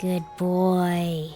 Good boy.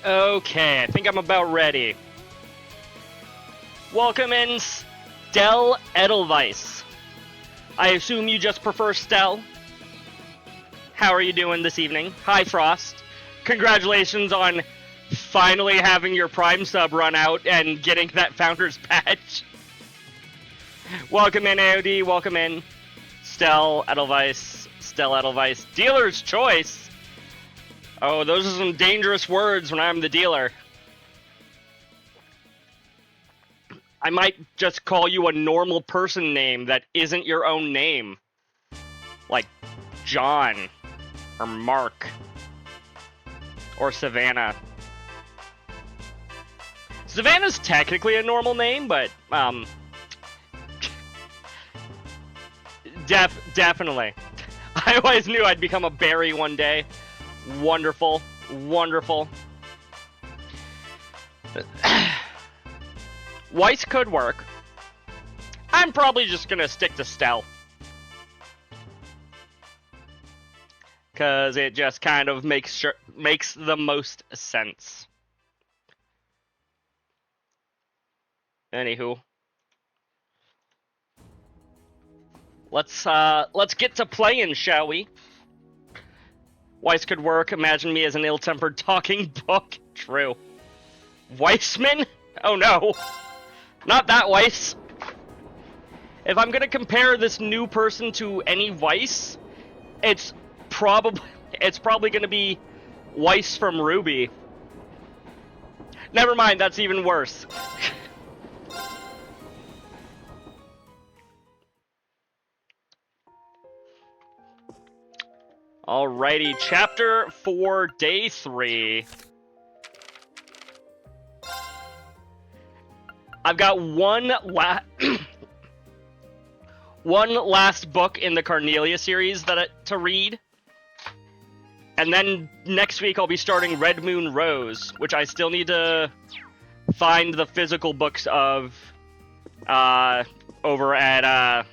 Okay, I think I'm about ready. Welcome in, Stell Edelweiss. I assume you just prefer Stell? How are you doing this evening? Hi, Frost. Congratulations on finally having your Prime sub run out and getting that Founder's Patch. Welcome in, AOD. Welcome in, Stell Edelweiss. Stell Edelweiss. Dealer's Choice. Oh, those are some dangerous words when I'm the dealer. I might just call you a normal person name that isn't your own name. Like John, or Mark, or Savannah. Savannah's technically a normal name, but, definitely. I always knew I'd become a Barry one day. Wonderful, wonderful. Weiss could work. I'm probably just gonna stick to Stell. Because it just kind of makes the most sense. Anywho. Let's get to playing, shall we? Weiss could work. Imagine me as an ill-tempered talking book. True. Weissman? Oh no. Not that Weiss. If I'm gonna compare this new person to any Weiss, it's probably gonna be Weiss from RWBY. Never mind, that's even worse. Alrighty, Chapter 4, Day 3. I've got one last book in the Carnelia series to read. And then next week I'll be starting Red Moon Rose, which I still need to find the physical books of over at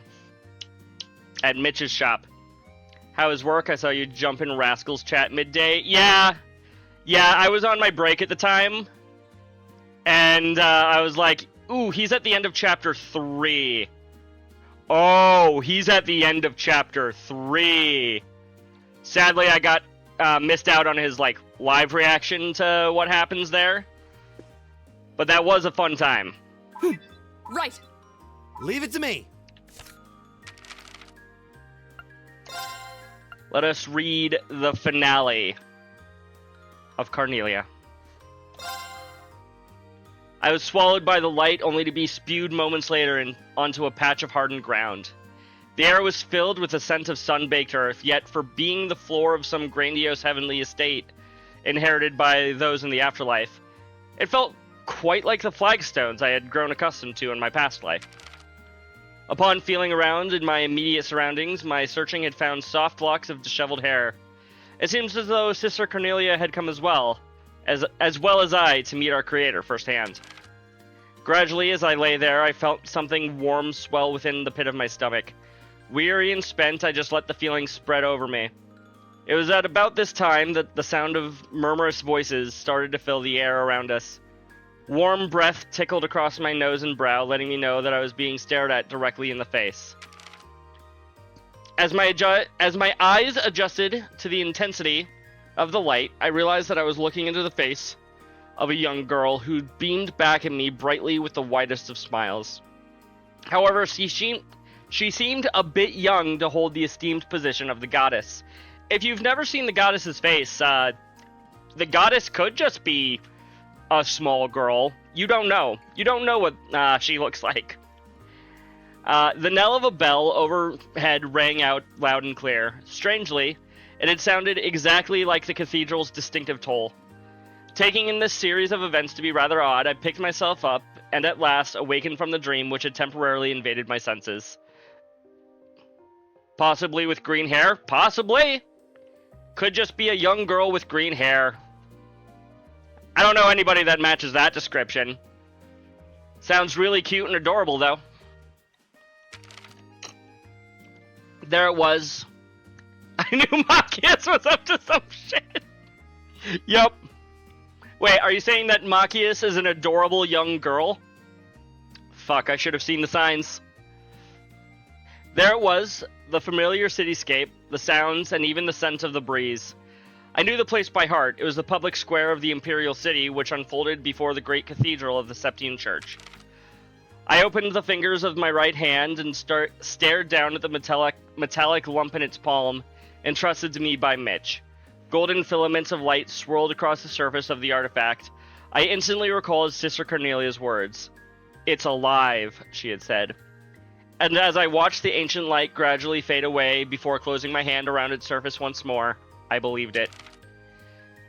Mitch's shop. How is work? I saw you jump in Rascals chat midday. Yeah, I was on my break at the time. And I was like, ooh, he's at the end of Chapter 3. Oh, he's at the end of Chapter 3. Sadly, I got missed out on his live reaction to what happens there. But that was a fun time. Right. Leave it to me. Let us read the finale of Carnelia. I was swallowed by the light, only to be spewed moments later onto a patch of hardened ground. The air was filled with the scent of sun-baked earth, yet for being the floor of some grandiose heavenly estate inherited by those in the afterlife, it felt quite like the flagstones I had grown accustomed to in my past life. Upon feeling around in my immediate surroundings, my searching had found soft locks of disheveled hair. It seems as though Sister Carnelia had come as well as I to meet our Creator firsthand. Gradually, as I lay there, I felt something warm swell within the pit of my stomach. Weary and spent, I just let the feeling spread over me. It was at about this time that the sound of murmurous voices started to fill the air around us. Warm breath tickled across my nose and brow, letting me know that I was being stared at directly in the face. As my eyes adjusted to the intensity of the light, I realized that I was looking into the face of a young girl who beamed back at me brightly with the widest of smiles. However, she seemed a bit young to hold the esteemed position of the goddess. If you've never seen the goddess's face, the goddess could just be a small girl. You don't know. You don't know what she looks like. The knell of a bell overhead rang out loud and clear. Strangely, it had sounded exactly like the cathedral's distinctive toll. Taking in this series of events to be rather odd, I picked myself up and at last awakened from the dream which had temporarily invaded my senses. Possibly with green hair? Possibly! Could just be a young girl with green hair. I don't know anybody that matches that description. Sounds really cute and adorable, though. There it was. I knew Machias was up to some shit. Yup. Wait, are you saying that Machias is an adorable young girl? Fuck, I should have seen the signs. There it was, the familiar cityscape, the sounds, and even the scent of the breeze. I knew the place by heart. It was the public square of the Imperial City, which unfolded before the great cathedral of the Septian Church. I opened the fingers of my right hand and stared down at the metallic lump in its palm, entrusted to me by Mitch. Golden filaments of light swirled across the surface of the artifact. I instantly recalled Sister Carnelia's words. "It's alive," she had said. And as I watched the ancient light gradually fade away before closing my hand around its surface once more, I believed it.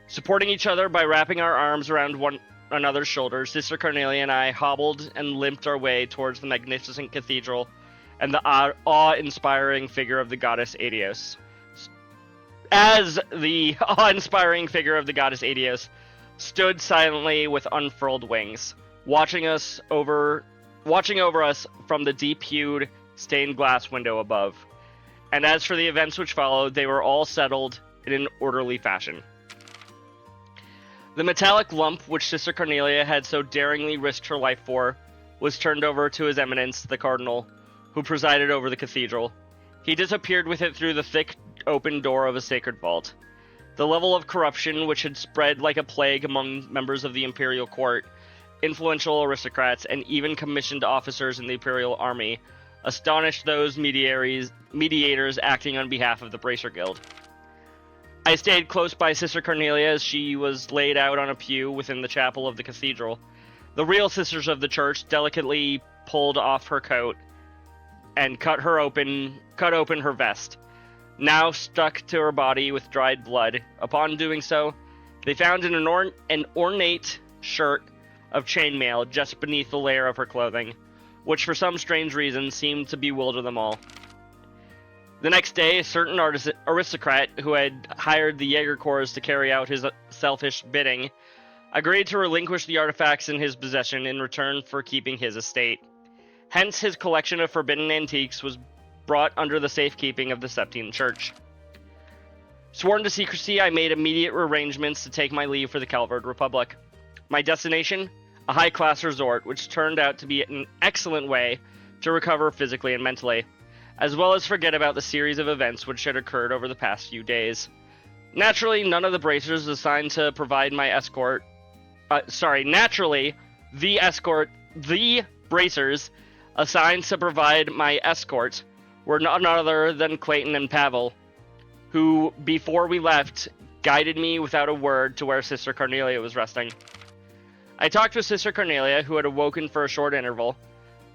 Supporting each other by wrapping our arms around one another's shoulders, Sister Carnelia and I hobbled and limped our way towards the magnificent cathedral and the awe-inspiring figure of the goddess Adios. As the awe-inspiring figure of the goddess Adios stood silently with unfurled wings, watching us over watching over us from the deep-hued, stained glass window above. And as for the events which followed, they were all settled in an orderly fashion. The metallic lump which Sister Cornelia had so daringly risked her life for was turned over to His Eminence, the Cardinal, who presided over the cathedral. He disappeared with it through the thick, open door of a sacred vault. The level of corruption which had spread like a plague among members of the imperial court, influential aristocrats, and even commissioned officers in the imperial army astonished those mediators acting on behalf of the Bracer Guild. I stayed close by Sister Cornelia as she was laid out on a pew within the chapel of the cathedral. The real sisters of the church delicately pulled off her coat and cut open her vest, now stuck to her body with dried blood. Upon doing so, they found an ornate shirt of chainmail just beneath the layer of her clothing, which for some strange reason seemed to bewilder them all. The next day, a certain aristocrat who had hired the Jägerkorps to carry out his selfish bidding agreed to relinquish the artifacts in his possession in return for keeping his estate. Hence, his collection of forbidden antiques was brought under the safekeeping of the Septine Church. Sworn to secrecy, I made immediate arrangements to take my leave for the Calvard Republic. My destination? A high-class resort, which turned out to be an excellent way to recover physically and mentally, as well as forget about the series of events which had occurred over the past few days. Naturally, none of the bracers assigned to provide my escort... naturally, the bracers assigned to provide my escort were none other than Clayton and Pavel, who, before we left, guided me without a word to where Sister Cornelia was resting. I talked with Sister Cornelia, who had awoken for a short interval,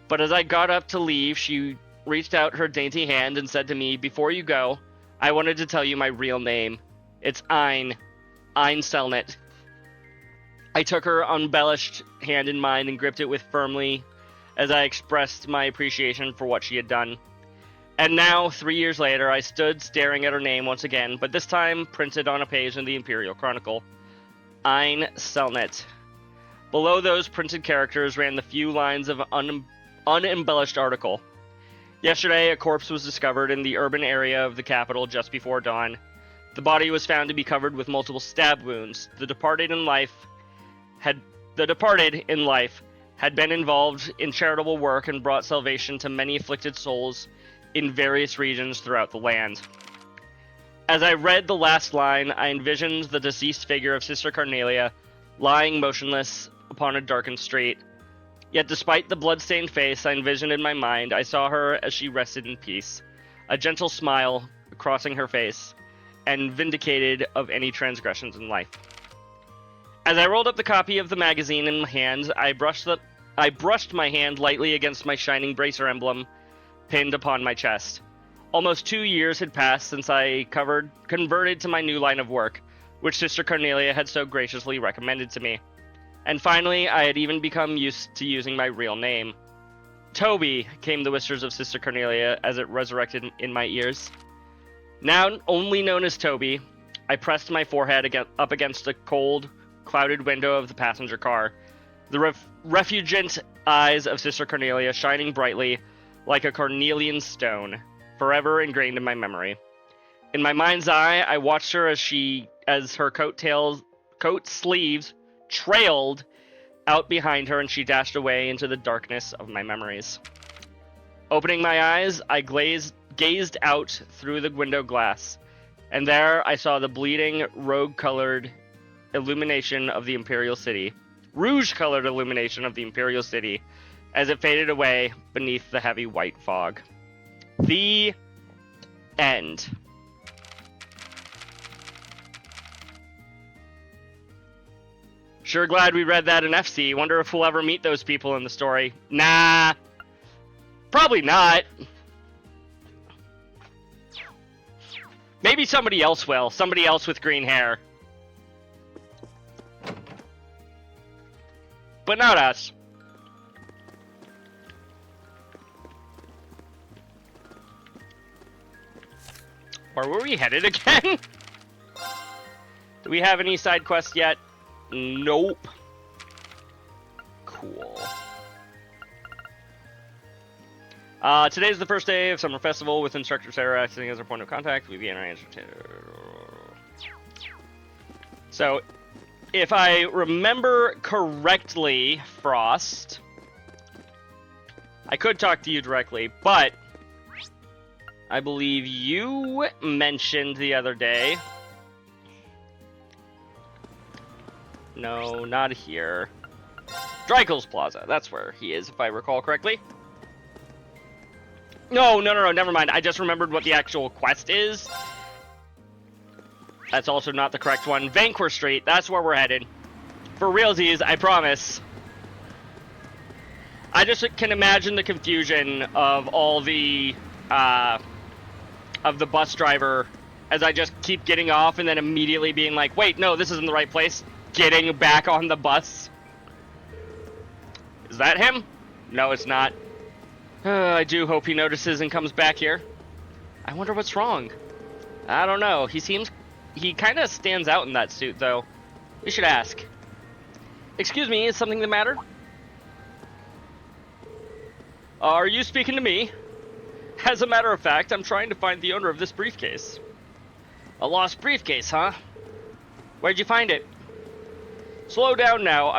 but as I got up to leave, she reached out her dainty hand and said to me, "Before you go, I wanted to tell you my real name. It's Ein Selnet." I took her unembellished hand in mine and gripped it with firmly as I expressed my appreciation for what she had done. And now, 3 years later, I stood staring at her name once again, but this time printed on a page in the Imperial Chronicle. Ein Selnet. Below those printed characters ran the few lines of unembellished article. Yesterday, a corpse was discovered in the urban area of the capital just before dawn. The body was found to be covered with multiple stab wounds. The departed in life had been involved in charitable work and brought salvation to many afflicted souls in various regions throughout the land. As I read the last line, I envisioned the deceased figure of Sister Cornelia lying motionless upon a darkened street. Yet despite the blood-stained face I envisioned in my mind, I saw her as she rested in peace, a gentle smile crossing her face, and vindicated of any transgressions in life. As I rolled up the copy of the magazine in my hand, I brushed my hand lightly against my shining bracer emblem pinned upon my chest. Almost 2 years had passed since I converted to my new line of work, which Sister Cornelia had so graciously recommended to me. And finally, I had even become used to using my real name. Toby, came the whispers of Sister Cornelia as it resurrected in my ears. Now only known as Toby, I pressed my forehead up against the cold, clouded window of the passenger car, the refugent eyes of Sister Cornelia shining brightly like a cornelian stone, forever ingrained in my memory. In my mind's eye, I watched her as her coat sleeves trailed out behind her and she dashed away into the darkness of my memories. Opening my eyes, I gazed out through the window glass, and there I saw the bleeding, rouge-colored illumination of the Imperial City, as it faded away beneath the heavy white fog. The end. Sure glad we read that in FC. Wonder if we'll ever meet those people in the story. Nah. Probably not. Maybe somebody else will. Somebody else with green hair. But not us. Where were we headed again? Do we have any side quests yet? Nope. Cool. Today's the first day of Summer Festival with Instructor Sarah acting as our point of contact. We begin our entertainer. So, if I remember correctly, Frost, I could talk to you directly, but I believe you mentioned the other day. No, not here. Drykel's Plaza, that's where he is, if I recall correctly. No, never mind. I just remembered what the actual quest is. That's also not the correct one. Vanquer Street, that's where we're headed. For realsies, I promise. I just can imagine the confusion of all the, of the bus driver as I just keep getting off and then immediately being like, wait, no, this isn't the right place. Getting back on the bus. Is that him? No, it's not. I do hope he notices and comes back here. I wonder what's wrong. I don't know. He kind of stands out in that suit, though. We should ask. Excuse me, is something the matter? Are you speaking to me? As a matter of fact, I'm trying to find the owner of this briefcase. A lost briefcase, huh? Where'd you find it? Slow down now.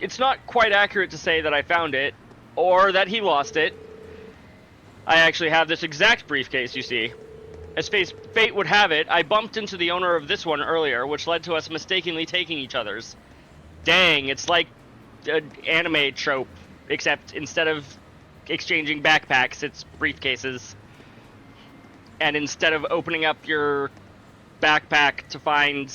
It's not quite accurate to say that I found it, or that he lost it. I actually have this exact briefcase, you see. As fate would have it, I bumped into the owner of this one earlier, which led to us mistakenly taking each other's. Dang, it's like an anime trope, except instead of exchanging backpacks, it's briefcases. And instead of opening up your backpack to find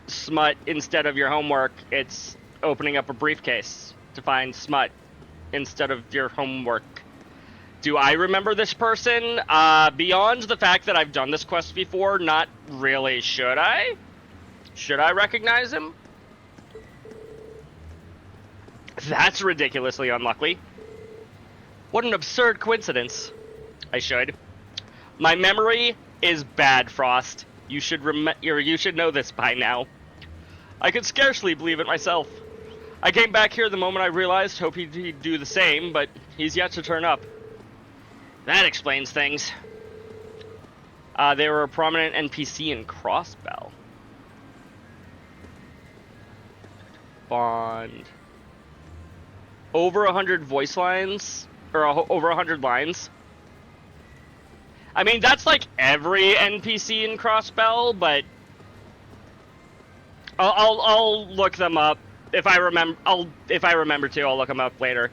smut instead of your homework, it's opening up a briefcase to find smut instead of your homework. Do I remember this person? Beyond the fact that I've done this quest before, not really. Should I? Should I recognize him? That's ridiculously unlucky. What an absurd coincidence. I should. My memory is bad, Frost. You should know this by now. I could scarcely believe it myself. I came back here the moment I realized, hope he'd do the same, but he's yet to turn up. That explains things. They were a prominent NPC in Crossbell. Bond. Over 100 voice lines, or over 100 lines. I mean, that's like every NPC in Crossbell, but I'll look them up if I remember. If I remember to, I'll look them up later.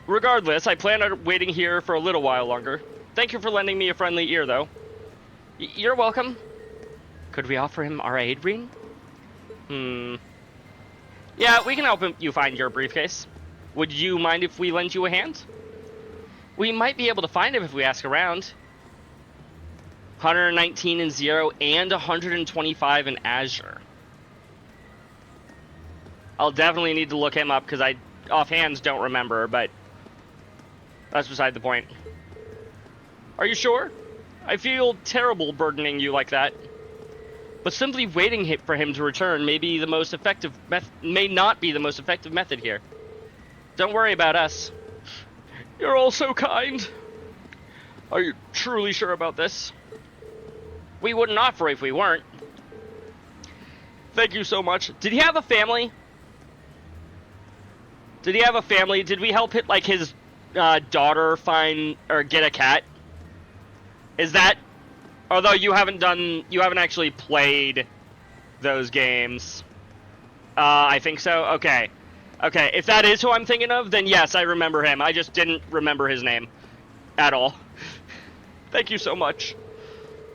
Regardless, I plan on waiting here for a little while longer. Thank you for lending me a friendly ear, though. You're welcome. Could we offer him our aid, Reen? Yeah, we can help you find your briefcase. Would you mind if we lend you a hand? We might be able to find him if we ask around. 119 in Zero and 125 in Azure. I'll definitely need to look him up because I offhand don't remember, but that's beside the point. Are you sure? I feel terrible burdening you like that. But simply waiting for him to return may not be the most effective method here. Don't worry about us. You're all so kind. Are you truly sure about this? We wouldn't offer if we weren't. Thank you so much. Did he have a family? Did he have a family? Did we help his daughter find or get a cat? Is that? Although you haven't actually played those games. I think so. Okay. Okay, if that is who I'm thinking of, then yes, I remember him. I just didn't remember his name at all. Thank you so much.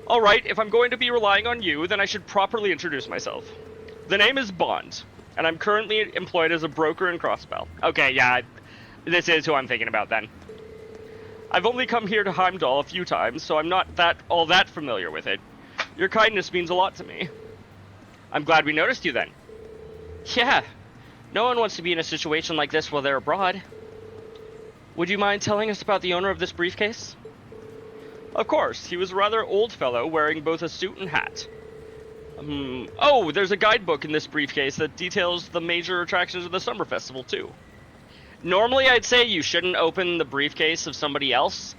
Alright, if I'm going to be relying on you, then I should properly introduce myself. The name is Bond, and I'm currently employed as a broker in Crossbell. Okay, yeah, this is who I'm thinking about then. I've only come here to Heimdall a few times, so I'm not all that familiar with it. Your kindness means a lot to me. I'm glad we noticed you then. Yeah. No one wants to be in a situation like this while they're abroad. Would you mind telling us about the owner of this briefcase? Of course, he was a rather old fellow wearing both a suit and hat. Oh, there's a guidebook in this briefcase that details the major attractions of the summer festival, too. Normally I'd say you shouldn't open the briefcase of somebody else,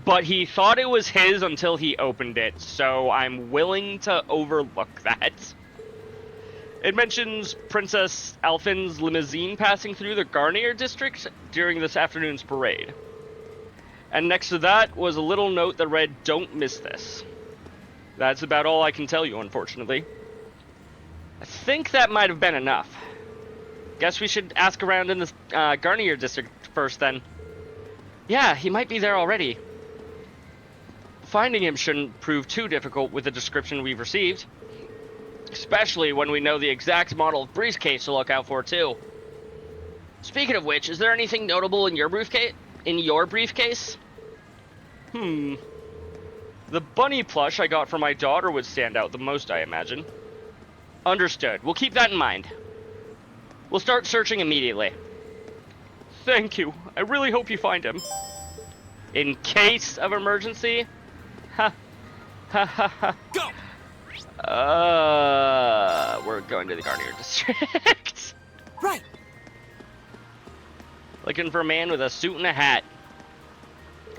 but he thought it was his until he opened it, so I'm willing to overlook that. It mentions Princess Alphin's limousine passing through the Garnier district during this afternoon's parade. And next to that was a little note that read, "Don't miss this." That's about all I can tell you, unfortunately. I think that might have been enough. Guess we should ask around in the Garnier district first, then. Yeah, he might be there already. Finding him shouldn't prove too difficult with the description we've received. Especially when we know the exact model of briefcase to look out for, too. Speaking of which, is there anything notable in your briefcase? The bunny plush I got for my daughter would stand out the most, I imagine. Understood. We'll keep that in mind. We'll start searching immediately. Thank you. I really hope you find him. In case of emergency? Ha. Ha ha ha. Go! We're going to the Garnier district. Right. Looking for a man with a suit and a hat.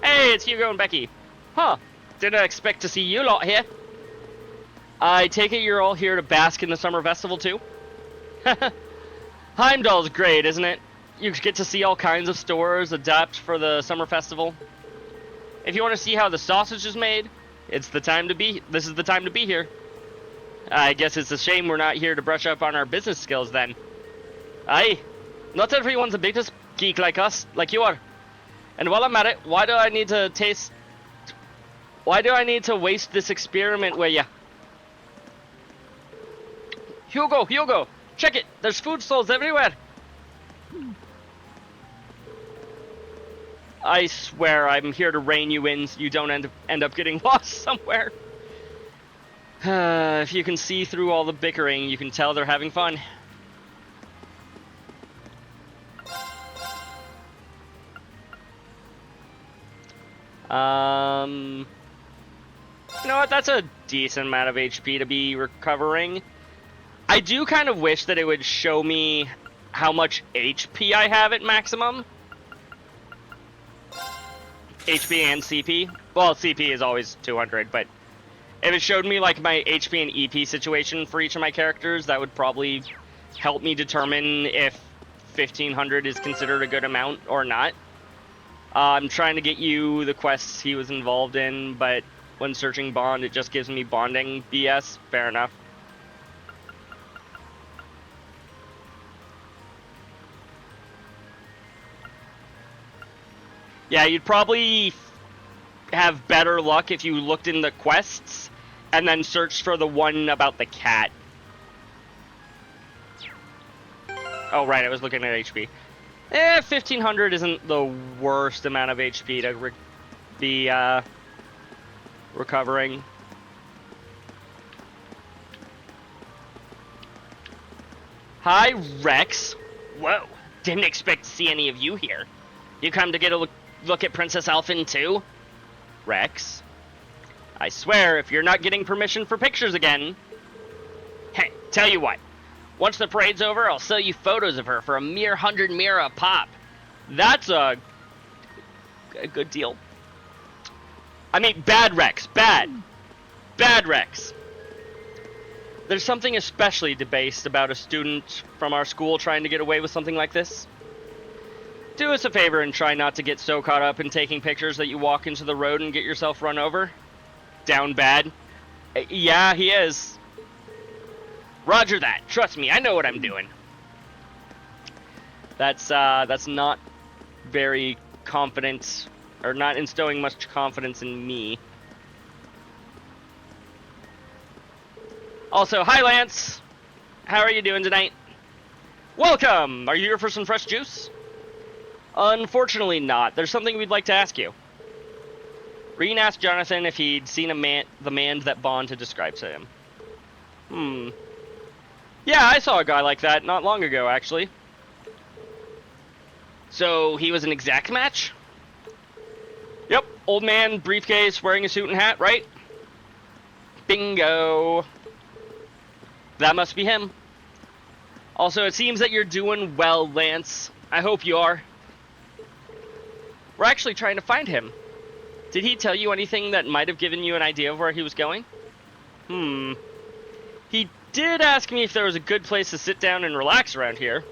Hey, it's Hugo and Becky. Huh. Didn't expect to see you lot here. I take it you're all here to bask in the summer festival, too? Heimdall's great, isn't it? You get to see all kinds of stores adapt for the summer festival. If you want to see how the sausage is made, this is the time to be here. I guess it's a shame we're not here to brush up on our business skills then. Aye, not everyone's a business geek like us, like you are. And while I'm at it, why do I need to waste this experiment with ya? Hugo, check it, there's food stalls everywhere. I swear I'm here to rein you in so you don't end up getting lost somewhere. If you can see through all the bickering, you can tell they're having fun. You know what, that's a decent amount of HP to be recovering. I do kind of wish that it would show me how much HP I have at maximum. HP and CP. Well, CP is always 200, but if it showed me like my HP and EP situation for each of my characters, that would probably help me determine if 1500 is considered a good amount or not. I'm trying to get you the quests he was involved in, but when searching Bond, it just gives me bonding BS. Fair enough. Yeah, you'd probably have better luck if you looked in the quests and then searched for the one about the cat. Oh, right, I was looking at HP. 1500 isn't the worst amount of HP to be recovering. Hi, Rex. Whoa, didn't expect to see any of you here. You come to get a look at Princess Alphin too? Rex? I swear, if you're not getting permission for pictures again... Hey, tell you what. Once the parade's over, I'll sell you photos of her for a mere 100 mira a pop. That's a good deal. I mean, bad Rex. Bad. Bad Rex. There's something especially debased about a student from our school trying to get away with something like this. Do us a favor and try not to get so caught up in taking pictures that you walk into the road and get yourself run over. Down bad. Yeah, he is. Roger that. Trust me, I know what I'm doing. That's not very confident, or not instilling much confidence in me. Also, hi Lance! How are you doing tonight? Welcome! Are you here for some fresh juice? Unfortunately not. There's something we'd like to ask you. Reen asked Jonathan if he'd seen the man that Bond had described to him. Yeah, I saw a guy like that not long ago, actually. So, he was an exact match? Yep, old man, briefcase, wearing a suit and hat, right? Bingo! That must be him. Also, it seems that you're doing well, Lance. I hope you are. We're actually trying to find him. Did he tell you anything that might have given you an idea of where he was going? He did ask me if there was a good place to sit down and relax around here.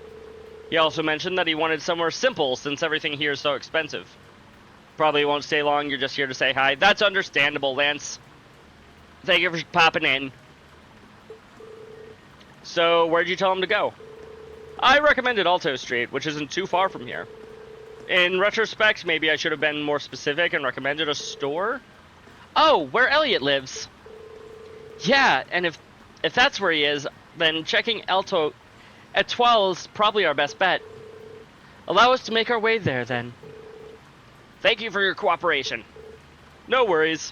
He also mentioned that he wanted somewhere simple since everything here is so expensive. Probably won't stay long, you're just here to say hi. That's understandable, Lance. Thank you for popping in. So, where'd you tell him to go? I recommended Alto Street, which isn't too far from here. In retrospect, maybe I should have been more specific and recommended a store? Oh, where Elliot lives. Yeah, and if that's where he is, then checking Alto Etoile is probably our best bet. Allow us to make our way there, then. Thank you for your cooperation. No worries.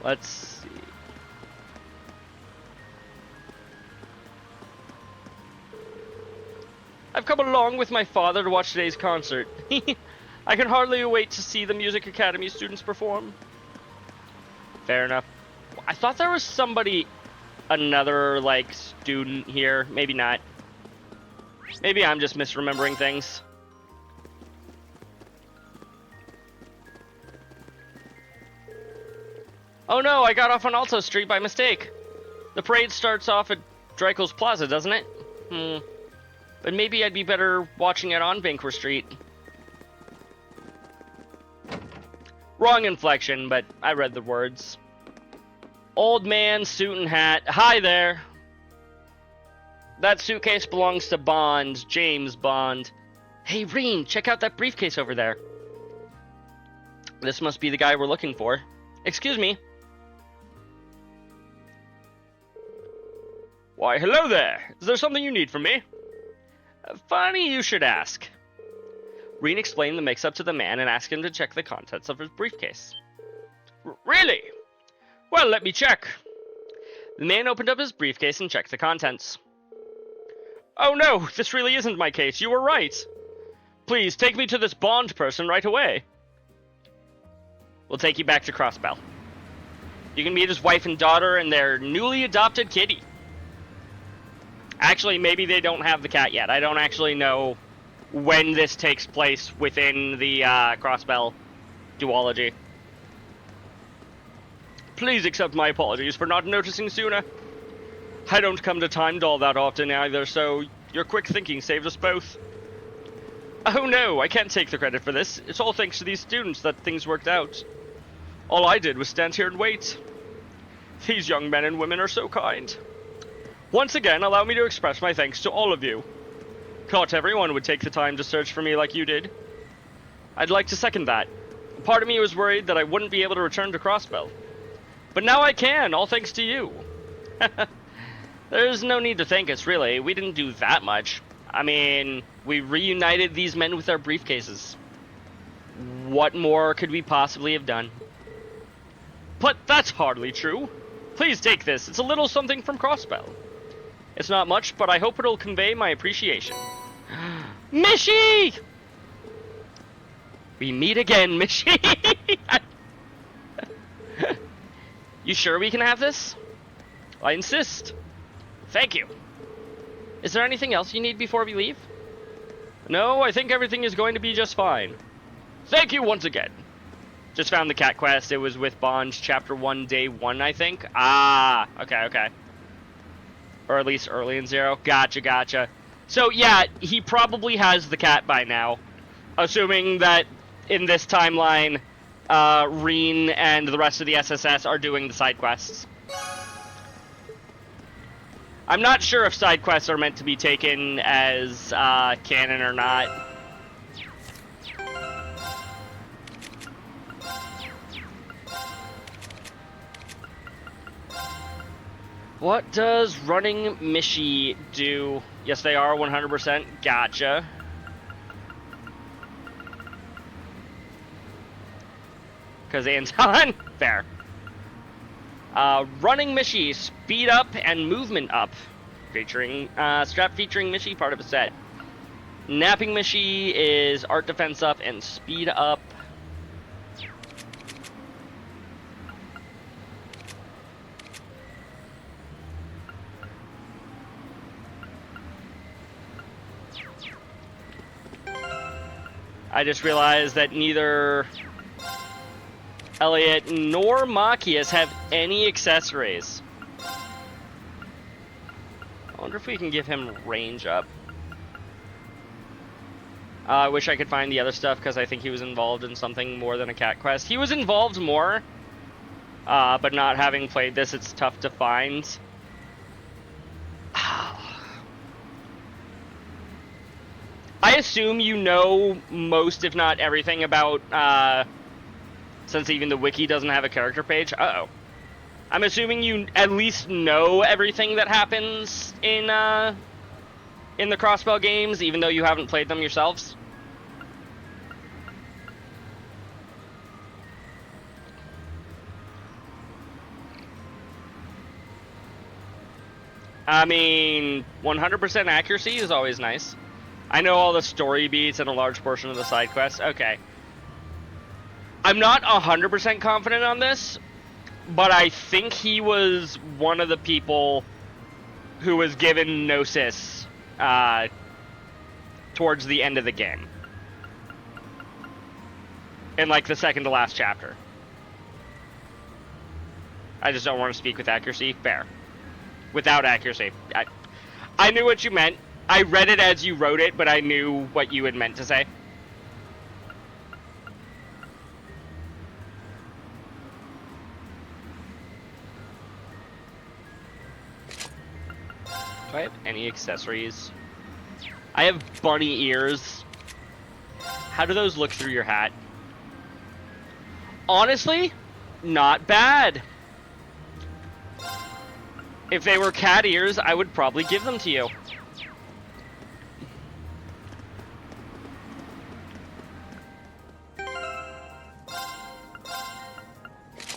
Let's see. I've come along with my father to watch today's concert. I can hardly wait to see the Music Academy students perform. Fair enough. I thought there was somebody, another, like, student here. Maybe not. Maybe I'm just misremembering things. Oh no, I got off on Alto Street by mistake. The parade starts off at Dreikel's Plaza, doesn't it? But maybe I'd be better watching it on Banquer Street. Wrong inflection, but I read the words. Old man, suit and hat. Hi there. That suitcase belongs to Bond, James Bond. Hey, Reen, check out that briefcase over there. This must be the guy we're looking for. Excuse me. Why, hello there. Is there something you need from me? Funny you should ask. Reen explained the mix-up to the man and asked him to check the contents of his briefcase. Really? Well, let me check. The man opened up his briefcase and checked the contents. Oh no, this really isn't my case. You were right. Please, take me to this Bond person right away. We'll take you back to Crossbell. You can meet his wife and daughter and their newly adopted kitty. Actually, maybe they don't have the cat yet. I don't actually know when this takes place within the Crossbell duology. Please accept my apologies for not noticing sooner. I don't come to Timedall that often either, so your quick thinking saved us both. Oh no, I can't take the credit for this. It's all thanks to these students that things worked out. All I did was stand here and wait. These young men and women are so kind. Once again, allow me to express my thanks to all of you. Not everyone would take the time to search for me like you did. I'd like to second that. Part of me was worried that I wouldn't be able to return to Crossbell. But now I can, all thanks to you. There's no need to thank us, really. We didn't do that much. I mean, we reunited these men with our briefcases. What more could we possibly have done? But that's hardly true. Please take this. It's a little something from Crossbell. It's not much, but I hope it'll convey my appreciation. Mishy! We meet again, Mishy! You sure we can have this? I insist. Thank you. Is there anything else you need before we leave? No, I think everything is going to be just fine. Thank you once again. Just found the cat quest. It was with Bond, Chapter 1, Day 1, I think. Ah, okay. Or at least early in Zero. Gotcha. So, yeah, he probably has the cat by now. Assuming that in this timeline, Reen and the rest of the SSS are doing the side quests. I'm not sure if side quests are meant to be taken as canon or not. What does running Mishy do? Yes, they are 100%. Gotcha. Because Anton? Fair. Running Mishy, speed up and movement up. Featuring, strap featuring Mishy, part of a set. Napping Mishy is art defense up and speed up. I just realized that neither Elliot nor Machias have any accessories. I wonder if we can give him range up. I wish I could find the other stuff because I think he was involved in something more than a cat quest. He was involved more, but not having played this, it's tough to find. I assume you know most, if not everything, about, since even the wiki doesn't have a character page. Uh-oh. I'm assuming you at least know everything that happens in the Crossbell games, even though you haven't played them yourselves. I mean, 100% accuracy is always nice. I know all the story beats and a large portion of the side quests. Okay. I'm not 100% confident on this, but I think he was one of the people who was given Gnosis towards the end of the game. In, like, the second to last chapter. I just don't want to speak with accuracy. Fair. Without accuracy. I knew what you meant. I read it as you wrote it, but I knew what you had meant to say. Do I have any accessories? I have bunny ears. How do those look through your hat? Honestly, not bad. If they were cat ears, I would probably give them to you.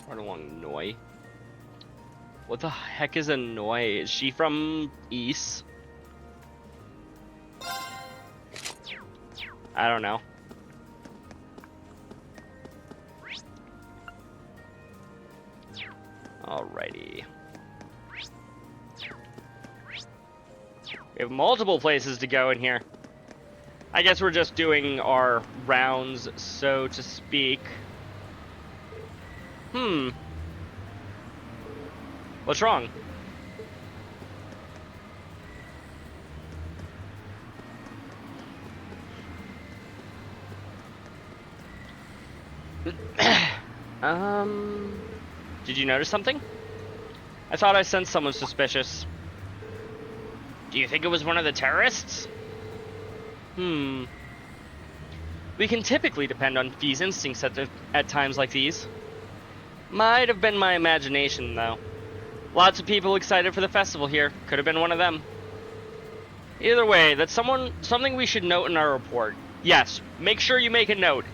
Right along Noi. What the heck is a Noi? Is she from East? I don't know. Alrighty. We have multiple places to go in here. I guess we're just doing our rounds, so to speak. What's wrong? Did you notice something? I thought I sensed someone suspicious. Do you think it was one of the terrorists? We can typically depend on Fee's instincts at times like these. Might have been my imagination, though. Lots of people excited for the festival here. Could have been one of them. Either way, that's something we should note in our report. Yes, make sure you make a note.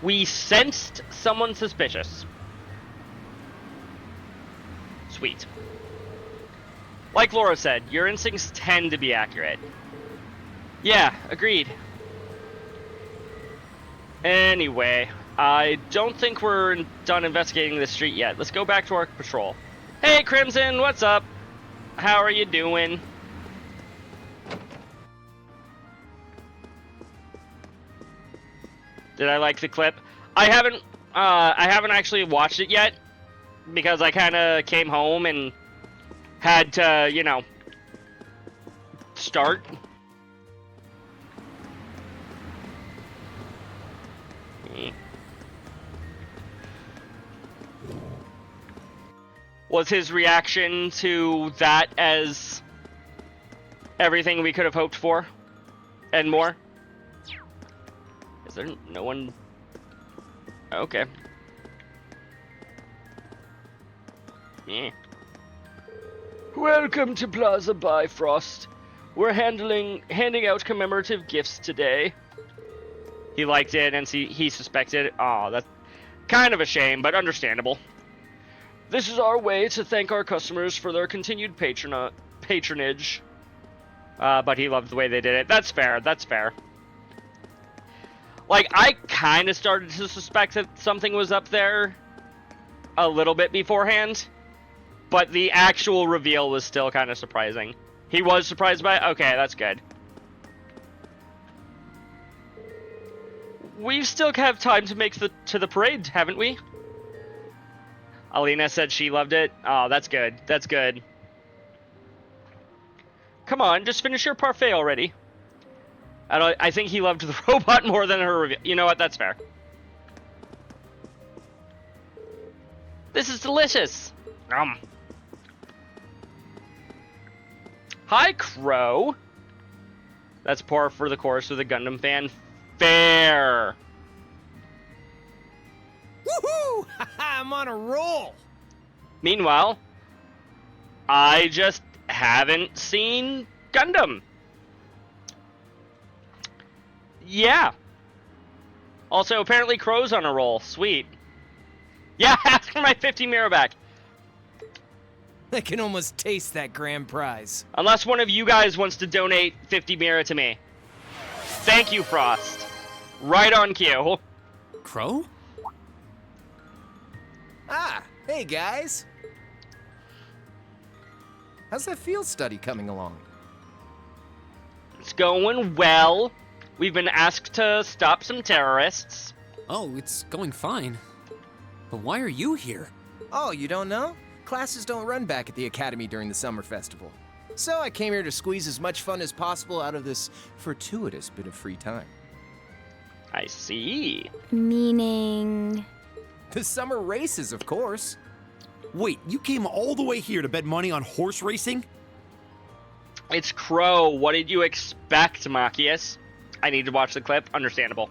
We sensed someone suspicious. Sweet. Like Laura said, your instincts tend to be accurate. Yeah, agreed. Anyway, I don't think we're done investigating this street yet. Let's go back to our patrol. Hey, Crimson, what's up? How are you doing? Did I like the clip? I haven't actually watched it yet because I kind of came home and had to, you know, start. Was his reaction to that as everything we could have hoped for and more? Is there no one? Okay. Yeah. Welcome to Plaza Bifrost. We're handing out commemorative gifts today. He liked it and he suspected it. Aw, that's kind of a shame, but understandable. This is our way to thank our customers for their continued patronage. But he loved the way they did it. That's fair, that's fair. Like, I kind of started to suspect that something was up there a little bit beforehand. But the actual reveal was still kind of surprising. He was surprised by it? Okay, that's good. We've still have time to make the parade, haven't we? Alina said she loved it. Oh, that's good. That's good. Come on, just finish your parfait already. I think he loved the robot more than her review. You know what? That's fair. This is delicious. Hi, Crow. That's par for the course with a Gundam fan. Fair. Woohoo! I'm on a roll. Meanwhile, I just haven't seen Gundam. Yeah. Also, apparently Crow's on a roll. Sweet. Yeah, ask for my 50 Mira back. I can almost taste that grand prize. Unless one of you guys wants to donate 50 Mira to me. Thank you, Frost. Right on cue. Crow? Ah, hey guys. How's that field study coming along? It's going well. We've been asked to stop some terrorists. Oh, it's going fine. But why are you here? Oh, you don't know? Classes don't run back at the academy during the summer festival. So I came here to squeeze as much fun as possible out of this fortuitous bit of free time. I see. Meaning... The summer races, of course. Wait, you came all the way here to bet money on horse racing? It's Crow. What did you expect, Machias? I need to watch the clip. Understandable.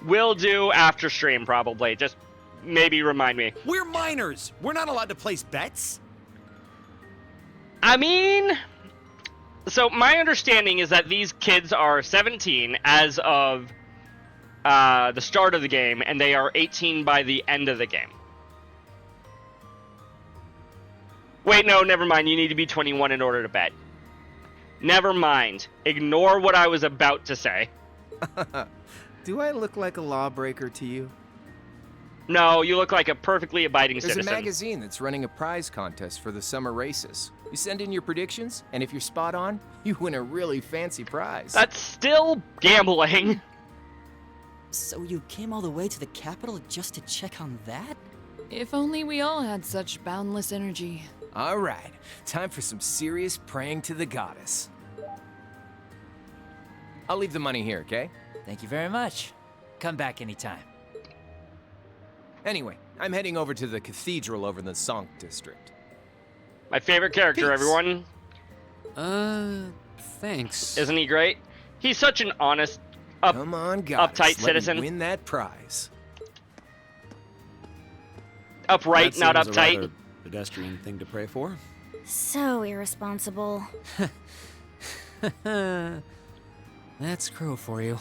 Will do after stream, probably. Just maybe remind me. We're minors. We're not allowed to place bets. I mean... So my understanding is that these kids are 17 as of the start of the game, and they are 18 by the end of the game. Wait, no, never mind. You need to be 21 in order to bet. Never mind. Ignore what I was about to say. Do I look like a lawbreaker to you? No, you look like a perfectly abiding There's citizen. a magazine that's running a prize contest for the summer races. You send in your predictions, and if you're spot on, you win a really fancy prize. That's still gambling. So you came all the way to the capital just to check on that? If only we all had such boundless energy. All right, time for some serious praying to the goddess. I'll leave the money here, okay? Thank you very much. Come back anytime. Anyway, I'm heading over to the cathedral over in the Sonk district. My favorite character, Peace. everyone. Thanks. Isn't he great? He's such an honest, Come on, goddess, uptight let citizen. me win that prize. upright, not That seems a uptight. rather pedestrian thing to pray for. So irresponsible. That's Crow for you.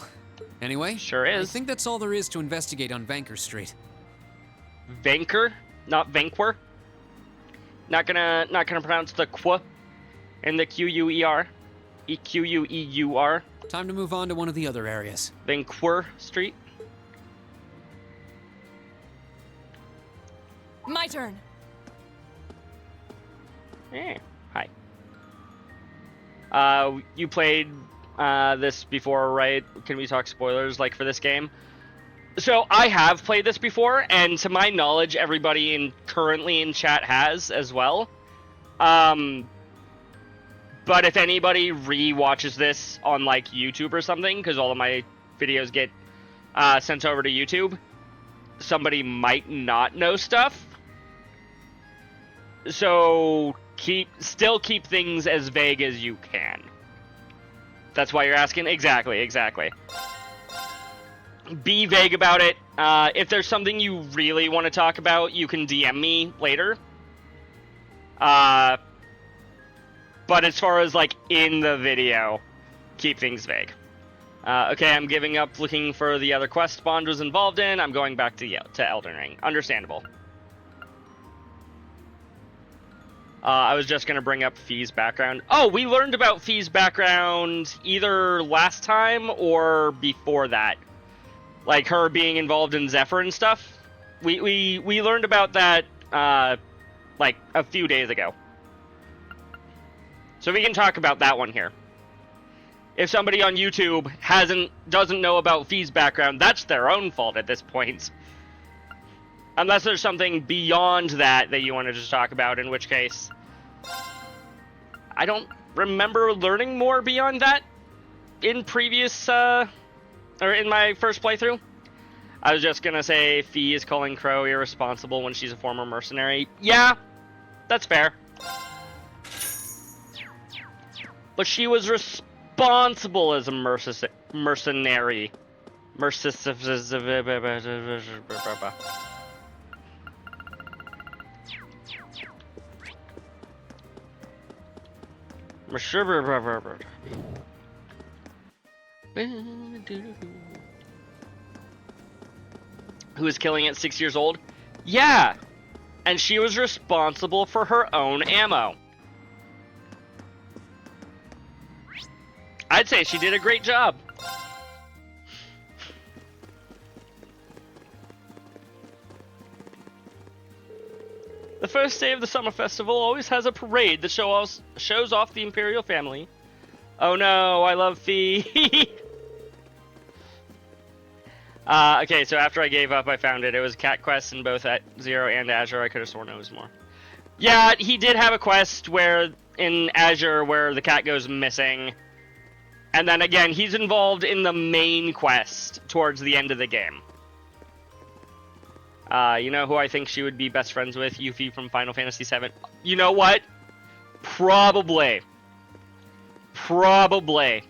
Anyway, Sure I is. think that's all there is to investigate on Vanker Street. Vanker, not Vanquer. Not gonna pronounce the qu and the Quer. Equeur. Time to move on to one of the other areas. Vanquer Street. My turn. Hey, hi. You played this before, right? Can we talk spoilers, like, for this game? So, I have played this before, and to my knowledge, everybody currently in chat has as well. But if anybody re-watches this on, like, YouTube or something, because all of my videos get sent over to YouTube, somebody might not know stuff. So, still keep things as vague as you can. That's why you're asking? Exactly. Be vague about it. If there's something you really want to talk about, you can DM me later. But as far as, like, in the video, keep things vague. Okay, I'm giving up looking for the other quest Bond was involved in. I'm going back to Elden Ring. Understandable. I was just going to bring up Fee's background. Oh, we learned about Fee's background either last time or before that. Like, her being involved in Zephyr and stuff. We learned about that, like, a few days ago. So we can talk about that one here. If somebody on YouTube doesn't know about Fee's background, that's their own fault at this point. Unless there's something beyond that you want to just talk about, in which case... I don't remember learning more beyond that in previous, or in my first playthrough. I was just gonna say Fee is calling Crow irresponsible when she's a former mercenary. Yeah, that's fair. But she was responsible as a mercenary. Who was killing at 6 years old? Yeah! And she was responsible for her own ammo. I'd say she did a great job. The first day of the summer festival always has a parade that shows off the Imperial family. Oh no, I love Fee. Okay, so after I gave up, I found it. It was cat quests in both at Zero and Azure. I could have sworn it was more. Yeah, he did have a quest in Azure where the cat goes missing. And then again, he's involved in the main quest towards the end of the game. You know who I think she would be best friends with? Yuffie from Final Fantasy VII. You know what? Probably. Probably.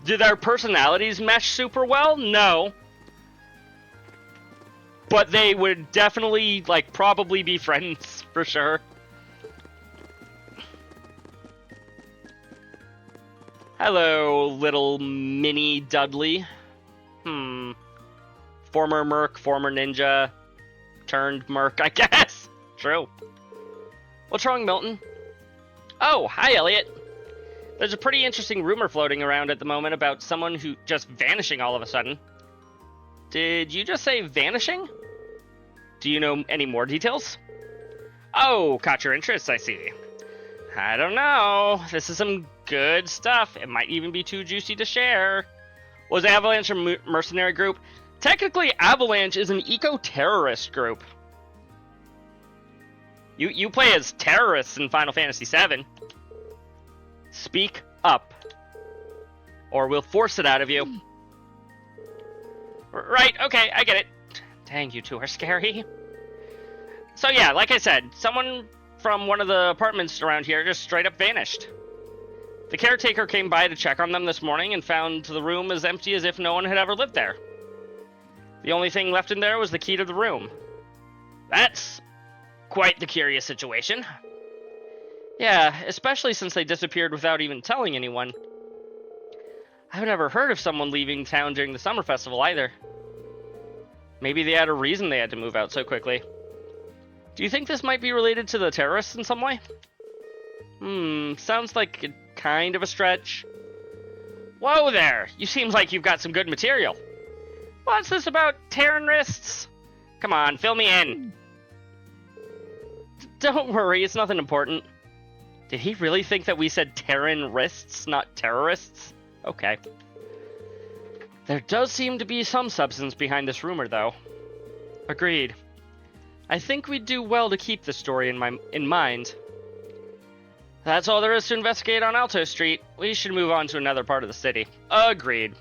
Do their personalities mesh super well? No. But they would definitely, probably be friends, for sure. Hello, little mini Dudley. Former merc, former ninja, turned merc, I guess. True. What's wrong, Milton? Oh, hi, Elliot. There's a pretty interesting rumor floating around at the moment about someone who just vanishing all of a sudden. Did you just say vanishing? Do you know any more details? Oh, caught your interest, I see. I don't know. This is some good stuff. It might even be too juicy to share. Was Avalanche a mercenary group? Technically, Avalanche is an eco-terrorist group. You play as terrorists in Final Fantasy VII. Speak up, or we'll force it out of you. Right, okay, I get it. Dang, you two are scary. So yeah, like I said, someone from one of the apartments around here just straight up vanished. The caretaker came by to check on them this morning and found the room as empty as if no one had ever lived there. The only thing left in there was the key to the room. That's quite the curious situation. Yeah, especially since they disappeared without even telling anyone. I've never heard of someone leaving town during the summer festival either. Maybe they had a reason they had to move out so quickly. Do you think this might be related to the terrorists in some way? Sounds like kind of a stretch. Whoa there! You seem like you've got some good material. What's this about terrorists? Come on, fill me in. Don't worry, it's nothing important. Did he really think that we said terrorists, not terrorists? Okay. There does seem to be some substance behind this rumor, though. Agreed. I think we'd do well to keep the story in mind. That's all there is to investigate on Alto Street. We should move on to another part of the city. Agreed.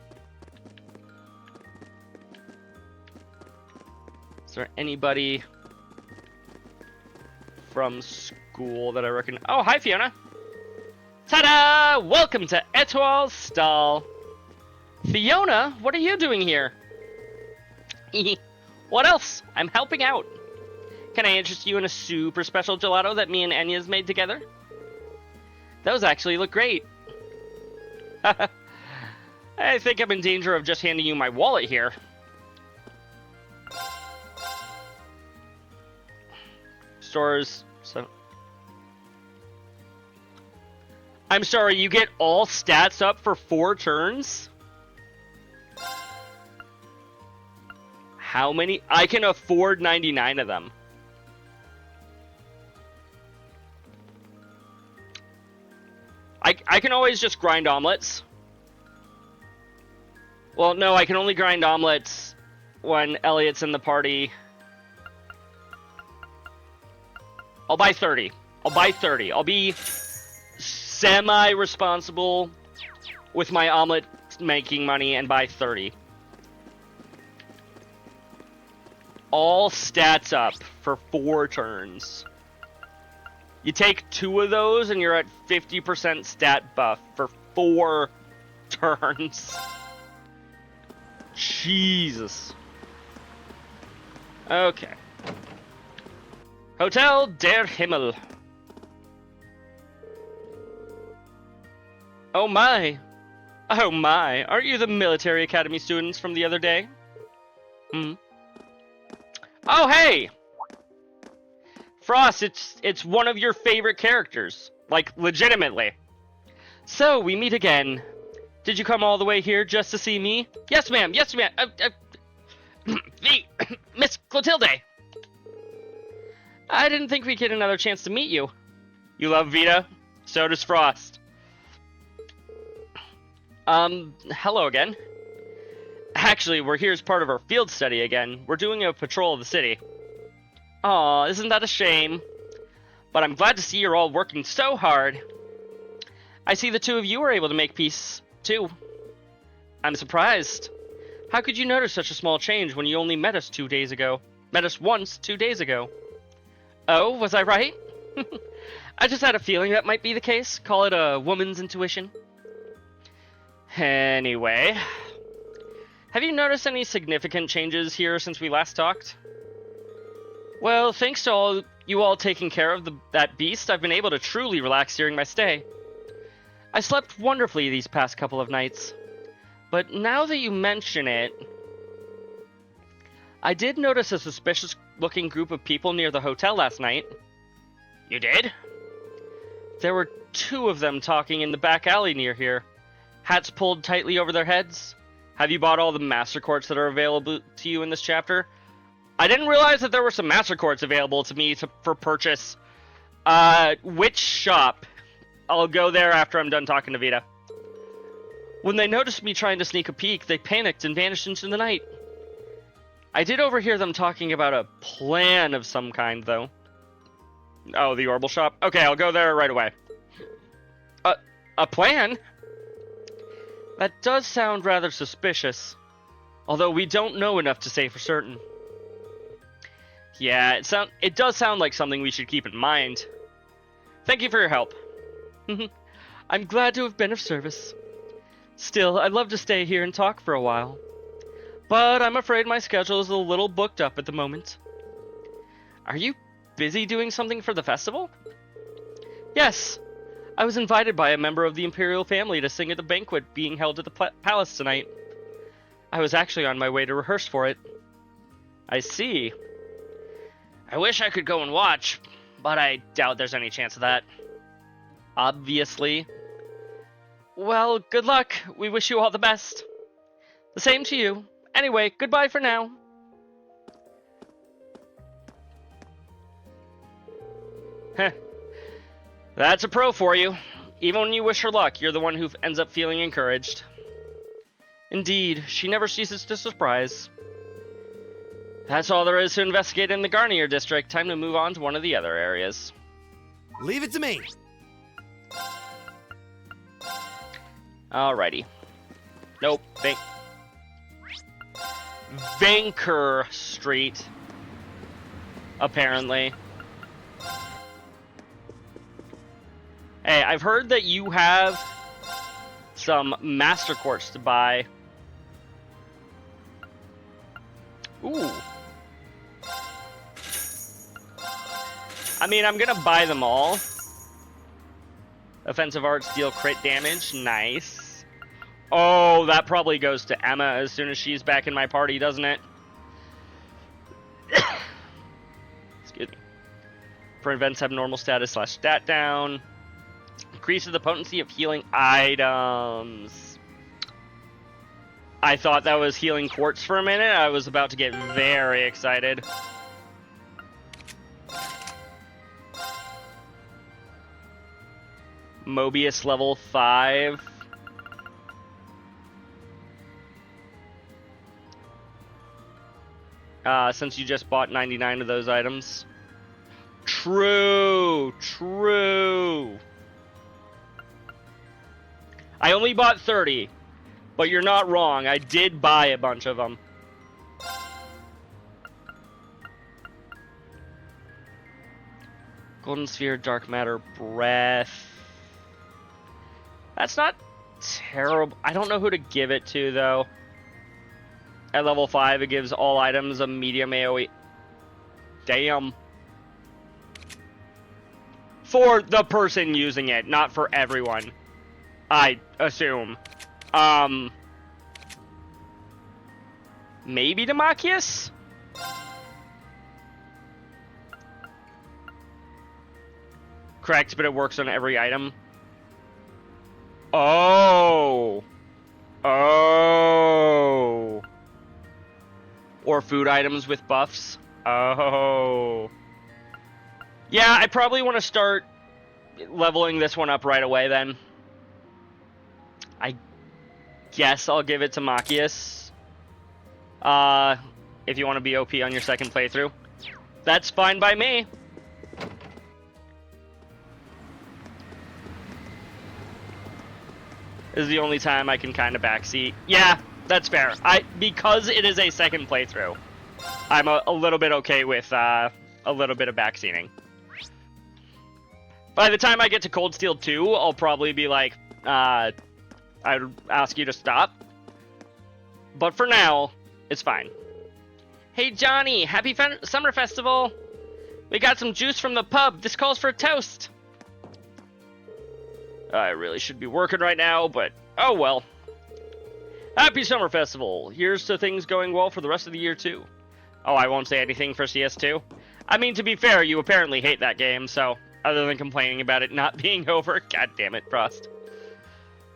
Is there anybody from school that I reckon? Oh, hi, Fiona. Ta-da! Welcome to Etoile's stall. Fiona, what are you doing here? What else? I'm helping out. Can I interest you in a super special gelato that me and Enya's made together? Those actually look great. I think I'm in danger of just handing you my wallet here. Stores. So. I'm sorry, you get all stats up for 4 turns? How many? I can afford 99 of them. I can always just grind omelets. Well, no, I can only grind omelets when Elliot's in the party. I'll buy 30. I'll buy 30. I'll be semi-responsible with my omelet making money and buy 30. All stats up for 4 turns. You take 2 of those and you're at 50% stat buff for 4 turns. Jesus. Okay. Hotel der Himmel. Oh my. Oh my. Aren't you the military academy students from the other day? Oh hey! Frost, it's one of your favorite characters. Like, legitimately. So, we meet again. Did you come all the way here just to see me? Yes, ma'am. Yes, ma'am. Miss Clotilde. I didn't think we'd get another chance to meet you. You love Vita? So does Frost. Hello again. Actually, we're here as part of our field study again. We're doing a patrol of the city. Aw, isn't that a shame? But I'm glad to see you're all working so hard. I see the 2 of you were able to make peace, too. I'm surprised. How could you notice such a small change when you only met us 2 days ago? Met us once 2 days ago. Oh, was I right? I just had a feeling that might be the case. Call it a woman's intuition. Anyway, have you noticed any significant changes here since we last talked? Well, thanks to you all taking care of that beast, I've been able to truly relax during my stay. I slept wonderfully these past couple of nights. But now that you mention it, I did notice a suspicious-looking group of people near the hotel last night. You did? There were 2 of them talking in the back alley near here. Hats pulled tightly over their heads. Have you bought all the Master Quartz that are available to you in this chapter? I didn't realize that there were some Master Quartz available to me for purchase. Which shop? I'll go there after I'm done talking to Vita. When they noticed me trying to sneak a peek, they panicked and vanished into the night. I did overhear them talking about a plan of some kind, though. Oh, the Orbital shop? Okay, I'll go there right away. A plan? That does sound rather suspicious. Although we don't know enough to say for certain. Yeah, it does sound like something we should keep in mind. Thank you for your help. I'm glad to have been of service. Still, I'd love to stay here and talk for a while. But I'm afraid my schedule is a little booked up at the moment. Are you busy doing something for the festival? Yes. I was invited by a member of the Imperial family to sing at the banquet being held at the palace tonight. I was actually on my way to rehearse for it. I see. I wish I could go and watch, but I doubt there's any chance of that. Obviously. Well, good luck. We wish you all the best. The same to you. Anyway, goodbye for now. Heh. That's a pro for you. Even when you wish her luck, you're the one who ends up feeling encouraged. Indeed, she never ceases to surprise. That's all there is to investigate in the Garnier district. Time to move on to one of the other areas. Leave it to me. Alrighty. Nope. Vanker Street. Apparently. Hey, I've heard that you have some Master Quartz to buy. Ooh. I mean, I'm gonna buy them all. Offensive arts deal crit damage. Nice. Oh, that probably goes to Emma as soon as she's back in my party, doesn't it? Excuse me. Prevents abnormal status / stat down. Increases the potency of healing items. I thought that was healing quartz for a minute. I was about to get very excited. Mobius level 5. since you just bought 99 of those items. True. I only bought 30, but you're not wrong. I did buy a bunch of them. Golden Sphere, Dark Matter, Breath. That's not terrible. I don't know who to give it to, though. At level 5, it gives all items a medium AoE. Damn. For the person using it, not for everyone. I assume. Maybe Demacius? Correct, but it works on every item. Oh. Or food items with buffs. Oh. Yeah, I probably want to start leveling this one up right away then. I guess I'll give it to Machias. If you want to be OP on your second playthrough. That's fine by me. This is the only time I can kind of backseat. Yeah, that's fair. Because it is a second playthrough, I'm a little bit okay with a little bit of backseating. By the time I get to Cold Steel 2, I'll probably be like, I'd ask you to stop. But for now, it's fine. Hey Johnny, happy summer festival! We got some juice from the pub. This calls for a toast. I really should be working right now, but oh well. Happy Summer Festival! Here's to things going well for the rest of the year, too. Oh, I won't say anything for CS2? I mean, to be fair, you apparently hate that game, so other than complaining about it not being over, god damn it, Frost.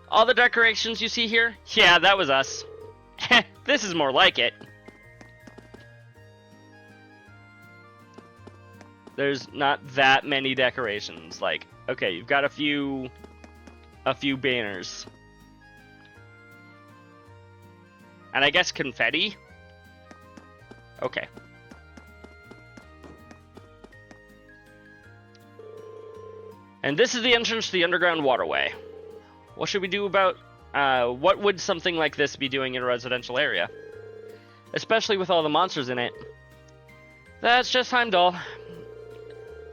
All the decorations you see here? Yeah, that was us. This is more like it. There's not that many decorations. Like, okay, you've got a few banners. And I guess confetti? Okay. And this is the entrance to the underground waterway. What should we do about... what would something like this be doing in a residential area? Especially with all the monsters in it. That's just Heimdall.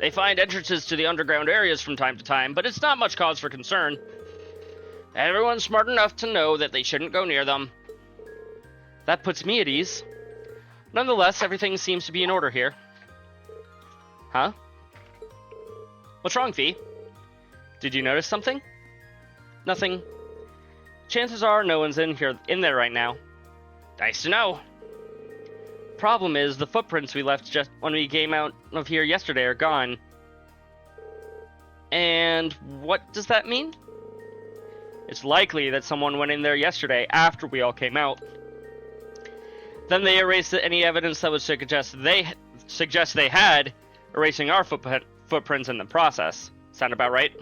They find entrances to the underground areas from time to time, but it's not much cause for concern. Everyone's smart enough to know that they shouldn't go near them. That puts me at ease. Nonetheless, everything seems to be in order here. Huh? What's wrong, Fee? Did you notice something? Nothing. Chances are no one's in there right now. Nice to know. Problem is, the footprints we left just when we came out of here yesterday are gone. And what does that mean? It's likely that someone went in there yesterday after we all came out. Then they erased any evidence that would suggest they had, erasing our footprints in the process. Sound about right?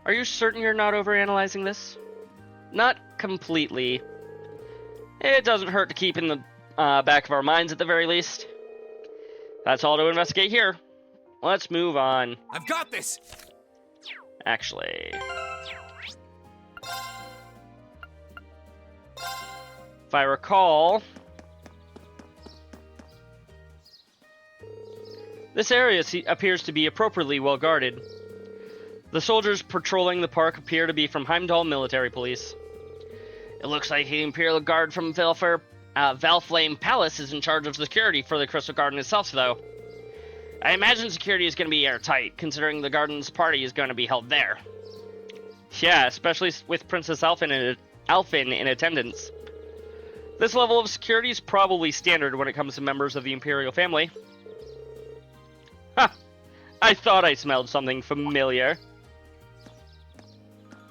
Are you certain you're not overanalyzing this? Not completely. It doesn't hurt to keep in the back of our minds at the very least. That's all to investigate here. Let's move on. I've got this! Actually... if I recall... this area appears to be appropriately well guarded. The soldiers patrolling the park appear to be from Heimdall Military Police. It looks like the Imperial Guard from Valflame Palace is in charge of security for the Crystal Garden itself, though. I imagine security is going to be airtight, considering the garden's party is going to be held there. Yeah, especially with Princess Alphen in attendance. This level of security is probably standard when it comes to members of the Imperial family. Ha! I thought I smelled something familiar.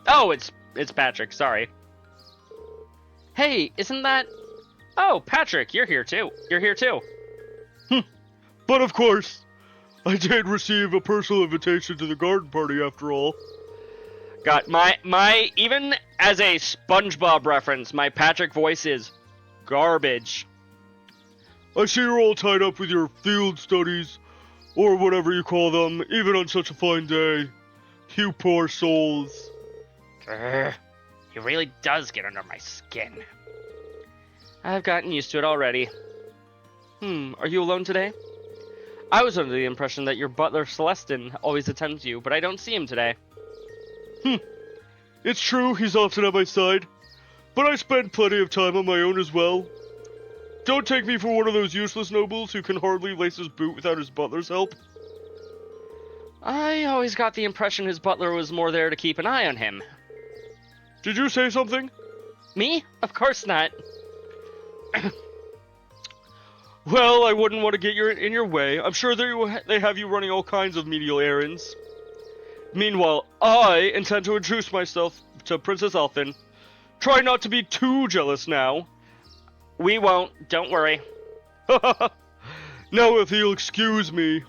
Oh, it's Patrick, sorry. Hey, isn't that... Oh, Patrick, you're here too. But of course, I did receive a personal invitation to the garden party after all. Got my even as a SpongeBob reference, my Patrick voice is garbage. I see you're all tied up with your field studies, or whatever you call them, even on such a fine day. You poor souls. Grr, he really does get under my skin. I've gotten used to it already. Are you alone today? I was under the impression that your butler Celestin always attends you, but I don't see him today. It's true, he's often at my side, but I spend plenty of time on my own as well. Don't take me for one of those useless nobles who can hardly lace his boot without his butler's help. I always got the impression his butler was more there to keep an eye on him. Did you say something? Me? Of course not. Well, I wouldn't want to get in your way. I'm sure they have you running all kinds of menial errands. Meanwhile, I intend to introduce myself to Princess Elfin. Try not to be too jealous now. We won't, don't worry. Now if you'll excuse me.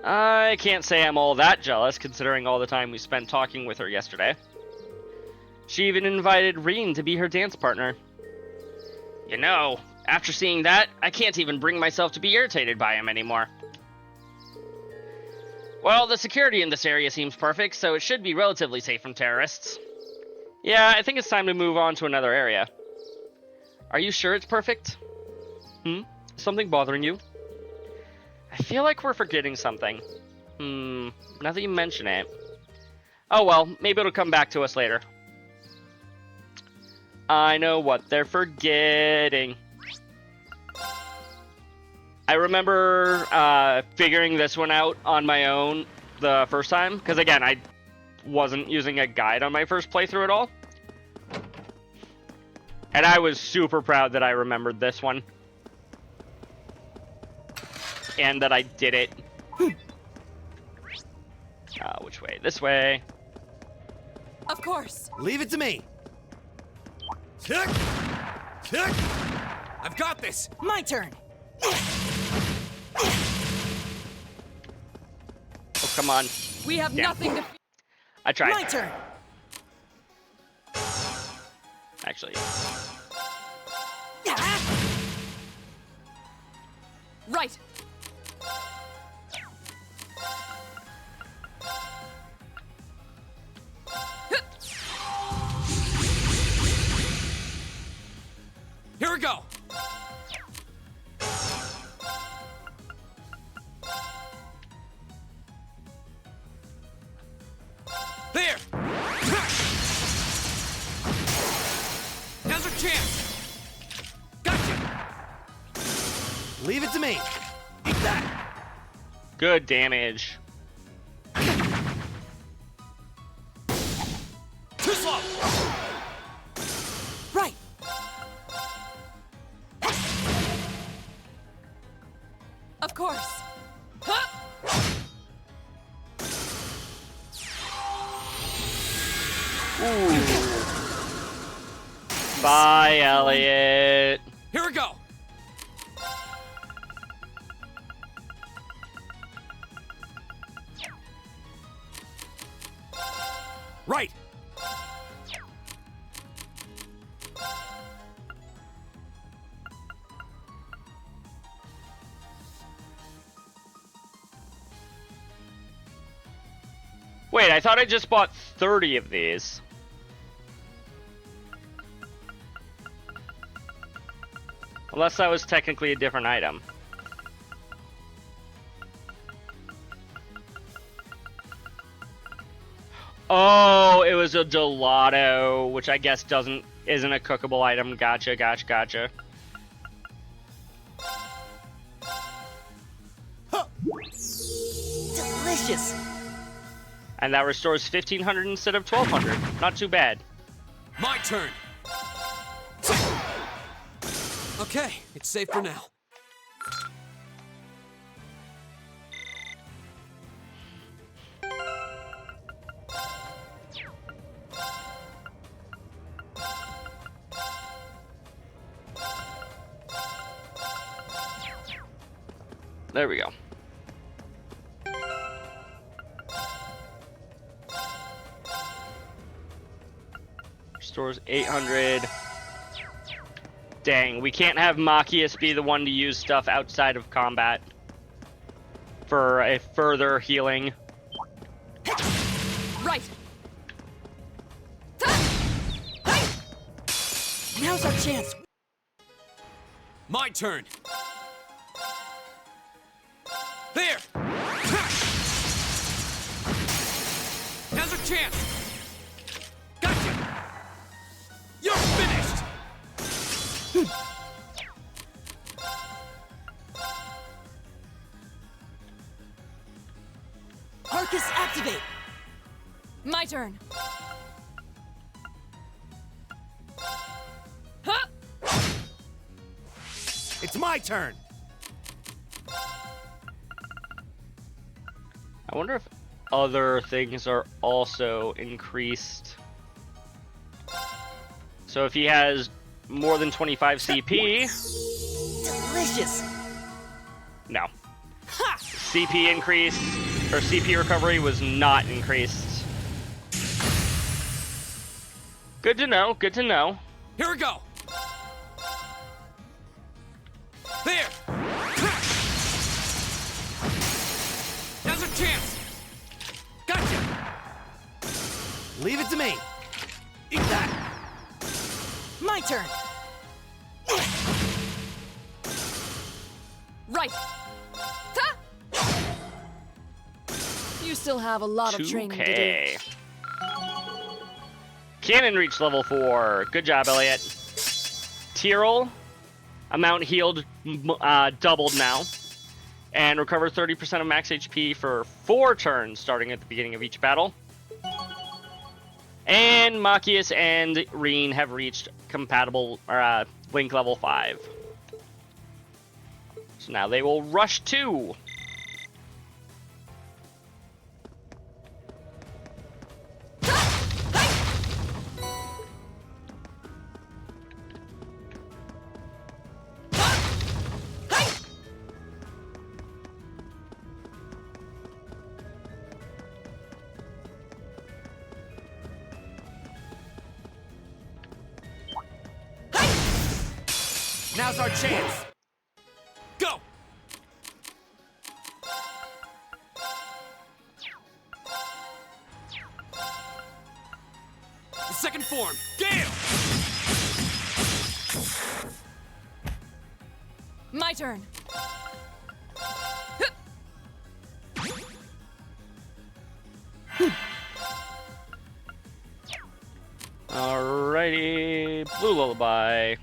I can't say I'm all that jealous, considering all the time we spent talking with her yesterday. She even invited Reen to be her dance partner. You know, after seeing that, I can't even bring myself to be irritated by him anymore. Well, the security in this area seems perfect, so it should be relatively safe from terrorists. Yeah, I think it's time to move on to another area. Are you sure it's perfect? Something bothering you? I feel like we're forgetting something. Now that you mention it. Oh well, maybe it'll come back to us later. I know what they're forgetting. I remember figuring this one out on my own the first time, because again, I wasn't using a guide on my first playthrough at all. And I was super proud that I remembered this one. And that I did it. Which way? This way. Of course. Leave it to me. Kick! Kick! I've got this! My turn. Oh, come on. We have Damn. nothing to. I tried. My turn. Actually. Right. Here we go! There! Now's our chance! Gotcha! Leave it to me! Eat that! Good damage. Too slow! Right. Of course. Bye, Elliot. Here we go! Right! Wait, I thought I just bought 30 of these. Unless that was technically a different item. Oh, it was a gelato, which I guess isn't a cookable item. Gotcha, gotcha, gotcha. Delicious. And that restores 1,500 instead of 1,200. Not too bad. My turn! Okay, it's safe for now. There we go. Stores 800. Dang, we can't have Machias be the one to use stuff outside of combat for a further healing. Right. Now's our chance. My turn. There. Now's our chance. Gotcha. You're finished. Arcus, activate. My turn. Huh? It's my turn. I wonder if other things are also increased. So if he has more than 25 CP, Delicious. no. CP increased, or CP recovery was not increased. Good to know, good to know. Here we go. There. Now's our chance. Gotcha. Leave it to me. Eat that. My turn. Right. Huh? You still have a lot of training to do. 2K. Cannon reached level 4. Good job, Elliot. Tyrell, amount healed doubled now. And recover 30% of max HP for 4 turns starting at the beginning of each battle. And Machias and Reen have reached compatible Link level 5. So now they will rush 2. Now's our chance. Go. The second form. Gale. My turn. Alrighty, Blue Lullaby.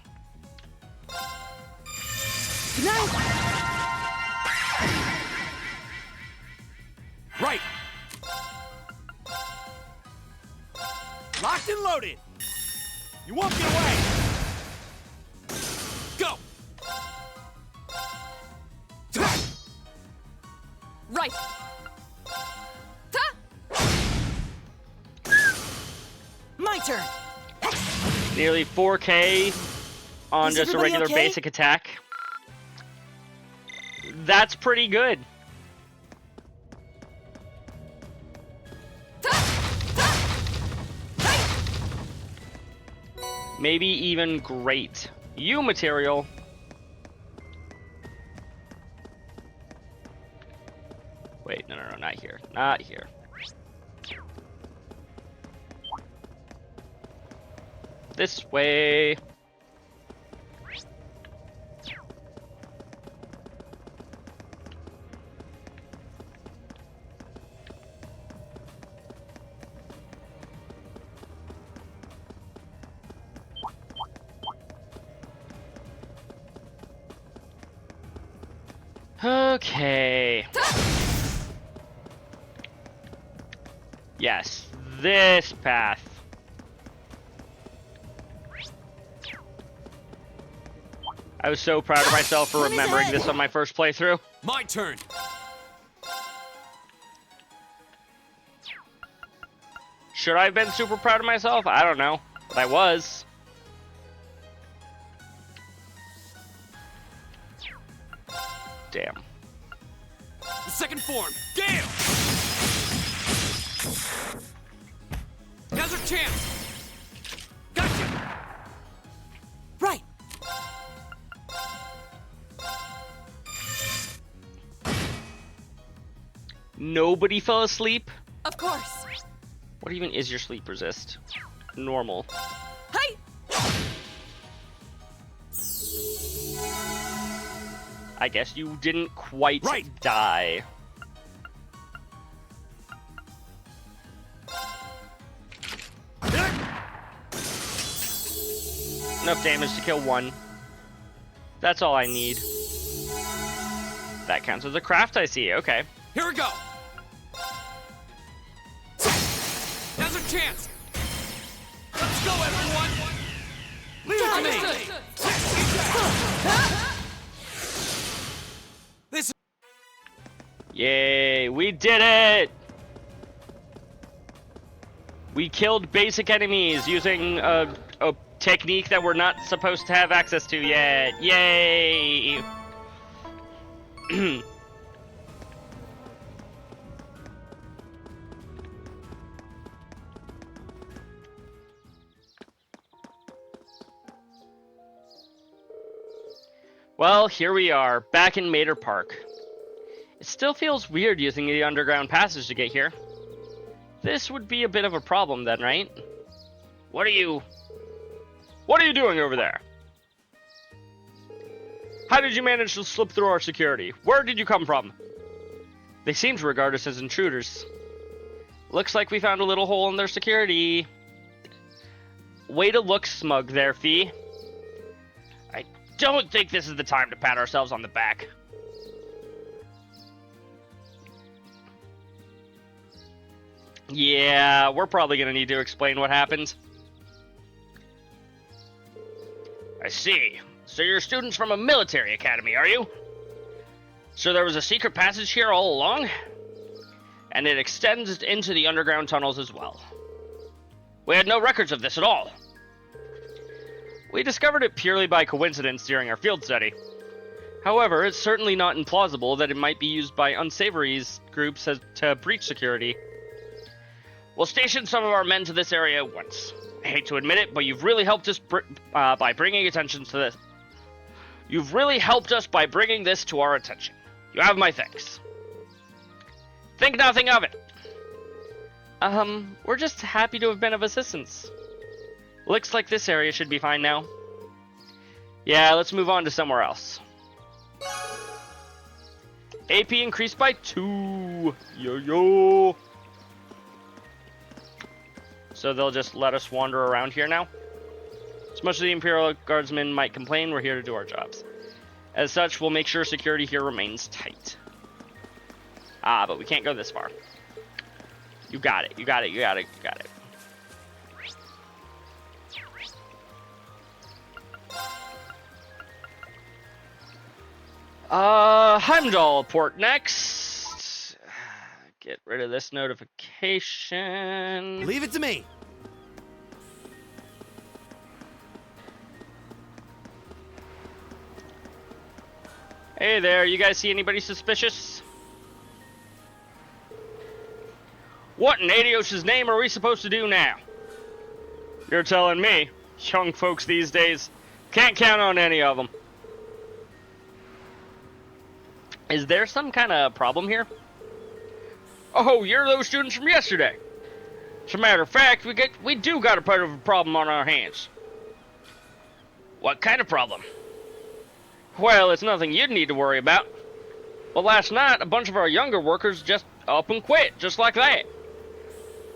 Good night. Right. Locked and loaded. You won't get away. Go. Right. My turn. Nearly 4K on Is just a everybody regular okay? basic attack. That's pretty good. Maybe even great. You material. Wait, no, not here. Not here. This way. Okay. Yes, this path. I was so proud of myself for remembering this on my first playthrough. My turn. Should I have been super proud of myself? I don't know, but I was. Damn. The second form. Gale. Now's our chance. Gotcha. Nobody fell asleep? Of course. What even is your sleep resist? Normal. Hi. I guess you didn't quite Right. die. Enough damage to kill one. That's all I need. That counts as a craft, I see. Okay. Here we go. Now's our chance. Let's go, everyone. Leave it to me. This. Yay, we did it! We killed basic enemies using a technique that we're not supposed to have access to yet. Yay! Well, here we are, back in Mater Park. It still feels weird using the underground passage to get here. This would be a bit of a problem then, right? What are you doing over there? How did you manage to slip through our security? Where did you come from? They seem to regard us as intruders. Looks like we found a little hole in their security. Way to look smug there, Fee. I don't think this is the time to pat ourselves on the back. Yeah, we're probably gonna need to explain what happened. I see. So you're students from a military academy, are you? So there was a secret passage here all along? And it extends into the underground tunnels as well. We had no records of this at all. We discovered it purely by coincidence during our field study. However, it's certainly not implausible that it might be used by unsavory groups to breach security. We'll station some of our men to this area at once. I hate to admit it, but you've really helped us by bringing attention to this. You've really helped us by bringing this to our attention. You have my thanks. Think nothing of it. We're just happy to have been of assistance. Looks like this area should be fine now. Yeah, let's move on to somewhere else. AP increased by 2. Yo. So they'll just let us wander around here now? As much as the Imperial Guardsmen might complain, we're here to do our jobs. As such, we'll make sure security here remains tight. Ah, but we can't go this far. You got it. Heimdall port next. Get rid of this notification. Leave it to me. Hey there, you guys see anybody suspicious? What in Adios' name are we supposed to do now? You're telling me. Young folks these days can't count on any of them. Is there some kind of problem here? Oh, you're those students from yesterday. As a matter of fact, we do got a part of a problem on our hands. What kind of problem? Well, it's nothing you'd need to worry about. Well, last night, a bunch of our younger workers just up and quit, just like that.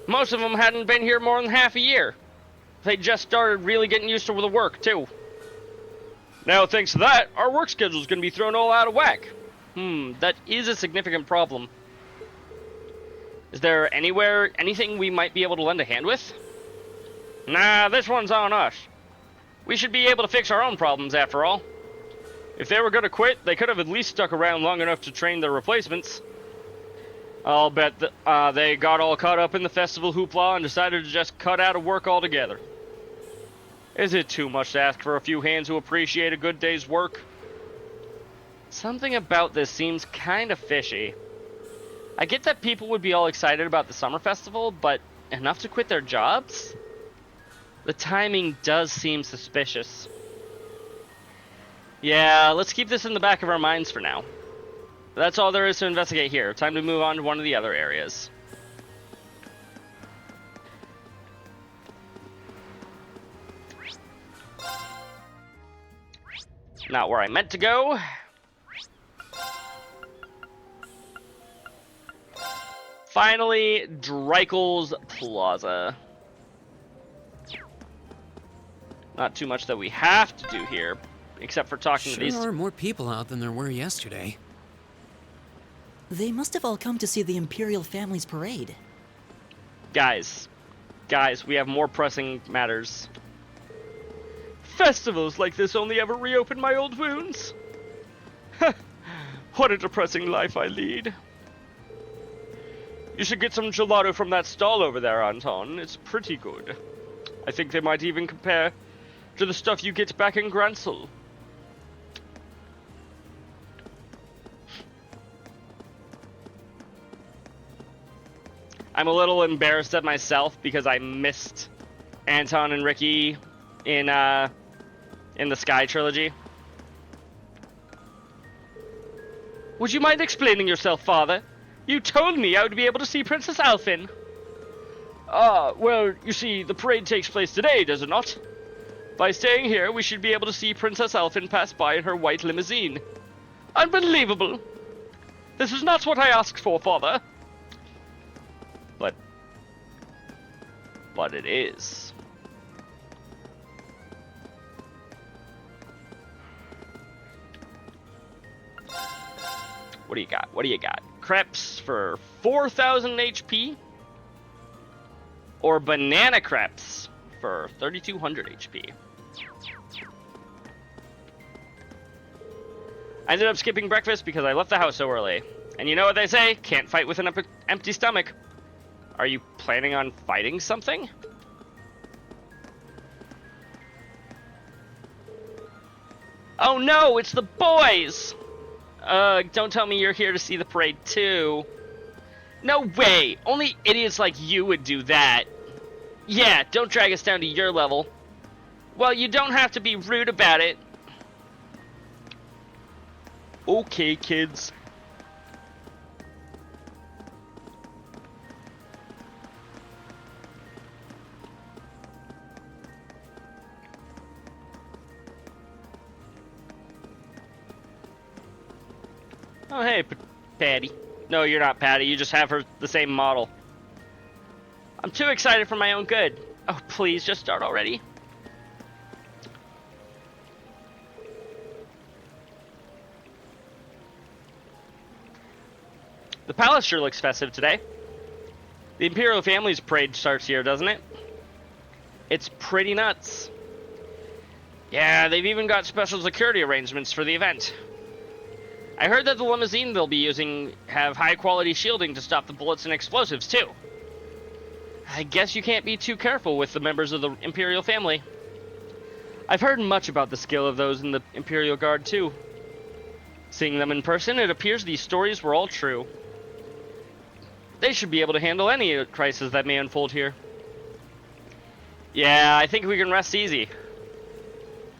Most of them hadn't been here more than half a year. They just started really getting used to the work, too. Now, thanks to that, our work schedule's gonna be thrown all out of whack. That is a significant problem. Is there anything we might be able to lend a hand with? Nah, this one's on us. We should be able to fix our own problems, after all. If they were gonna quit, they could have at least stuck around long enough to train their replacements. I'll bet they got all caught up in the festival hoopla and decided to just cut out of work altogether. Is it too much to ask for a few hands who appreciate a good day's work? Something about this seems kind of fishy. I get that people would be all excited about the summer festival, but enough to quit their jobs? The timing does seem suspicious. Yeah, let's keep this in the back of our minds for now. That's all there is to investigate here. Time to move on to one of the other areas. Not where I meant to go. Finally, Dreikel's Plaza. Not too much that we have to do here, except for talking to these. Sure are more people out than there were yesterday. They must have all come to see the Imperial family's parade. Guys, we have more pressing matters. Festivals like this only ever reopen my old wounds. What a depressing life I lead. You should get some gelato from that stall over there, Anton. It's pretty good. I think they might even compare to the stuff you get back in Gransel. I'm a little embarrassed at myself because I missed Anton and Ricky in the Sky trilogy. Would you mind explaining yourself, Father? You told me I would be able to see Princess Alfyn. Well, you see, the parade takes place today, does it not? By staying here, we should be able to see Princess Alfyn pass by in her white limousine. Unbelievable! This is not what I asked for, Father. But it is. What do you got? What do you got? Crepes for 4,000 HP? Or banana crepes for 3,200 HP? I ended up skipping breakfast because I left the house so early. And you know what they say? Can't fight with an empty stomach. Are you planning on fighting something? Oh no, it's the boys! Don't tell me you're here to see the parade too. No way! Only idiots like you would do that. Yeah, don't drag us down to your level. Well, you don't have to be rude about it. Okay, kids. Oh, hey, Patty. No, you're not Patty. You just have her the same model. I'm too excited for my own good. Oh, please, just start already. The palace sure looks festive today. The Imperial family's parade starts here, doesn't it? It's pretty nuts. Yeah, they've even got special security arrangements for the event. I heard that the limousine they'll be using have high-quality shielding to stop the bullets and explosives, too. I guess you can't be too careful with the members of the Imperial family. I've heard much about the skill of those in the Imperial Guard, too. Seeing them in person, it appears these stories were all true. They should be able to handle any crisis that may unfold here. Yeah, I think we can rest easy.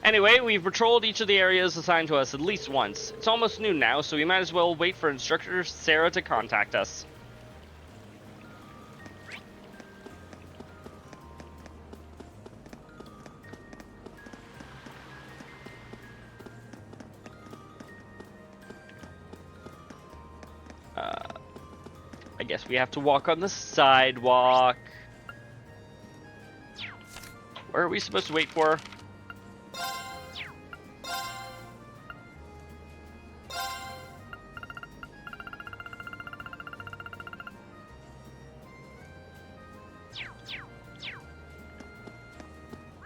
Anyway, we've patrolled each of the areas assigned to us at least once. It's almost noon now, so we might as well wait for Instructor Sarah to contact us. I guess we have to walk on the sidewalk. Where are we supposed to wait for?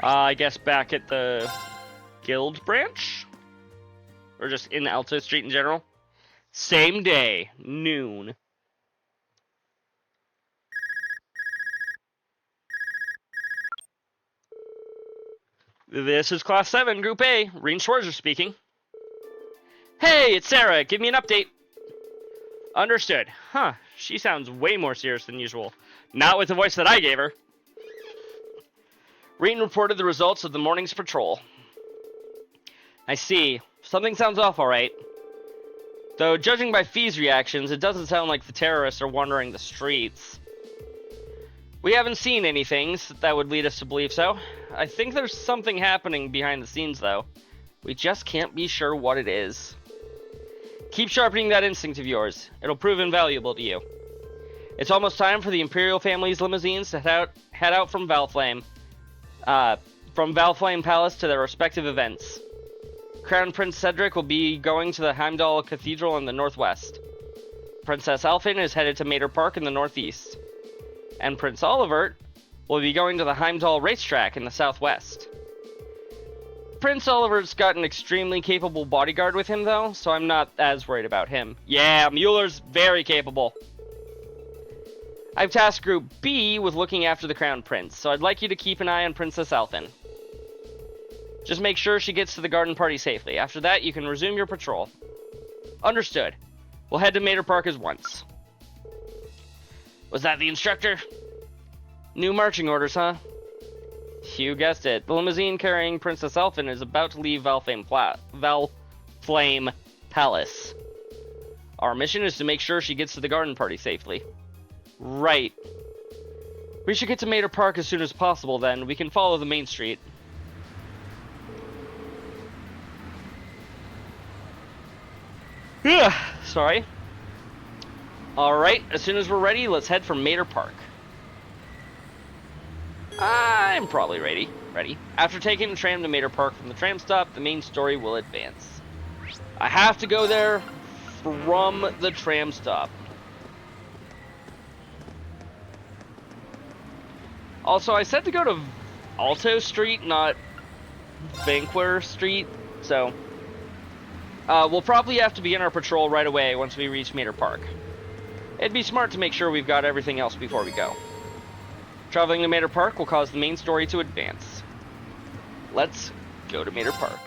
I guess back at the guild branch? Or just in Alto Street in general? Same day, noon. This is Class 7, Group A. Reen Schwarzer speaking. Hey, it's Sarah. Give me an update. Understood. Huh. She sounds way more serious than usual. Not with the voice that I gave her. Reen reported the results of the morning's patrol. I see. Something sounds off, alright. Though, judging by Fee's reactions, it doesn't sound like the terrorists are wandering the streets. We haven't seen anything that would lead us to believe so. I think there's something happening behind the scenes, though. We just can't be sure what it is. Keep sharpening that instinct of yours. It'll prove invaluable to you. It's almost time for the Imperial family's limousines to head out from Valflame. From Valflame Palace to their respective events. Crown Prince Cedric will be going to the Heimdall Cathedral in the northwest. Princess Alfyn is headed to Mater Park in the northeast. And Prince Olivert will be going to the Heimdall racetrack in the southwest. Prince Oliver's got an extremely capable bodyguard with him, though, so I'm not as worried about him. Yeah, Mueller's very capable. I've tasked Group B with looking after the Crown Prince, so I'd like you to keep an eye on Princess Alfyn. Just make sure she gets to the garden party safely. After that, you can resume your patrol. Understood. We'll head to Mater Park as once. Was that the instructor? New marching orders, huh? You guessed it. The limousine carrying Princess Alfyn is about to leave Valflame Palace. Our mission is to make sure she gets to the garden party safely. Right. We should get to Mater Park as soon as possible, then. We can follow the main street. Sorry. Alright, as soon as we're ready, let's head for Mater Park. I'm probably ready. After taking the tram to Mater Park from the tram stop, the main story will advance. I have to go there from the tram stop. Also, I said to go to Alto Street, not Vanquer Street, so... we'll probably have to begin our patrol right away once we reach Mater Park. It'd be smart to make sure we've got everything else before we go. Traveling to Mater Park will cause the main story to advance. Let's go to Mater Park.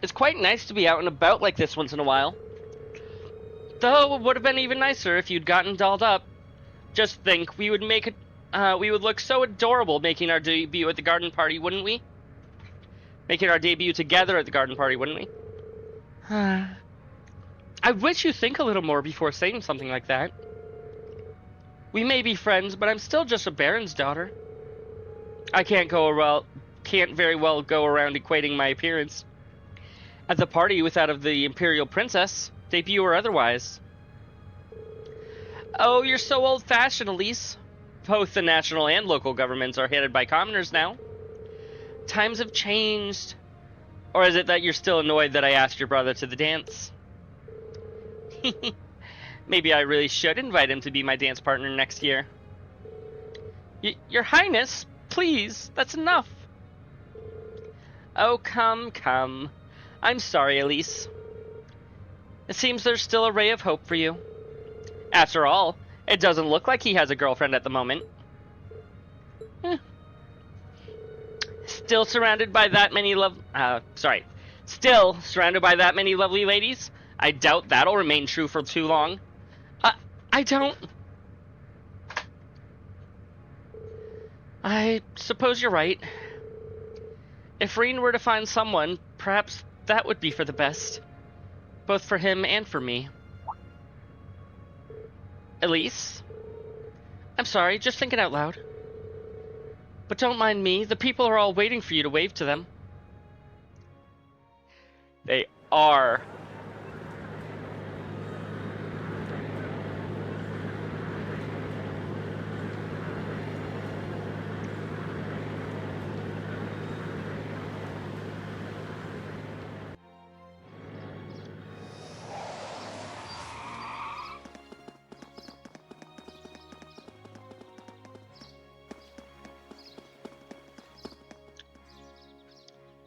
It's quite nice to be out and about like this once in a while. Though it would have been even nicer if you'd gotten dolled up. Just think, we would look so adorable making our debut at the garden party, wouldn't we? Making our debut together at the garden party, wouldn't we? I wish you'd think a little more before saying something like that. We may be friends, but I'm still just a Baron's daughter. I can't very well go around equating my appearance at the party with that of the Imperial Princess, debut or otherwise. Oh, you're so old-fashioned, Elise. Both the national and local governments are headed by commoners now. Times have changed. Or is it that you're still annoyed that I asked your brother to the dance? Maybe I really should invite him to be my dance partner next year. Your Highness, please, that's enough. Oh, come. I'm sorry, Elise. It seems there's still a ray of hope for you. After all, it doesn't look like he has a girlfriend at the moment. Still surrounded by that many lovely ladies? I doubt that'll remain true for too long. I suppose you're right. If Rean were to find someone, perhaps that would be for the best. Both for him and for me. Elise? I'm sorry, just thinking out loud. But don't mind me, the people are all waiting for you to wave to them. They are.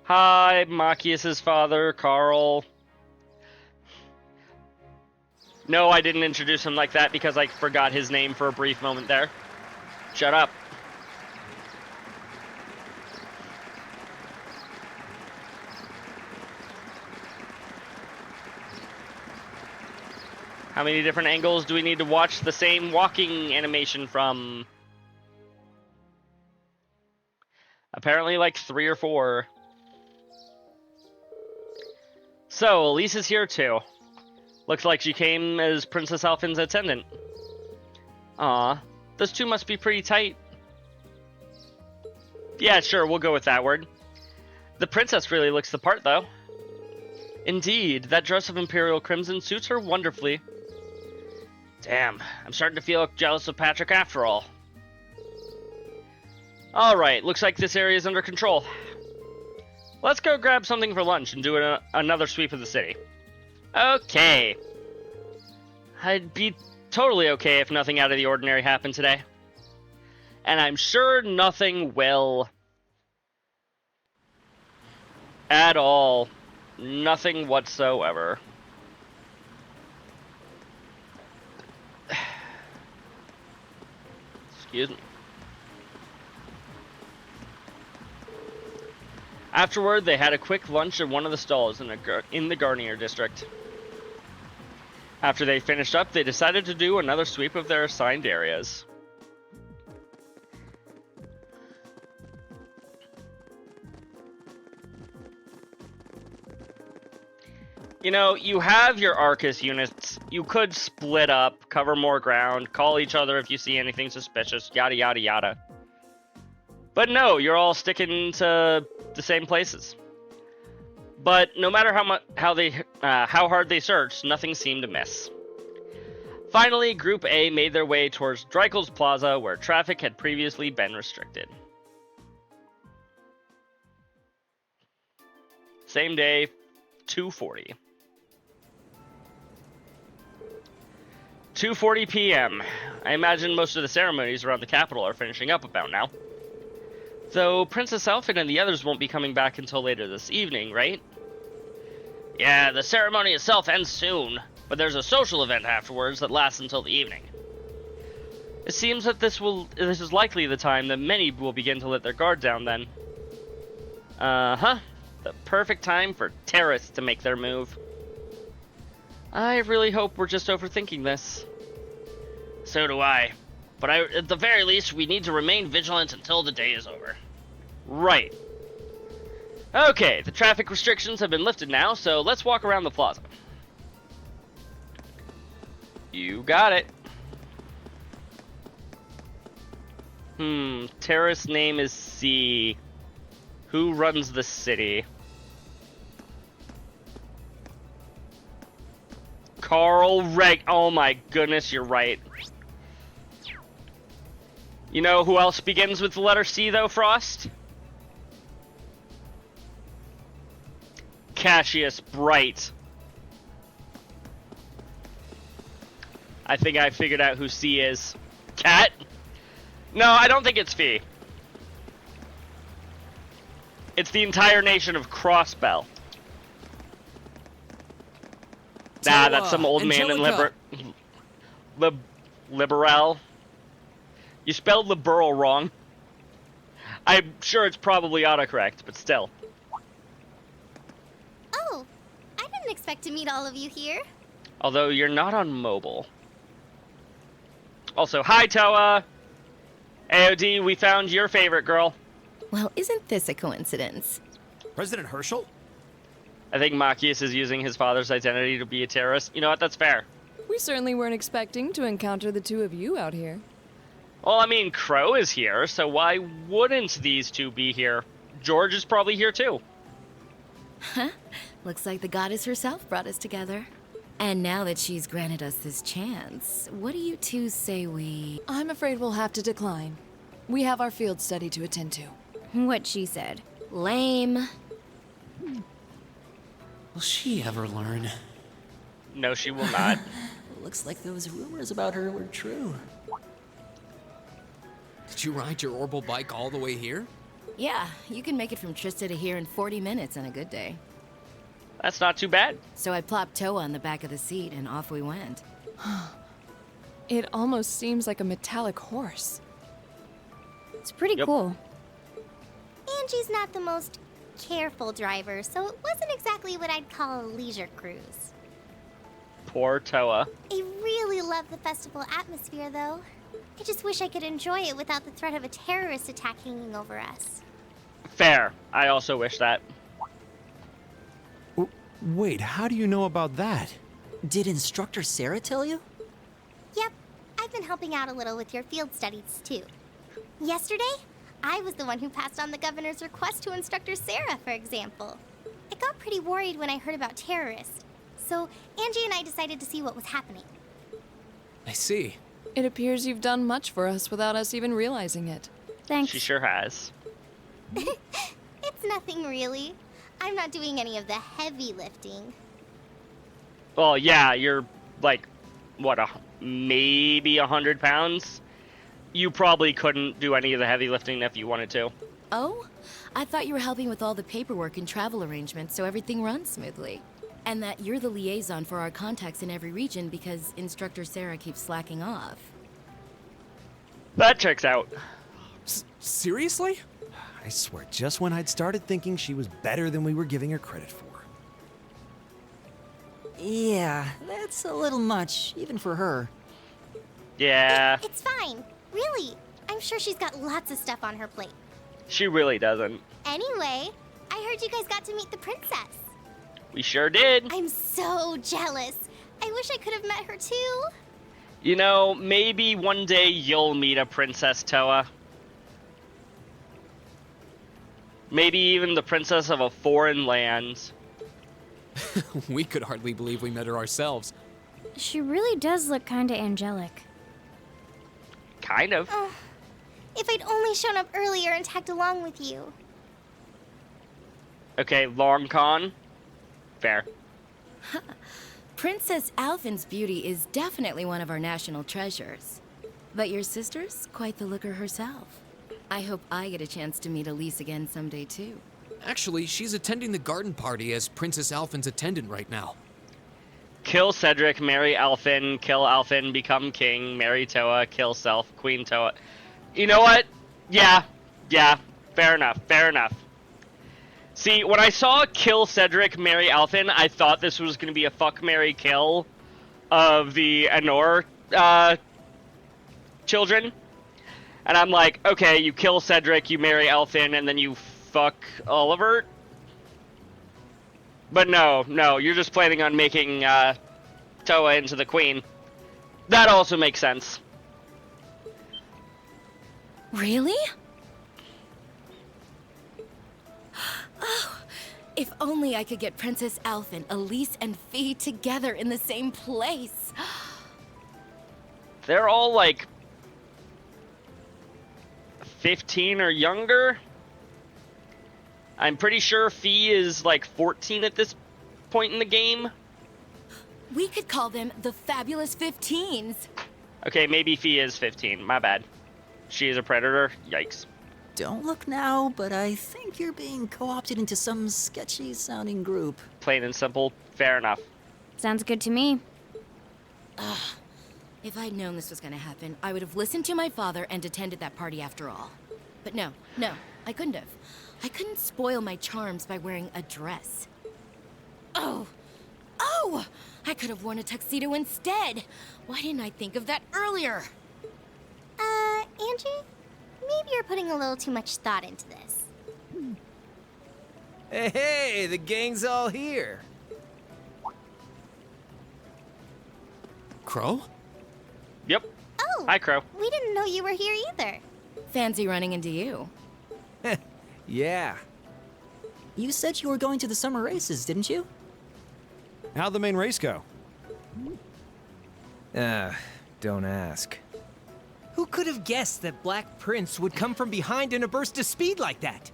Hi, Machias's father, Carl. No, I didn't introduce him like that because I forgot his name for a brief moment there. Shut up. How many different angles do we need to watch the same walking animation from? Apparently like 3 or 4. So, Elise is here too. Looks like she came as Princess Alphin's attendant. Aw, those two must be pretty tight. Yeah, sure, we'll go with that word. The princess really looks the part, though. Indeed, that dress of Imperial Crimson suits her wonderfully. Damn, I'm starting to feel jealous of Patrick after all. Alright, looks like this area is under control. Let's go grab something for lunch and do another sweep of the city. Okay. I'd be totally okay if nothing out of the ordinary happened today. And I'm sure nothing will. At all. Nothing whatsoever. Excuse me. Afterward, they had a quick lunch at one of the stalls in the Garnier district. After they finished up, they decided to do another sweep of their assigned areas. You know, you have your Arcus units. You could split up, cover more ground, call each other if you see anything suspicious, yada yada yada. But no, you're all sticking to the same places. But no matter how hard they searched, nothing seemed to miss. Finally, Group A made their way towards Dreikel's Plaza, where traffic had previously been restricted. Same day, 2:40. 2:40 p.m. I imagine most of the ceremonies around the capital are finishing up about now. Though Princess Alphin and the others won't be coming back until later this evening, right? Yeah, the ceremony itself ends soon, but there's a social event afterwards that lasts until the evening. It seems that this is likely the time that many will begin to let their guard down then. Uh-huh. The perfect time for terrorists to make their move. I really hope we're just overthinking this. So do I. But at the very least, we need to remain vigilant until the day is over. Right. Okay, the traffic restrictions have been lifted now, so let's walk around the plaza. You got it. Terrorist name is C. Who runs the city? Carl Reg. Oh my goodness, you're right. You know who else begins with the letter C, though, Frost? Cassius Bright. I think I figured out who C is. Cat? No, I don't think it's Fee. It's the entire nation of Crossbell. Nah, that's some old man in Liberal. You spelled liberal wrong. I'm sure it's probably autocorrect, but still. Oh, I didn't expect to meet all of you here. Although you're not on mobile. Also, hi Toa! AOD, we found your favorite girl. Well, isn't this a coincidence? President Herschel? I think Machias is using his father's identity to be a terrorist. You know what, that's fair. We certainly weren't expecting to encounter the two of you out here. Well, I mean, Crow is here, so why wouldn't these two be here? George is probably here too. Huh? Looks like the goddess herself brought us together. And now that she's granted us this chance, what do you two say we... I'm afraid we'll have to decline. We have our field study to attend to. What she said. Lame. Will she ever learn? No, she will not. Looks like those rumors about her were true. Did you ride your orbital bike all the way here? Yeah, you can make it from Trista to here in 40 minutes on a good day. That's not too bad. So I plopped Toa on the back of the seat and off we went. It almost seems like a metallic horse. It's pretty Yep. cool. Angie's not the most careful driver, so it wasn't exactly what I'd call a leisure cruise. Poor Toa. I really love the festival atmosphere, though. I just wish I could enjoy it without the threat of a terrorist attack hanging over us. Fair. I also wish that. Wait, how do you know about that? Did Instructor Sarah tell you? Yep, I've been helping out a little with your field studies, too. Yesterday, I was the one who passed on the governor's request to Instructor Sarah, for example. I got pretty worried when I heard about terrorists, so Angie and I decided to see what was happening. I see. It appears you've done much for us without us even realizing it. Thanks. She sure has. It's nothing really. I'm not doing any of the heavy lifting. Well, yeah, you're like, what, maybe 100 pounds? You probably couldn't do any of the heavy lifting if you wanted to. Oh? I thought you were helping with all the paperwork and travel arrangements so everything runs smoothly. And that you're the liaison for our contacts in every region because Instructor Sarah keeps slacking off. That checks out. Seriously? I swear, just when I'd started thinking she was better than we were giving her credit for. Yeah, that's a little much, even for her. Yeah, It's fine. Really. I'm sure she's got lots of stuff on her plate. she really doesn't. Anyway, I heard you guys got to meet the princess. We sure did. I'm so jealous. I wish I could have met her too. You know, maybe one day you'll meet a Princess Toa. Maybe even the princess of a foreign land. We could hardly believe we met her ourselves. She really does look kinda angelic. Kind of. If I'd only shown up earlier and tagged along with you. Okay, long con. Fair. Princess Alphen's beauty is definitely one of our national treasures. But your sister's quite the looker herself. I hope I get a chance to meet Elise again someday, too. Actually, she's attending the garden party as Princess Alphen's attendant right now. Kill Cedric, marry Alphen, kill Alphen, become king, marry Toa, kill self, Queen Toa. You know what? Yeah, fair enough, fair enough. See, when I saw kill Cedric, marry Alphen, I thought this was going to be a fuck, marry, kill of the Anor children. And I'm like, okay, you kill Cedric, you marry Alphen, and then you fuck Oliver? But no, you're just planning on making Toa into the queen. That also makes sense. Really? Oh, if only I could get Princess Alphen, Elise, and Fee together in the same place. They're all like 15 or younger. I'm pretty sure Fee is like 14 at this point in the game. We could call them the Fabulous 15s. Okay, maybe Fee is 15. My bad. She is a predator. Yikes. Don't look now, but I think you're being co-opted into some sketchy-sounding group. Plain and simple. Fair enough. Sounds good to me. If I'd known this was gonna happen, I would have listened to my father and attended that party after all. But no, I couldn't have. I couldn't spoil my charms by wearing a dress. Oh! I could have worn a tuxedo instead! Why didn't I think of that earlier? Angie? Maybe you're putting a little too much thought into this. Hey, the gang's all here. Crow? Yep. Oh! Hi, Crow. We didn't know you were here either. Fancy running into you. Yeah. You said you were going to the summer races, didn't you? How'd the main race go? Don't ask. Who could have guessed that Black Prince would come from behind in a burst of speed like that?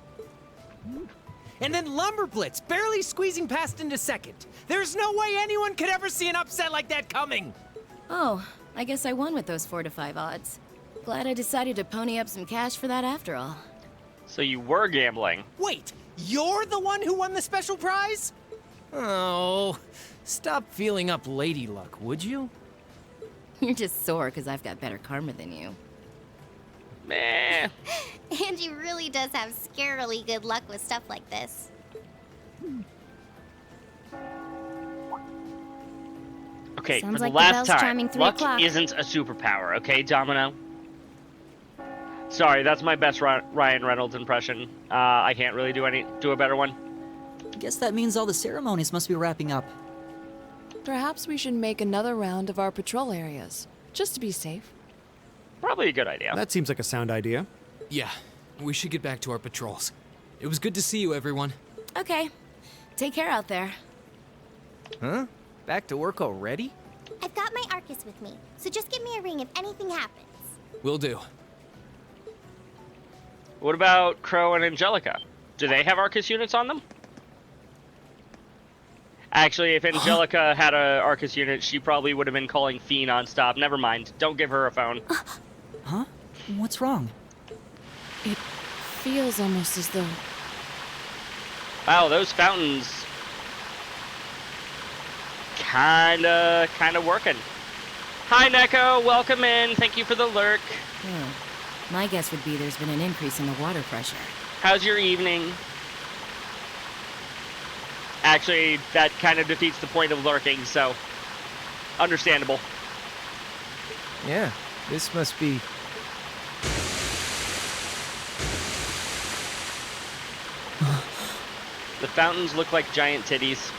And then Lumberblitz barely squeezing past into second. There's no way anyone could ever see an upset like that coming. Oh, I guess I won with those 4 to 5 odds. Glad I decided to pony up some cash for that after all. So you were gambling. Wait, you're the one who won the special prize? Oh, stop feeling up lady luck, would you? You're just sore because I've got better karma than you. Meh. Angie really does have scarily good luck with stuff like this. Okay, Sounds for the like the last bell's time, chiming 3 luck o'clock. isn't a superpower, okay, Domino? Sorry, that's my best Ryan Reynolds impression. I can't really do a better one. Guess that means all the ceremonies must be wrapping up. Perhaps we should make another round of our patrol areas, just to be safe. Probably a good idea. That seems like a sound idea. Yeah, we should get back to our patrols. It was good to see you, everyone. Okay. Take care out there. Huh? Back to work already? I've got my Arcus with me, so just give me a ring if anything happens. Will do. What about Crow and Angelica? Do they have Arcus units on them? Actually, if Angelica had a Arcus unit, she probably would have been calling Fee nonstop. Never mind. Don't give her a phone. Huh? What's wrong? It feels almost as though... Wow, those fountains... Kinda working. Hi, Neko. Welcome in. Thank you for the lurk. My guess would be there's been an increase in the water pressure. How's your evening? Actually, that kind of defeats the point of lurking, so... Understandable. Yeah, this must be... The fountains look like giant titties.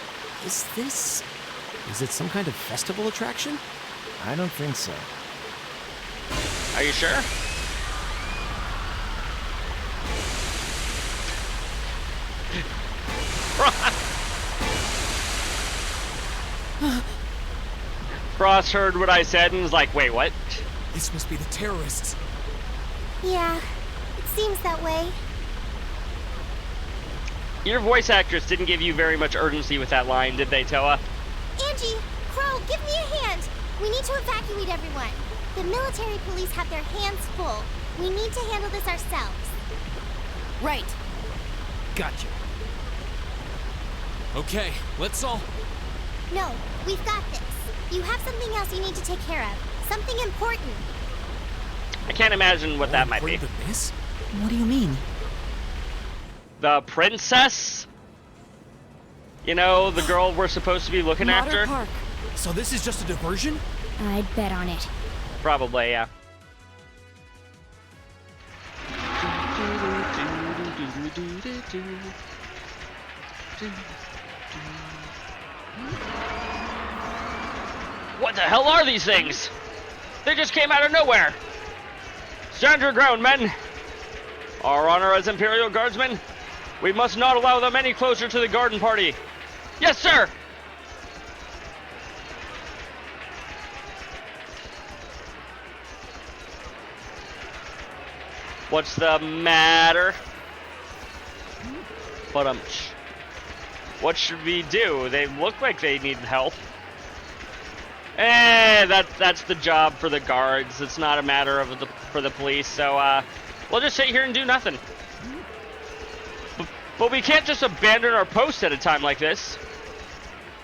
Is this... Is it some kind of festival attraction? I don't think so. Are you sure? Frost heard what I said and was like, wait, what? This must be the terrorists. Yeah, it seems that way. Your voice actress didn't give you very much urgency with that line, did they, Toa? Angie, Crow, give me a hand. We need to evacuate everyone. The military police have their hands full. We need to handle this ourselves. Right. Gotcha. Okay, let's all... No, we've got this. You have something else you need to take care of. Something important. I can't imagine what that might be. More important than this? What do you mean? The princess? You know, the girl we're supposed to be looking after? Park. So this is just a diversion? I'd bet on it. Probably, yeah. What the hell are these things? They just came out of nowhere. Stand your ground, men. Our honor as Imperial Guardsmen. We must not allow them any closer to the garden party. Yes, sir. What's the matter? But what should we do? They look like they need help. That's the job for the guards. It's not a matter of for the police. So we'll just sit here and do nothing. But we can't just abandon our post at a time like this.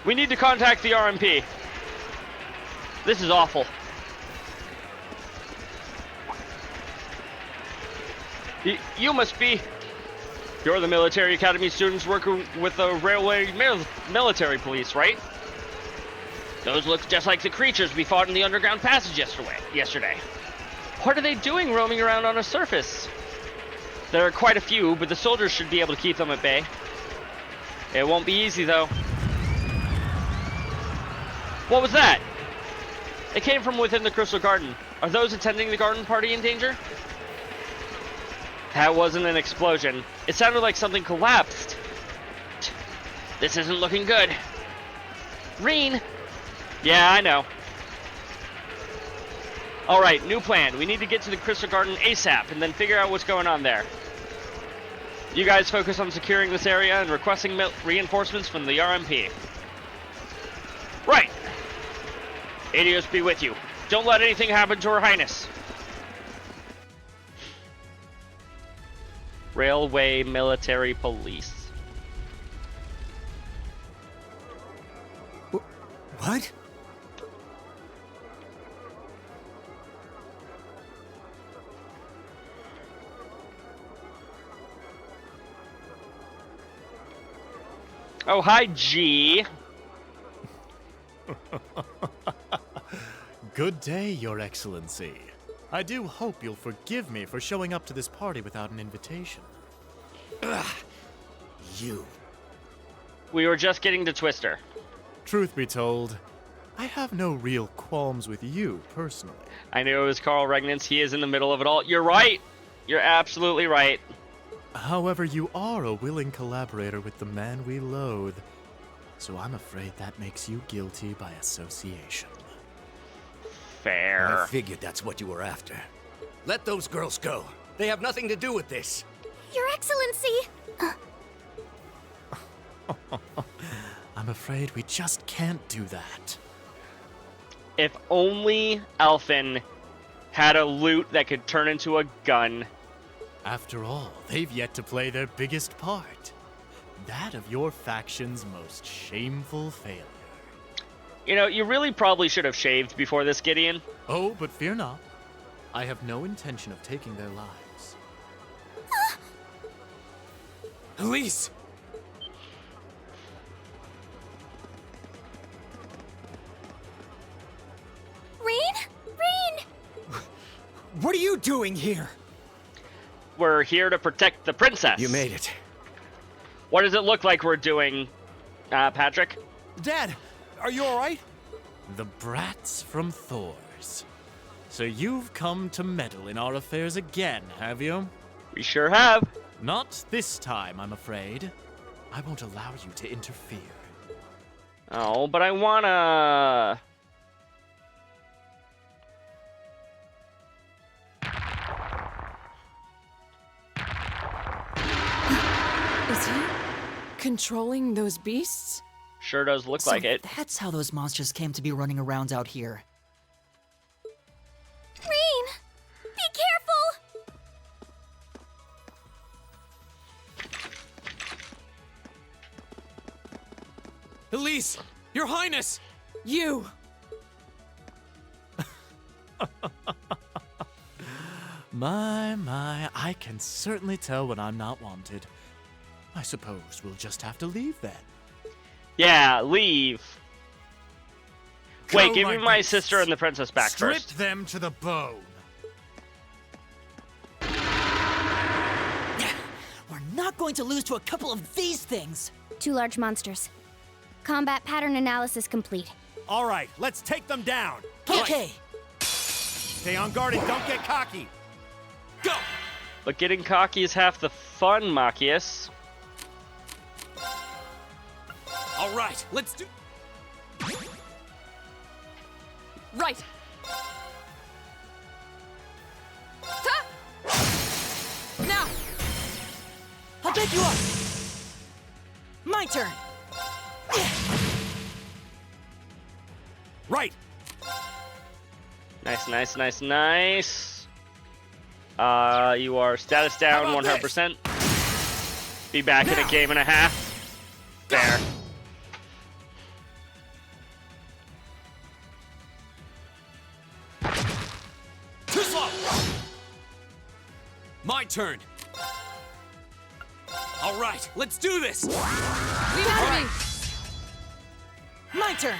We need to contact the RMP. This is awful. You must be... You're the military academy students working with the railway military police, right? Those look just like the creatures we fought in the underground passage yesterday. What are they doing roaming around on a surface? There are quite a few, but the soldiers should be able to keep them at bay. It won't be easy, though. What was that? It came from within the Crystal Garden. Are those attending the garden party in danger? That wasn't an explosion. It sounded like something collapsed. This isn't looking good. Reen! Yeah, I know. Alright, new plan. We need to get to the Crystal Garden ASAP and then figure out what's going on there. You guys focus on securing this area and requesting reinforcements from the RMP. Right! Adios be with you. Don't let anything happen to Her Highness. Railway Military Police. What? Oh, hi, G. Good day, Your Excellency. I do hope you'll forgive me for showing up to this party without an invitation. You. We were just getting to Twister. Truth be told, I have no real qualms with you, personally. I knew it was Carl Regnance. He is in the middle of it all. You're right. You're absolutely right. However, you are a willing collaborator with the man we loathe, so I'm afraid that makes you guilty by association. Fair. I figured that's what you were after. Let those girls go. They have nothing to do with this. Your Excellency! I'm afraid we just can't do that. If only Alphen had a loot that could turn into a gun. After all, they've yet to play their biggest part. That of your faction's most shameful failure. You know, you really probably should have shaved before this, Gideon. Oh, but fear not. I have no intention of taking their lives. Elise! Rain? What are you doing here? We're here to protect the princess. You made it. What does it look like we're doing, Patrick? Dad, are you alright? The brats from Thor's. So you've come to meddle in our affairs again, have you? We sure have. Not this time, I'm afraid. I won't allow you to interfere. Oh, but I wanna... Is he controlling those beasts? Sure does look like it. That's how those monsters came to be running around out here. Rain! Be careful! Elise! Your Highness! You! My, I can certainly tell when I'm not wanted. I suppose we'll just have to leave then. Yeah, leave. Wait, Go, give me my beasts. sister and the princess back Strip first. them to the bone. We're not going to lose to a couple of these things. 2 large monsters. Combat pattern analysis complete. All right, let's take them down. Okay. Stay on guard and don't get cocky. Go! But getting cocky is half the fun, Machias. All right, let's do... Right! Ta! Now! I'll pick you up. My turn. Right. Nice. You are status down How about 100%. Be back in a game and a half. Fair. Too slow! My turn. All right, let's do this! Leave it to me! My turn.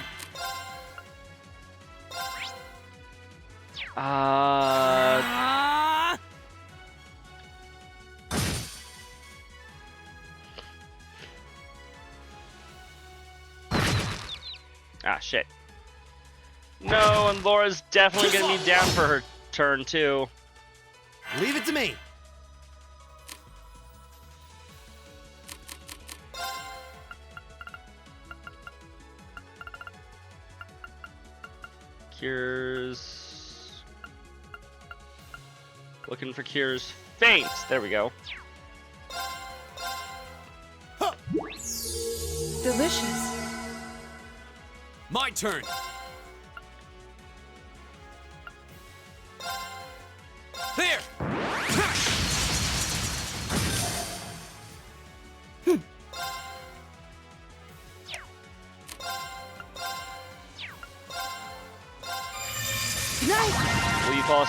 Shit. No, and Laura's definitely gonna be down for her turn too. Leave it to me. Cures. Looking for Cures. Faints. There we go. Delicious. My turn. There!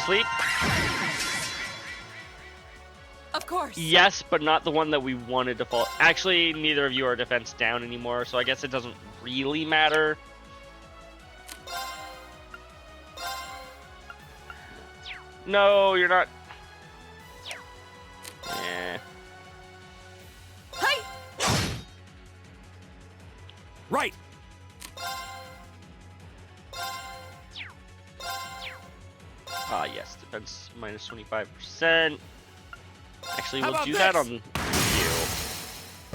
asleep? Of course. Yes, but not the one that we wanted to fall. Actually, neither of you are defense down anymore, so I guess it doesn't really matter. No, you're not. Yeah. Hey! Right. Ah, yes, defense minus 25%. Actually, How we'll about do this? that on you.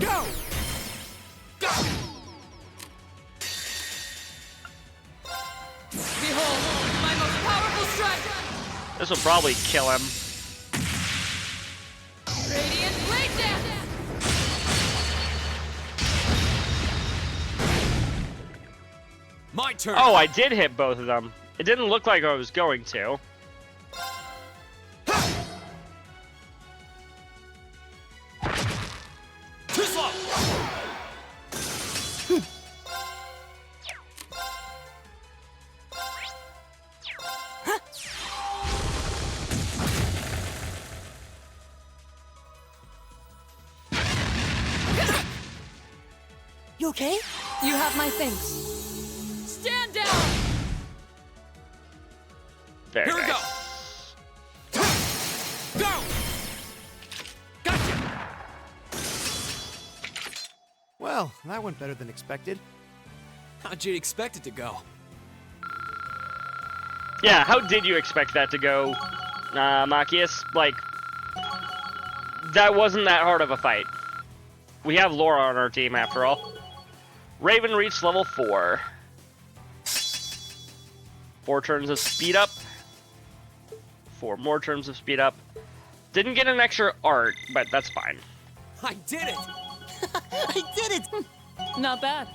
Go. Go. Behold, my most powerful strike! This will probably kill him. Radiant Blade Dance! My turn. Oh, I did hit both of them. It didn't look like I was going to. Too slow. You okay? You have my things. Stand down! Very Here we nice. go. Go. Gotcha. Well, that went better than expected. How'd you expect it to go? Yeah, how did you expect that to go, Machias? Like, that wasn't that hard of a fight. We have Laura on our team, after all. Raven reached level 4. 4 turns of speed up. 4 more turns of speed up. Didn't get an extra art, but that's fine. I did it. I did it! Not bad.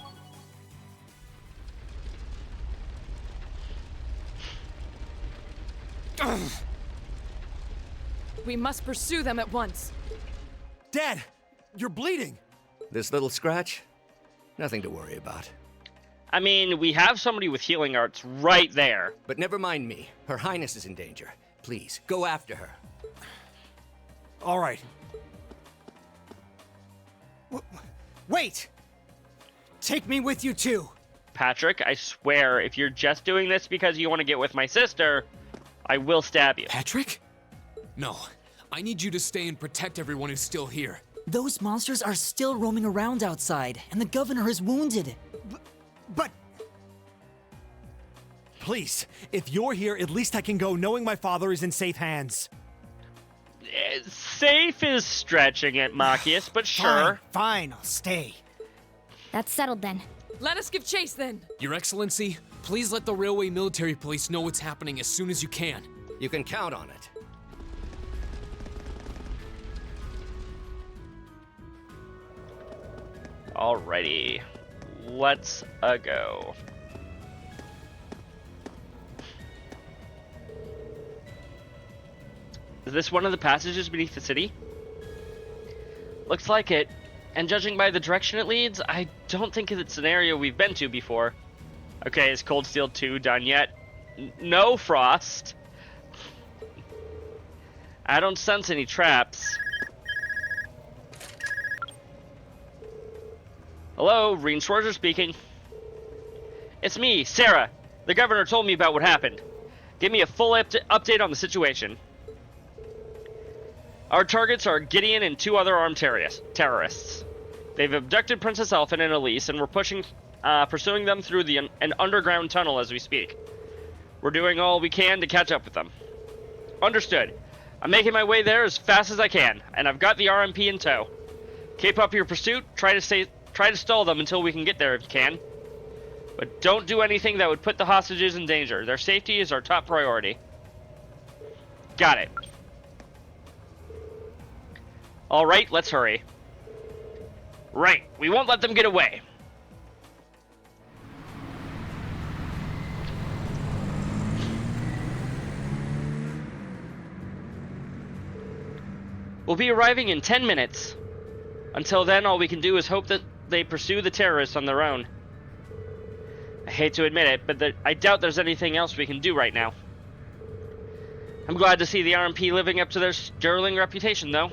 We must pursue them at once. Dad, you're bleeding. This little scratch? Nothing to worry about. I mean, we have somebody with healing arts right there. But never mind me. Her Highness is in danger. Please, go after her. All right. Wait! Take me with you too. Patrick, I swear, if you're just doing this because you want to get with my sister, I will stab you. Patrick? No. I need you to stay and protect everyone who's still here. Those monsters are still roaming around outside, and the governor is wounded. But... Please, if you're here, at least I can go knowing my father is in safe hands. Safe is stretching it, Machias, but sure. Fine, I'll stay. That's settled then. Let us give chase then. Your Excellency, please let the Railway Military Police know what's happening as soon as you can. You can count on it. Alrighty. Let's go. Is this one of the passages beneath the city? Looks like it. And judging by the direction it leads, I don't think it's an area we've been to before. Okay, is Cold Steel 2 done yet? No, Frost. I don't sense any traps. Hello, Reen Schwarzer speaking. It's me, Sarah. The governor told me about what happened. Give me a full update on the situation. Our targets are Gideon and 2 other armed terrorists. They've abducted Princess Elfin and Elise, and we're pursuing them through an underground tunnel as we speak. We're doing all we can to catch up with them. Understood. I'm making my way there as fast as I can, and I've got the RMP in tow. Keep up your pursuit. Try to stall them until we can get there if you can. But don't do anything that would put the hostages in danger. Their safety is our top priority. Got it. Alright, let's hurry. Right, we won't let them get away. We'll be arriving in 10 minutes. Until then, all we can do is hope that they pursue the terrorists on their own. I hate to admit it, but I doubt there's anything else we can do right now. I'm glad to see the RMP living up to their sterling reputation, though.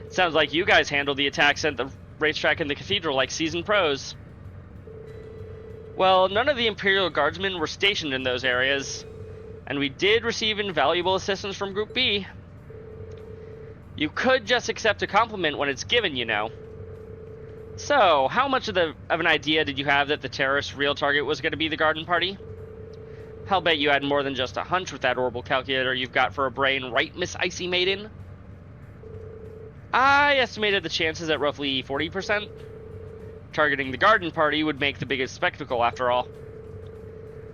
Sounds like you guys handled the attacks at the racetrack and the cathedral like seasoned pros. Well, none of the Imperial Guardsmen were stationed in those areas, and we did receive invaluable assistance from Group B. You could just accept a compliment when it's given, you know. So, how much of an idea did you have that the terrorists' real target was going to be the garden party? I'll bet you had more than just a hunch with that orbital calculator you've got for a brain, right, Miss Icy Maiden? I estimated the chances at roughly 40%. Targeting the garden party would make the biggest spectacle, after all.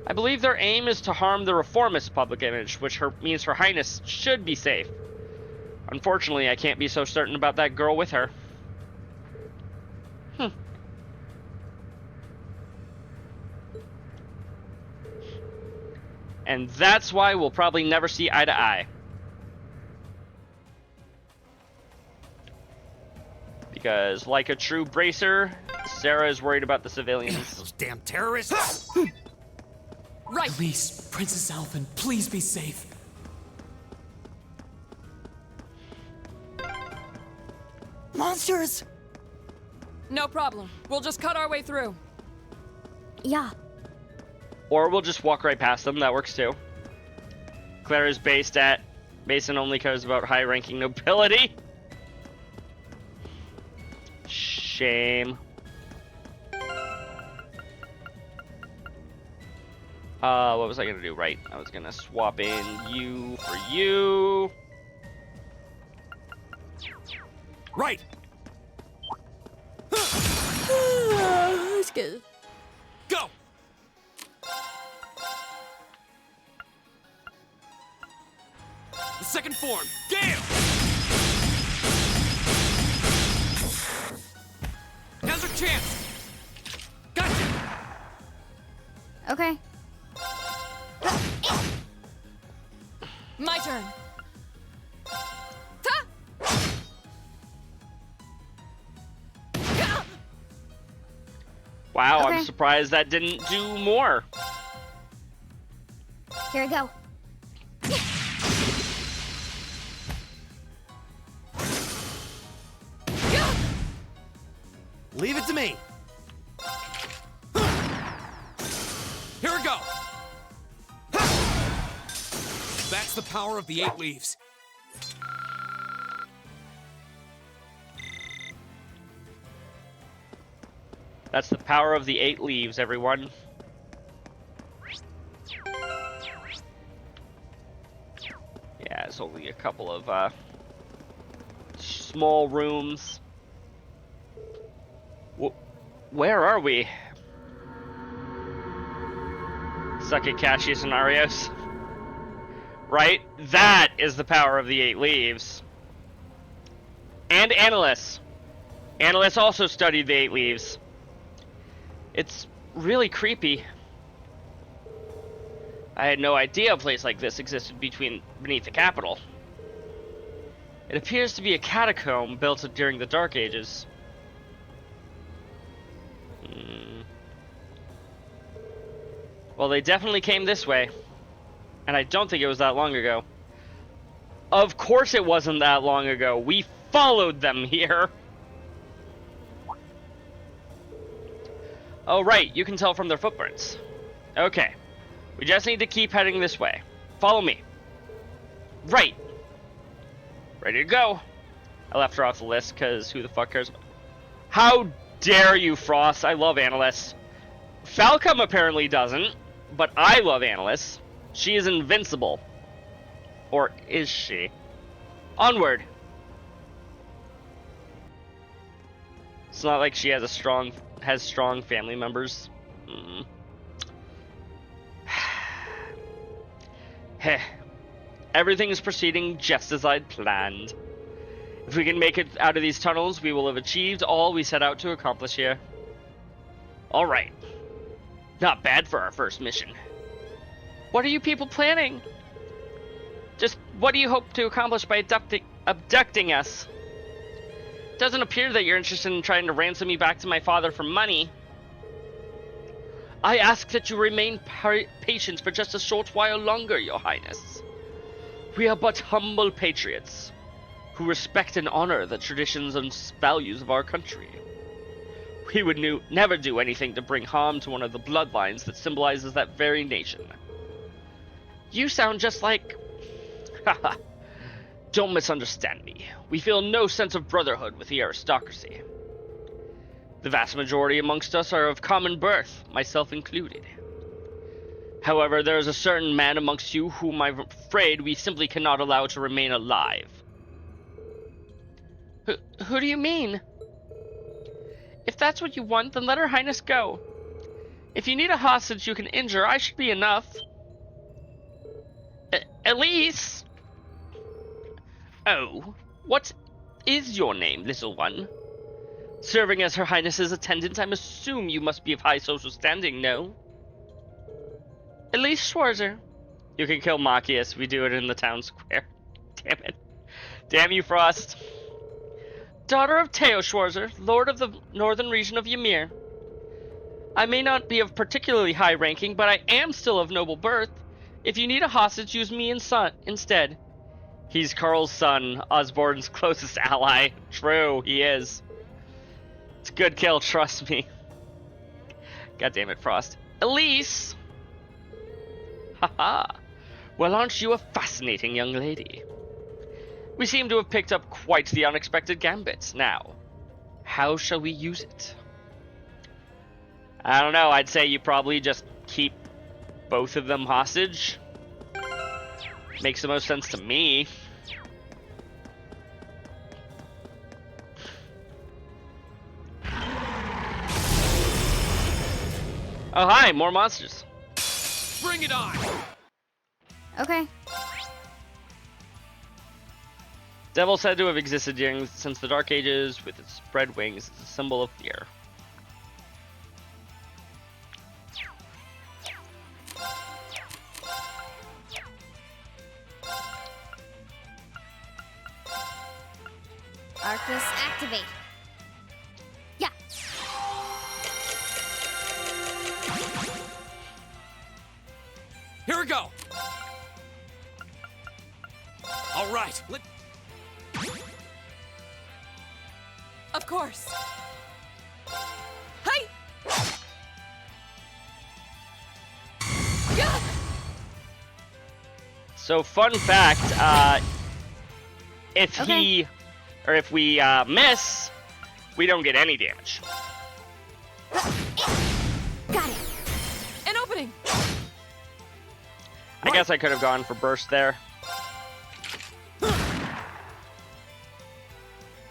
I believe their aim is to harm the reformist public image, which means Her Highness should be safe. Unfortunately, I can't be so certain about that girl with her. And that's why we'll probably never see eye to eye. Because, like a true bracer, Sarah is worried about the civilians. Those damn terrorists! Right. Please, Princess Alphen, please be safe. Monsters! No problem. We'll just cut our way through. Yeah. Or we'll just walk right past them, that works too. Claire is based at Mason only cares about high-ranking nobility. Shame. What was I gonna do? Right, I was gonna swap in you for you. Right! Let's go. Go! The second form, Gale! Now's our chance! Gotcha! Okay. My turn. Ta! Wow, Okay. I'm surprised that didn't do more. Here we go. Leave it to me. Here we go. That's the power of the 8 leaves. That's the power of the 8 leaves, everyone. Yeah, it's only a couple of small rooms. Where are we? Suck at catchy scenarios. Right? That is the power of the 8 leaves. And Annalise. Annalise also studied the 8 leaves. It's really creepy. I had no idea a place like this existed beneath the capital. It appears to be a catacomb built during the Dark Ages. Well, they definitely came this way. And I don't think it was that long ago. Of course it wasn't that long ago. We followed them here. Oh, right. You can tell from their footprints. Okay. We just need to keep heading this way. Follow me. Right. Ready to go. I left her off the list because who the fuck cares? How dare you, Frost? I love Annalise. Falcom apparently doesn't, but I love Annalise. She is invincible. Or is she? Onward. It's not like she has strong family members. Heh. Everything is proceeding just as I'd planned. If we can make it out of these tunnels, we will have achieved all we set out to accomplish here. Alright. Not bad for our first mission. What are you people planning? Just what do you hope to accomplish by abducting us? It doesn't appear that you're interested in trying to ransom me back to my father for money. I ask that you remain patient for just a short while longer, Your Highness. We are but humble patriots who respect and honor the traditions and values of our country. We would never do anything to bring harm to one of the bloodlines that symbolizes that very nation. You sound just like... Haha. Don't misunderstand me. We feel no sense of brotherhood with the aristocracy. The vast majority amongst us are of common birth, myself included. However, there is a certain man amongst you whom I'm afraid we simply cannot allow to remain alive. Who do you mean? If that's what you want, then let Her Highness go. If you need a hostage you can injure, I should be enough. Elise! Oh, what is your name, little one? Serving as Her Highness's attendant, I assume you must be of high social standing, no? Elise Schwarzer. You can kill Machias. We do it in the town square. Damn it. Damn you, Frost. Daughter of Teo Schwarzer, Lord of the Northern Region of Ymir. I may not be of particularly high ranking, but I am still of noble birth. If you need a hostage, use me instead. He's Carl's son, Osborne's closest ally. True, he is. It's a good kill, trust me. God damn it, Frost. Elise! Haha. Well, aren't you a fascinating young lady? We seem to have picked up quite the unexpected gambit. Now, how shall we use it? I don't know, I'd say you probably just keep both of them hostage. Makes the most sense to me. Oh hi, more monsters. Bring it on! Okay. Devil said to have existed since the Dark Ages, with its spread wings as a symbol of fear. Arcus, activate. Yeah. Here we go! All right, Of course. Hi. Yeah. So, fun fact, if if we miss, we don't get any damage. Got it. An opening. I guess I could have gone for burst there.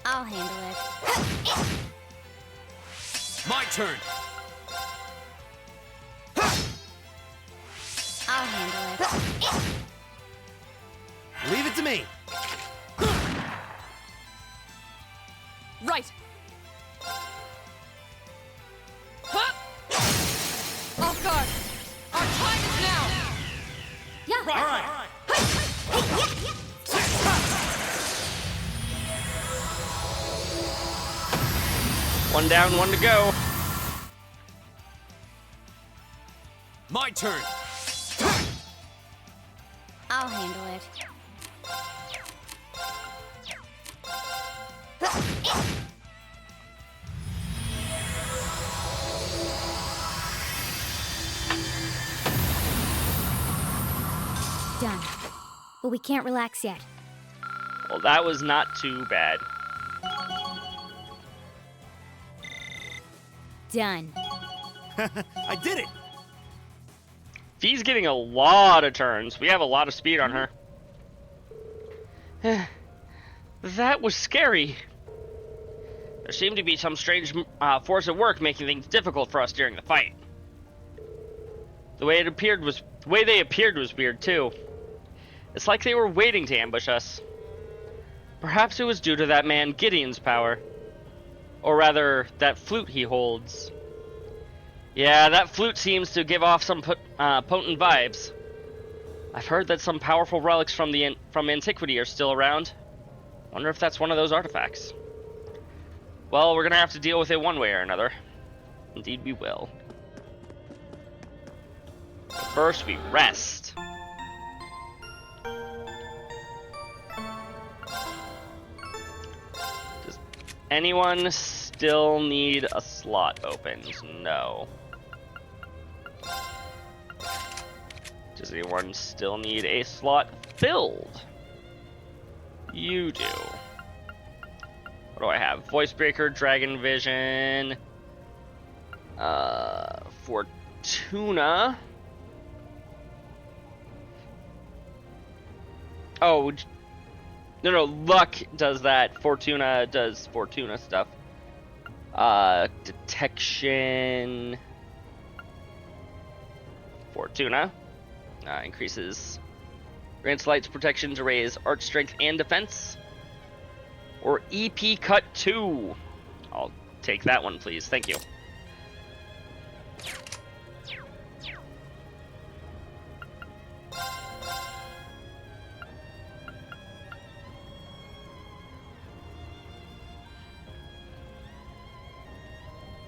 I'll handle it. my turn! I'll handle it. Leave it to me. Right. Huh? Off guard. Our time is now. Yeah. All right. One down, one to go. My turn! I'll handle it. Done. But we can't relax yet. Well, that was not too bad. Done. I did it. Fee's getting a lot of turns. We have a lot of speed on her. That was scary. There seemed to be some strange force at work making things difficult for us during the fight. The way they appeared was weird too. It's like they were waiting to ambush us. Perhaps it was due to that man Gideon's power. Or rather, that flute he holds. Yeah, that flute seems to give off some potent vibes. I've heard that some powerful relics from antiquity are still around. Wonder if that's one of those artifacts. Well, we're gonna have to deal with it one way or another. Indeed we will. First, we rest. Anyone still need a slot opened? No. Does anyone still need a slot filled? You do. What do I have? Voice Breaker, Dragon Vision, Fortuna. Oh, no, Luck does that. Fortuna does Fortuna stuff. Detection. Fortuna. Increases grants Light's protection to raise Arch Strength and Defense. Or EP Cut 2. I'll take that one, please. Thank you.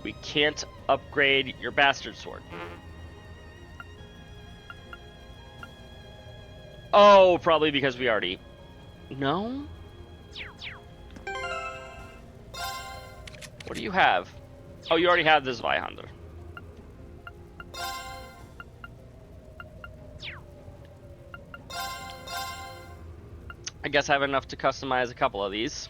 We can't upgrade your bastard sword. Oh, probably because we already... No? What do you have? Oh, you already have this Zweihander. I guess I have enough to customize a couple of these.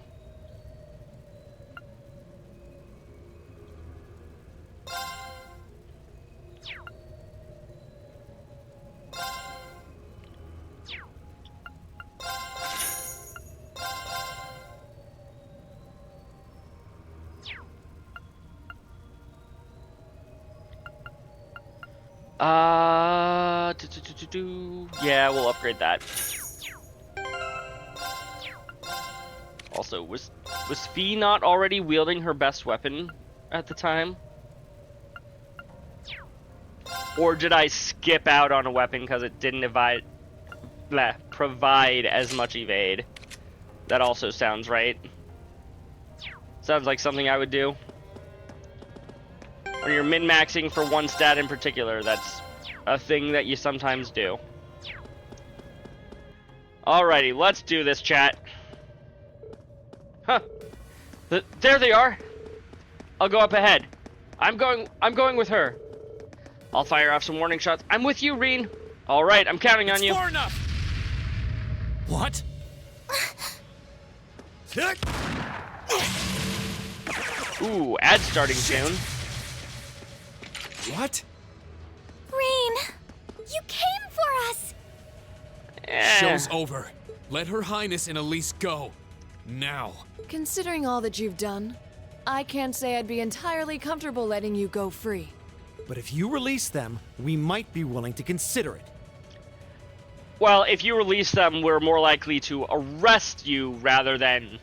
Yeah, we'll upgrade that. Also, was Fee not already wielding her best weapon at the time? Or did I skip out on a weapon because it didn't provide as much evade? That also sounds right. Sounds like something I would do. When you're min-maxing for one stat in particular, that's a thing that you sometimes do. Alrighty, let's do this, chat. Huh. There they are. I'll go up ahead. I'm going with her. I'll fire off some warning shots. I'm with you, Reen. Alright, I'm counting on you. Far enough. What? Ooh, ad starting soon. What? Reen, you came for us. Show's over. Let Her Highness and Elise go. Now. Considering all that you've done, I can't say I'd be entirely comfortable letting you go free. But if you release them, we might be willing to consider it. Well, if you release them, we're more likely to arrest you rather than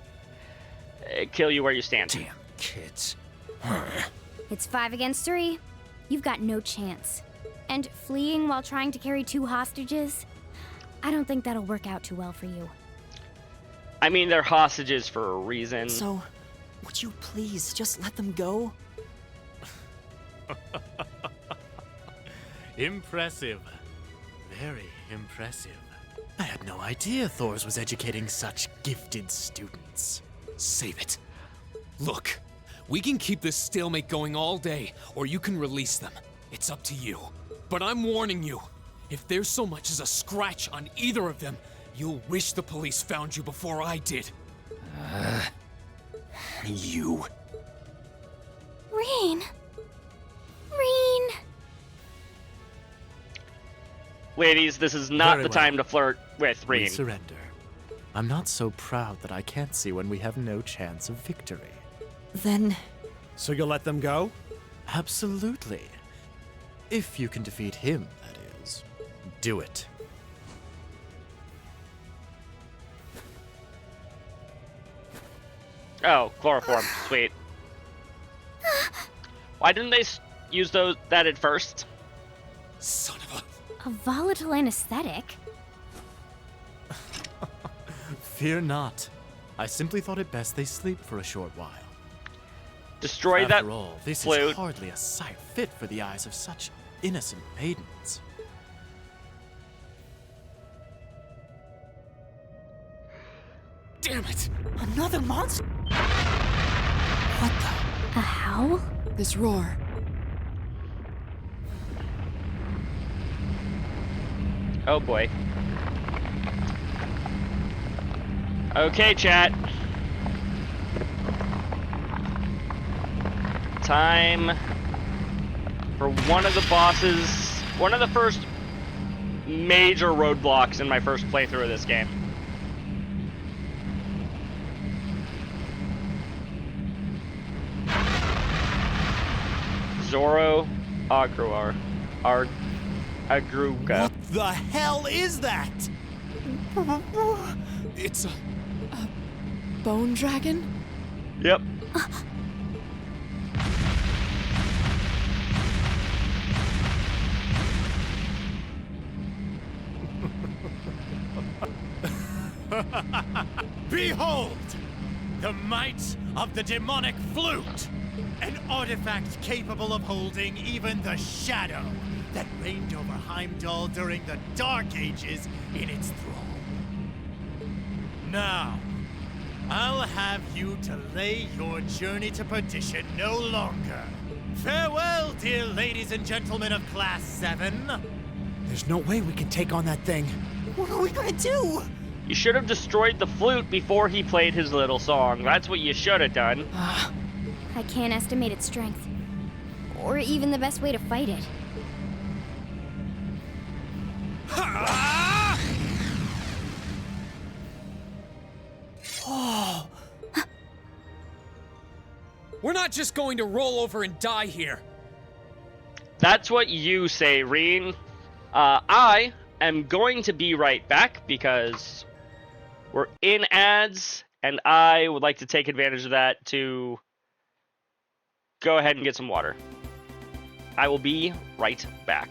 kill you where you stand. Damn kids. It's 5 against 3. You've got no chance. And fleeing while trying to carry 2 hostages? I don't think that'll work out too well for you. I mean, they're hostages for a reason. So, would you please just let them go? Impressive. Very impressive. I had no idea Thors was educating such gifted students. Save it. Look, we can keep this stalemate going all day, or you can release them. It's up to you. But I'm warning you, if there's so much as a scratch on either of them, you'll wish the police found you before I did. You. Reen. Reen. Ladies, this is not Very the well. time to flirt with We Reen. surrender. I'm not so proud that I can't see when we have no chance of victory. Then, So you'll let them go? Absolutely. If you can defeat him, that is. Do it. Oh, chloroform. Sweet. Why didn't they use that at first? Son of a... A volatile anesthetic? Fear not. I simply thought it best they sleep for a short while. Destroy After that all, this flute. is hardly a sight fit for the eyes of such innocent maidens. Damn it! another monster? What the? A howl? This roar. Oh boy. Okay, chat. Time for one of the bosses, one of the first major roadblocks in my first playthrough of this game. Zoro Agruar. Agruga. What the hell is that? It's a... Bone dragon? Yep. Behold! The might of the demonic flute! An artifact capable of holding even the shadow that reigned over Heimdall during the Dark Ages in its thrall. Now, I'll have you to delay your journey to perdition no longer. Farewell, dear ladies and gentlemen of Class 7. There's no way we can take on that thing. What are we gonna do? You should have destroyed the flute before he played his little song. That's what you should have done. I can't estimate its strength. Or even the best way to fight it. We're not just going to roll over and die here. That's what you say, Reen. I am going to be right back because we're in ads, and I would like to take advantage of that to go ahead and get some water. I will be right back.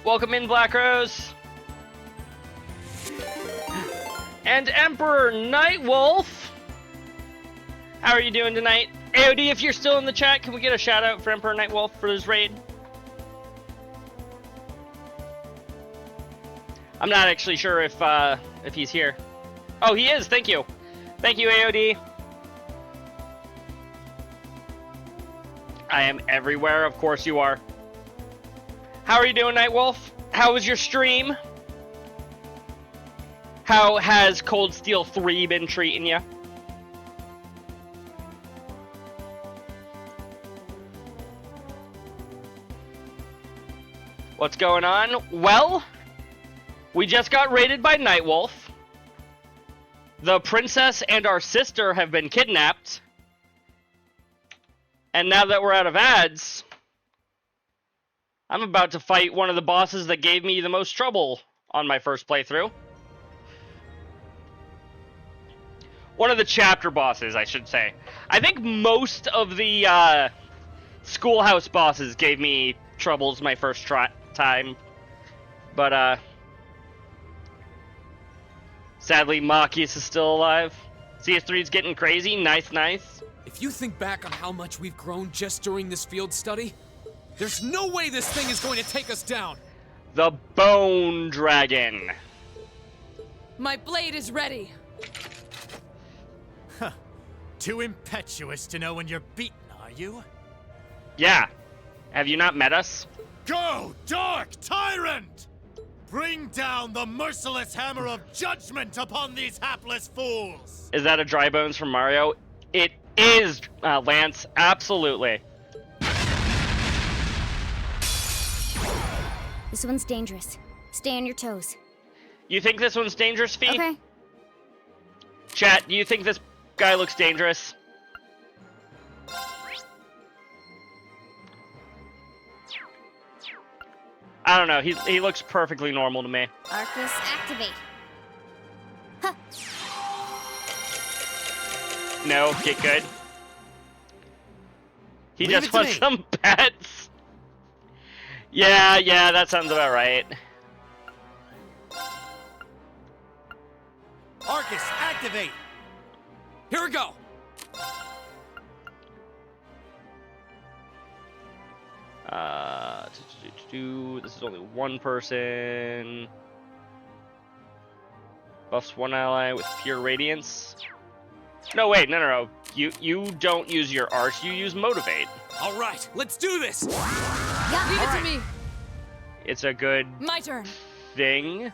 Welcome in, Black Rose. And Emperor Nightwolf. How are you doing tonight? AOD, if you're still in the chat, can we get a shout out for Emperor Nightwolf for his raid? I'm not actually sure if he's here. Oh, he is. Thank you. Thank you, AOD. I am everywhere. Of course you are. How are you doing, Nightwolf? How was your stream? How has Cold Steel 3 been treating you? What's going on? Well, we just got raided by Nightwolf. The princess and our sister have been kidnapped. And now that we're out of ads, I'm about to fight one of the bosses that gave me the most trouble on my first playthrough. One of the chapter bosses, I should say. I think most of the schoolhouse bosses gave me troubles my first time. But, sadly, Machias is still alive. CS3's getting crazy. Nice, nice. If you think back on how much we've grown just during this field study, there's no way this thing is going to take us down. The Bone Dragon. My blade is ready. Huh. Too impetuous to know when you're beaten, are you? Yeah. Have you not met us? Go, Dark Tyrant! Bring down the merciless hammer of judgment upon these hapless fools! Is that a Dry Bones from Mario? It is, Lance. Absolutely. This one's dangerous. Stay on your toes. You think this one's dangerous, Fee? Okay. Chat, do you think this guy looks dangerous? I don't know. He looks perfectly normal to me. Arcus, activate. Huh. No, get good. He Leave just it to wants me. some pets. Yeah, that sounds about right. Arcus, activate! Here we go. This is only one person. Buffs one ally with pure radiance. No, wait, no. You don't use your arch, you use motivate. All right, let's do this. Leave it to me. It's a good My turn. thing.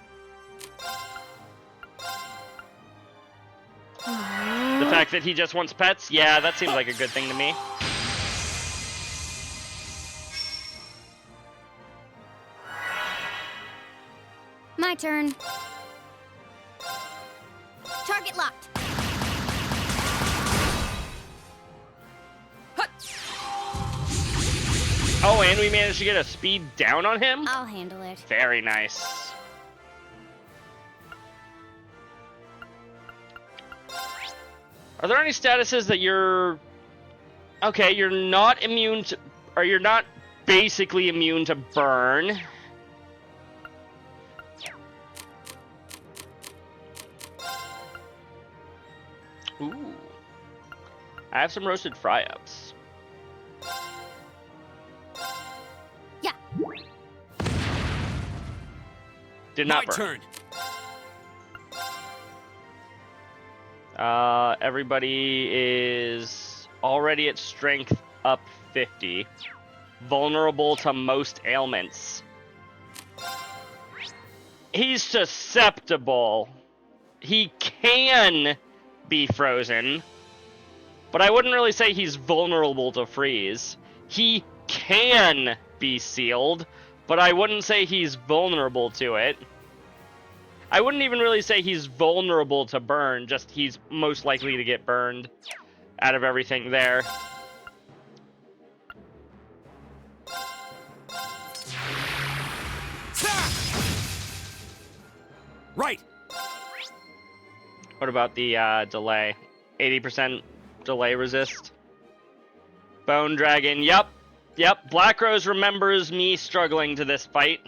The fact that he just wants pets, yeah, that seems like a good thing to me. My turn. Target locked. Oh, and we managed to get a speed down on him? I'll handle it. Very nice. Are there any statuses that you're... Okay, you're not immune to... Or you're not basically immune to burn. Ooh. I have some roasted fry-ups. Yeah. Did not My burn. turn. Everybody is already at strength up 50. Vulnerable to most ailments. He's susceptible. He can be frozen, but I wouldn't really say he's vulnerable to freeze. He can be sealed, but I wouldn't say he's vulnerable to it. I wouldn't even really say he's vulnerable to burn, just he's most likely to get burned out of everything there. Right. What about the delay? 80% delay resist. Bone Dragon, yep. Black Rose remembers me struggling to this fight.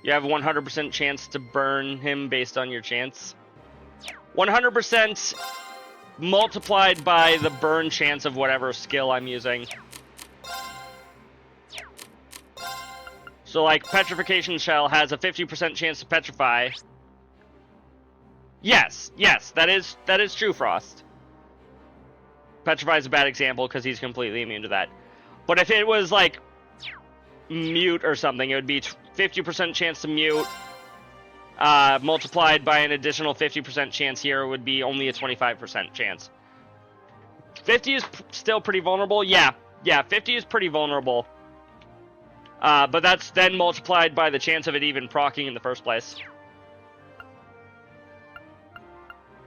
You have 100% chance to burn him based on your chance. 100% multiplied by the burn chance of whatever skill I'm using. So like Petrification Shell has a 50% chance to petrify. Yes, that is true, Frost. Petrify is a bad example because he's completely immune to that. But if it was like mute or something. It would be 50% chance to mute. Multiplied by an additional 50% chance here would be only a 25% chance. 50 is still pretty vulnerable. Yeah, 50 is pretty vulnerable. But that's then multiplied by the chance of it even proccing in the first place.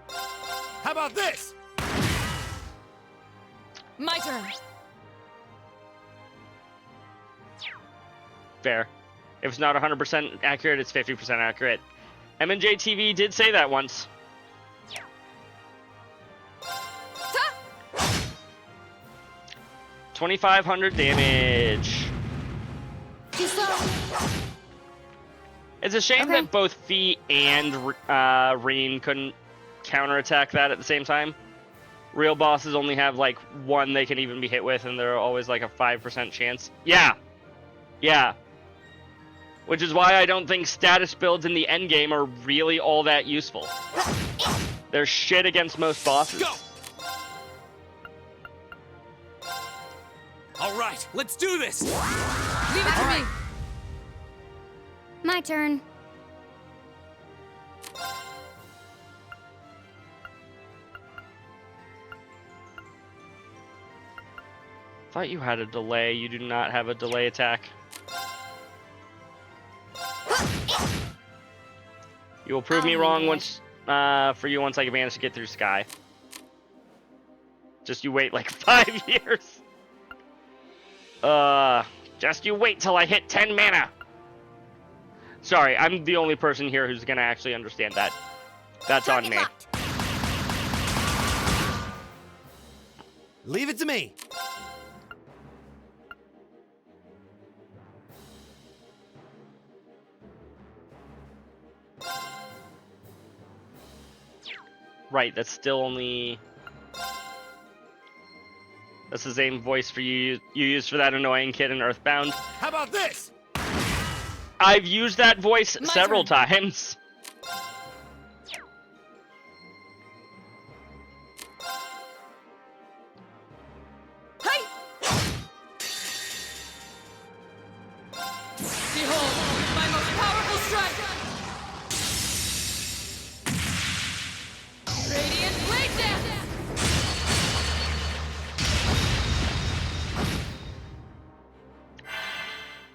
How about this? My turn. Fair. If it's not 100% accurate, it's 50% accurate. M&J TV did say that once. 2,500 damage. It's a shame that both Fee and Reen couldn't counterattack that at the same time. Real bosses only have like one they can even be hit with, and they're always like a 5% chance. Yeah. Which is why I don't think status builds in the endgame are really all that useful. They're shit against most bosses. Go! All right, let's do this. Leave it to me. My turn. Thought you had a delay. You do not have a delay attack. You will prove me wrong once, for you once I manage to get through Sky. Just you wait like 5 years. Just you wait till I hit 10 mana. Sorry, I'm the only person here who's gonna actually understand that. That's on me. Leave it to me. Right, that's still only... That's the same voice for you used for that annoying kid in Earthbound. How about this? I've used that voice several times. Hey! Behold, my most powerful strike! Radiant Blade Dance!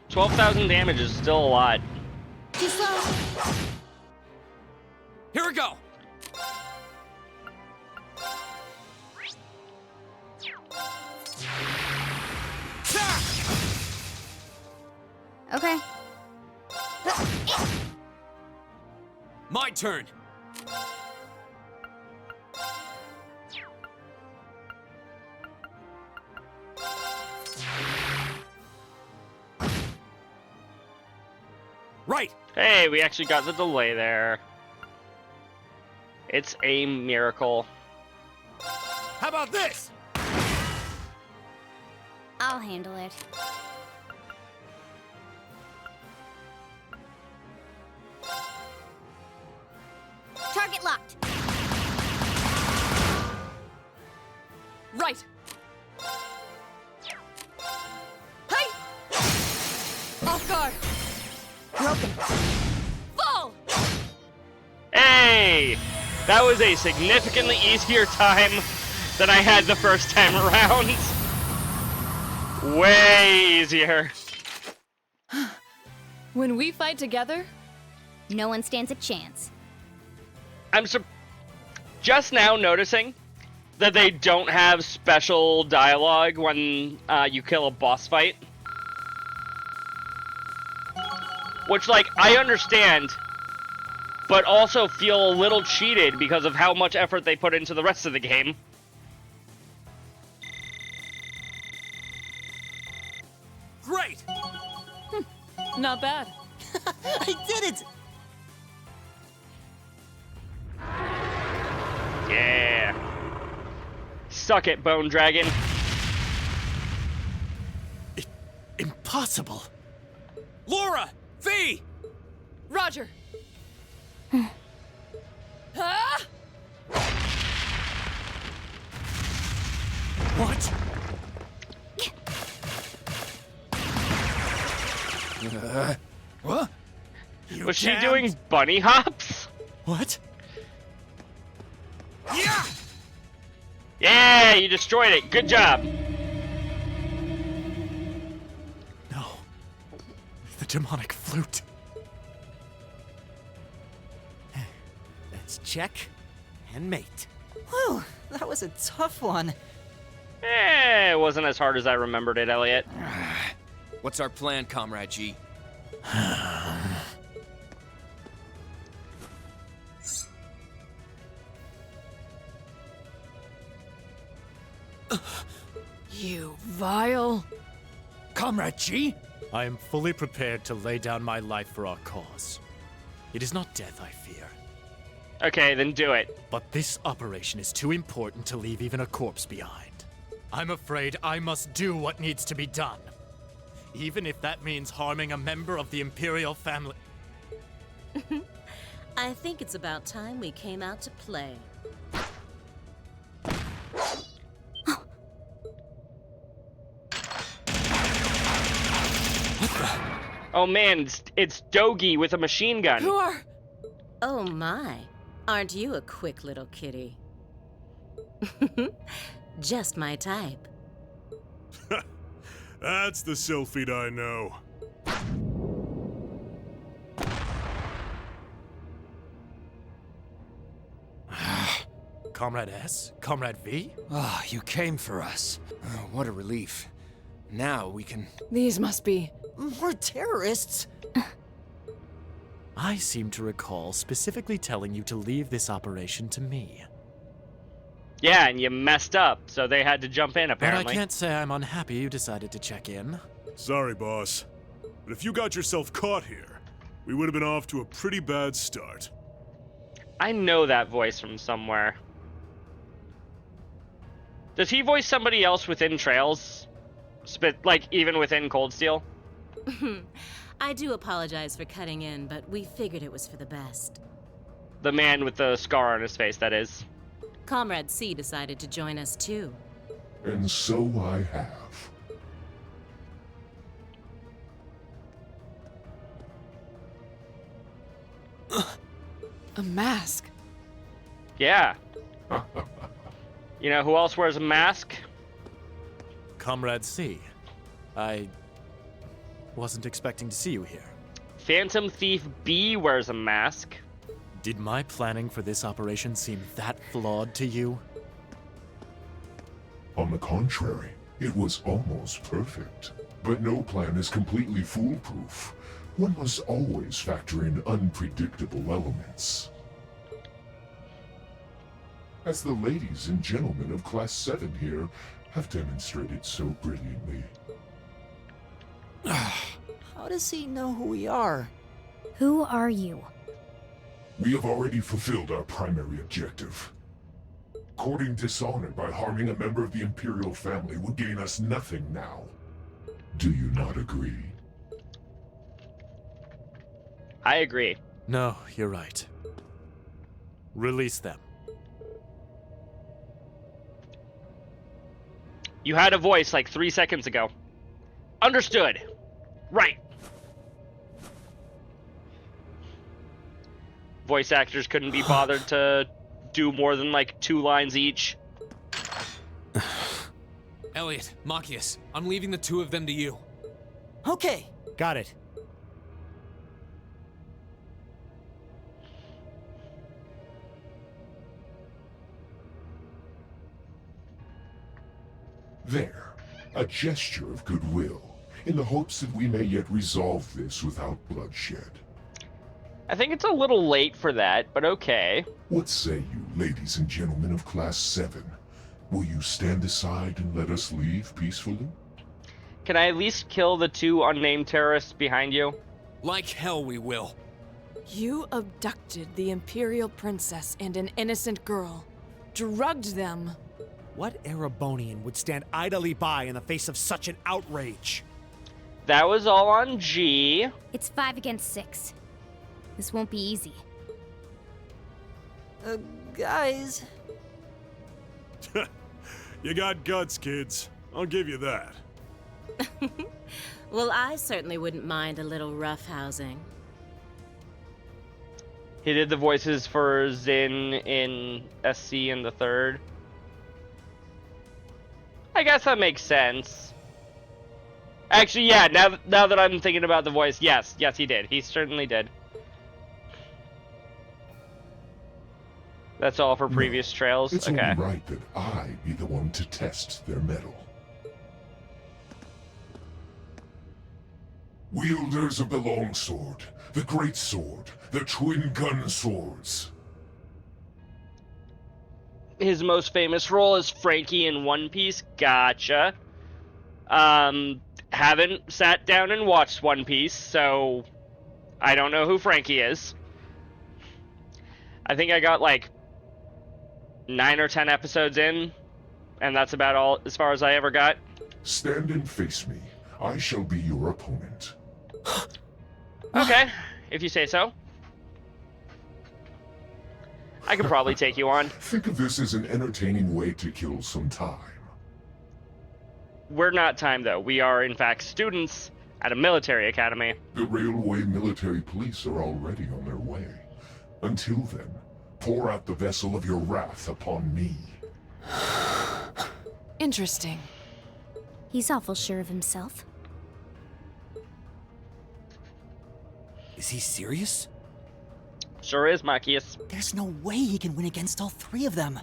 12,000 damage is still a lot. Here we go. Okay. My turn. Right. Hey, we actually got the delay there. It's a miracle. How about this? I'll handle it. Target locked. Right. Hey! Off guard. Broken. Fall! Hey! That was a significantly easier time than I had the first time around. Way easier. When we fight together, no one stands a chance. I'm just now noticing that they don't have special dialogue when you kill a boss fight. Which, like, I understand, but also feel a little cheated because of how much effort they put into the rest of the game. Great! not bad. I did it! Yeah. Suck it, Bone Dragon. Impossible. Laura! Fee! Roger. Ah! What? What? Was she doing bunny hops? What? Yeah! Yeah, you destroyed it. Good job. No. The demonic flute. Let's check and mate. Whew, that was a tough one. It wasn't as hard as I remembered it, Elliot. What's our plan, Comrade G? You vile. Comrade G? I am fully prepared to lay down my life for our cause. It is not death I fear, Okay, then do it. but this operation is too important to leave even a corpse behind. I'm afraid I must do what needs to be done, even if that means harming a member of the Imperial family. I think it's about time we came out to play. Oh man, it's Dogi with a machine gun. Who are... Oh my, aren't you a quick little kitty? Just my type. That's the Sylphid I know. Comrade S? Comrade V? Ah, you came for us. Oh, what a relief. Now we can... These must be... More terrorists? I seem to recall specifically telling you to leave this operation to me. Yeah, and you messed up, so they had to jump in, apparently. But I can't say I'm unhappy you decided to check in. Sorry, boss. But if you got yourself caught here, we would have been off to a pretty bad start. I know that voice from somewhere. Does he voice somebody else within Trails? Like, even within Cold Steel? I do apologize for cutting in, but we figured it was for the best. The man with the scar on his face, that is. Comrade C decided to join us too. And so I have. a mask. Yeah. You know who else wears a mask? Comrade C. I wasn't expecting to see you here. Phantom Thief B wears a mask. Did my planning for this operation seem that flawed to you? On the contrary, it was almost perfect. But no plan is completely foolproof. One must always factor in unpredictable elements. As the ladies and gentlemen of Class 7 here have demonstrated so brilliantly. How does he know who we are? Who are you? We have already fulfilled our primary objective. Courting dishonor by harming a member of the Imperial family will gain us nothing now. Do you not agree? I agree. No, you're right. Release them. You had a voice like 3 seconds ago. Understood. Right. Voice actors couldn't be bothered to do more than like 2 lines each. Elliot, Machias, I'm leaving the 2 of them to you. Okay. Got it. There, a gesture of goodwill, in the hopes that we may yet resolve this without bloodshed. I think it's a little late for that, but okay. What say you, ladies and gentlemen of Class 7? Will you stand aside and let us leave peacefully? Can I at least kill the 2 unnamed terrorists behind you? Like hell we will. You abducted the Imperial Princess and an innocent girl. Drugged them. What Erebonian would stand idly by in the face of such an outrage? That was all on G. It's 5 against 6. This won't be easy. Guys. You got guts, kids. I'll give you that. Well, I certainly wouldn't mind a little roughhousing. He did the voices for Zin in SC in the third. I guess that makes sense. Actually, yeah, now that I'm thinking about the voice, yes, he did. He certainly did. That's all for previous trails? It's Okay. only right that I be the one to test their mettle. Wielders of the longsword, the great sword, the twin gun swords. His most famous role is Frankie in One Piece. Gotcha. Haven't sat down and watched One Piece, so I don't know who Frankie is. I think I got like 9 or 10 episodes in, and that's about all as far as I ever got. Stand and face me. I shall be your opponent. Okay, if you say so. I could probably take you on. Think of this as an entertaining way to kill some time. We're not time, though. We are, in fact, students at a military academy. The Railway Military Police are already on their way. Until then, pour out the vessel of your wrath upon me. Interesting. He's awful sure of himself. Is he serious? Sure is, Machias. There's no way he can win against all three of them.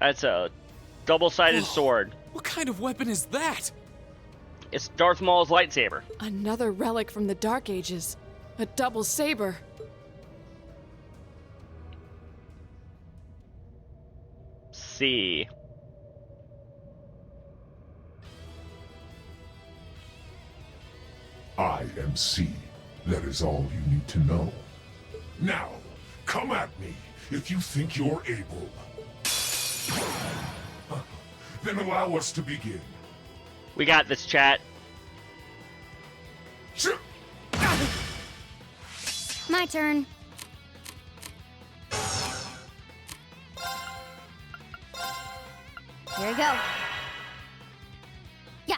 That's a double-sided sword. What kind of weapon is that? It's Darth Maul's lightsaber. Another relic from the Dark Ages. A double saber. C. I am C. That is all you need to know. Now, come at me if you think you're able. Then allow us to begin. We got this, chat. My turn. Here we go. Yeah.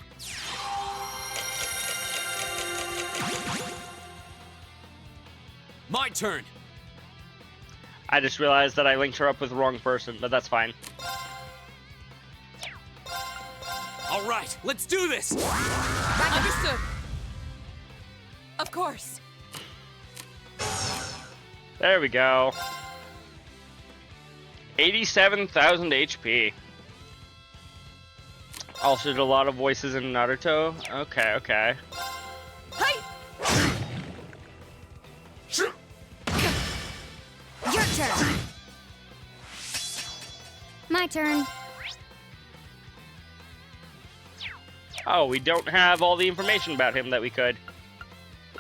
My turn. I just realized that I linked her up with the wrong person, but that's fine. All right, let's do this. Understood. Of course. There we go. 87,000 HP. Also did a lot of voices in Naruto. Okay, okay. Your turn. My turn. Oh, we don't have all the information about him that we could.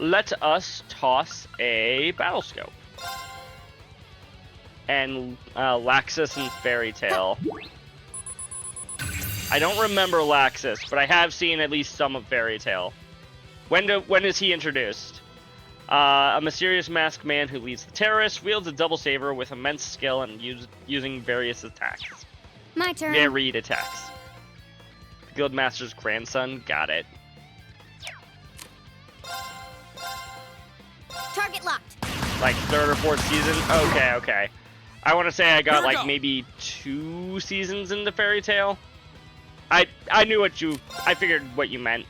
Let us toss a battle scope. And Laxus and Fairy Tail. I don't remember Laxus, but I have seen at least some of Fairy Tail. When is he introduced? A mysterious masked man who leads the terrorists, wields a double saber with immense skill and using various attacks. My turn. Varied attacks. Guildmaster's grandson, got it. Target locked. Like 3rd or 4th season? Okay, okay. I want to say I got Here we like go. maybe 2 seasons into Fairy Tail. I knew what you... I figured what you meant.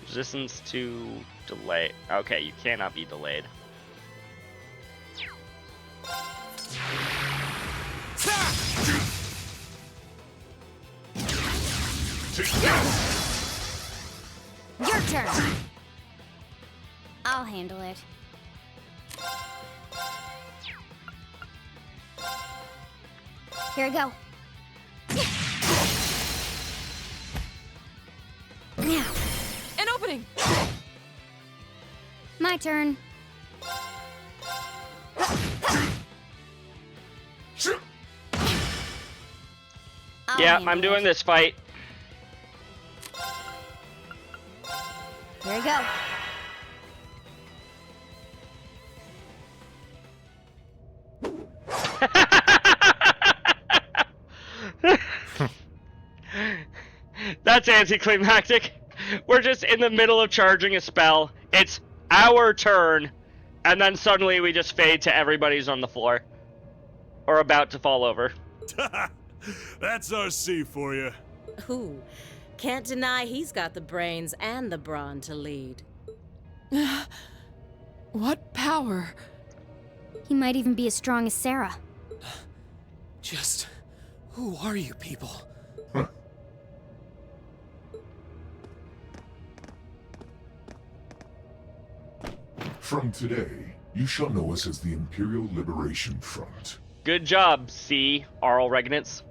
Resistance to delay. Okay, you cannot be delayed. Your turn. I'll handle it. Here we go. Now, An opening. my turn. Yeah, handle I'm doing it. this fight. Here we go. That's anticlimactic. We're just in the middle of charging a spell. It's our turn, and then suddenly we just fade to everybody's on the floor. Or about to fall over. That's RC for you. Ooh, can't deny he's got the brains and the brawn to lead. What power? He might even be as strong as Sarah. Just... who are you people? From today, you shall know us as the Imperial Liberation Front. Good job, C. Arl Regnitz.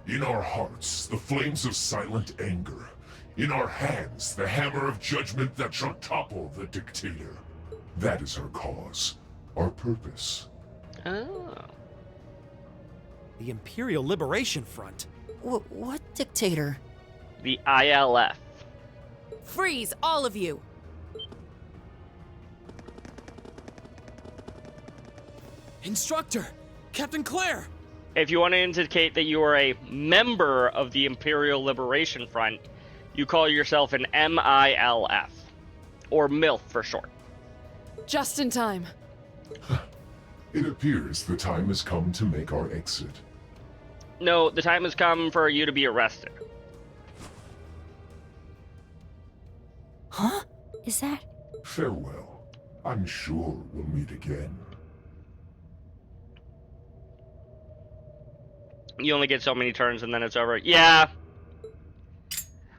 In our hearts, the flames of silent anger. In our hands, the hammer of judgment that shall topple the dictator. That is our cause, our purpose. Oh. The Imperial Liberation Front? What dictator? The ILF. Freeze, all of you! Instructor! Captain Claire! If you want to indicate that you are a member of the Imperial Liberation Front, you call yourself an MILF. Or MILF for short. Just in time. It appears the time has come to make our exit. No, the time has come for you to be arrested. Huh? Is that... Farewell. I'm sure we'll meet again. You only get so many turns and then it's over. Yeah.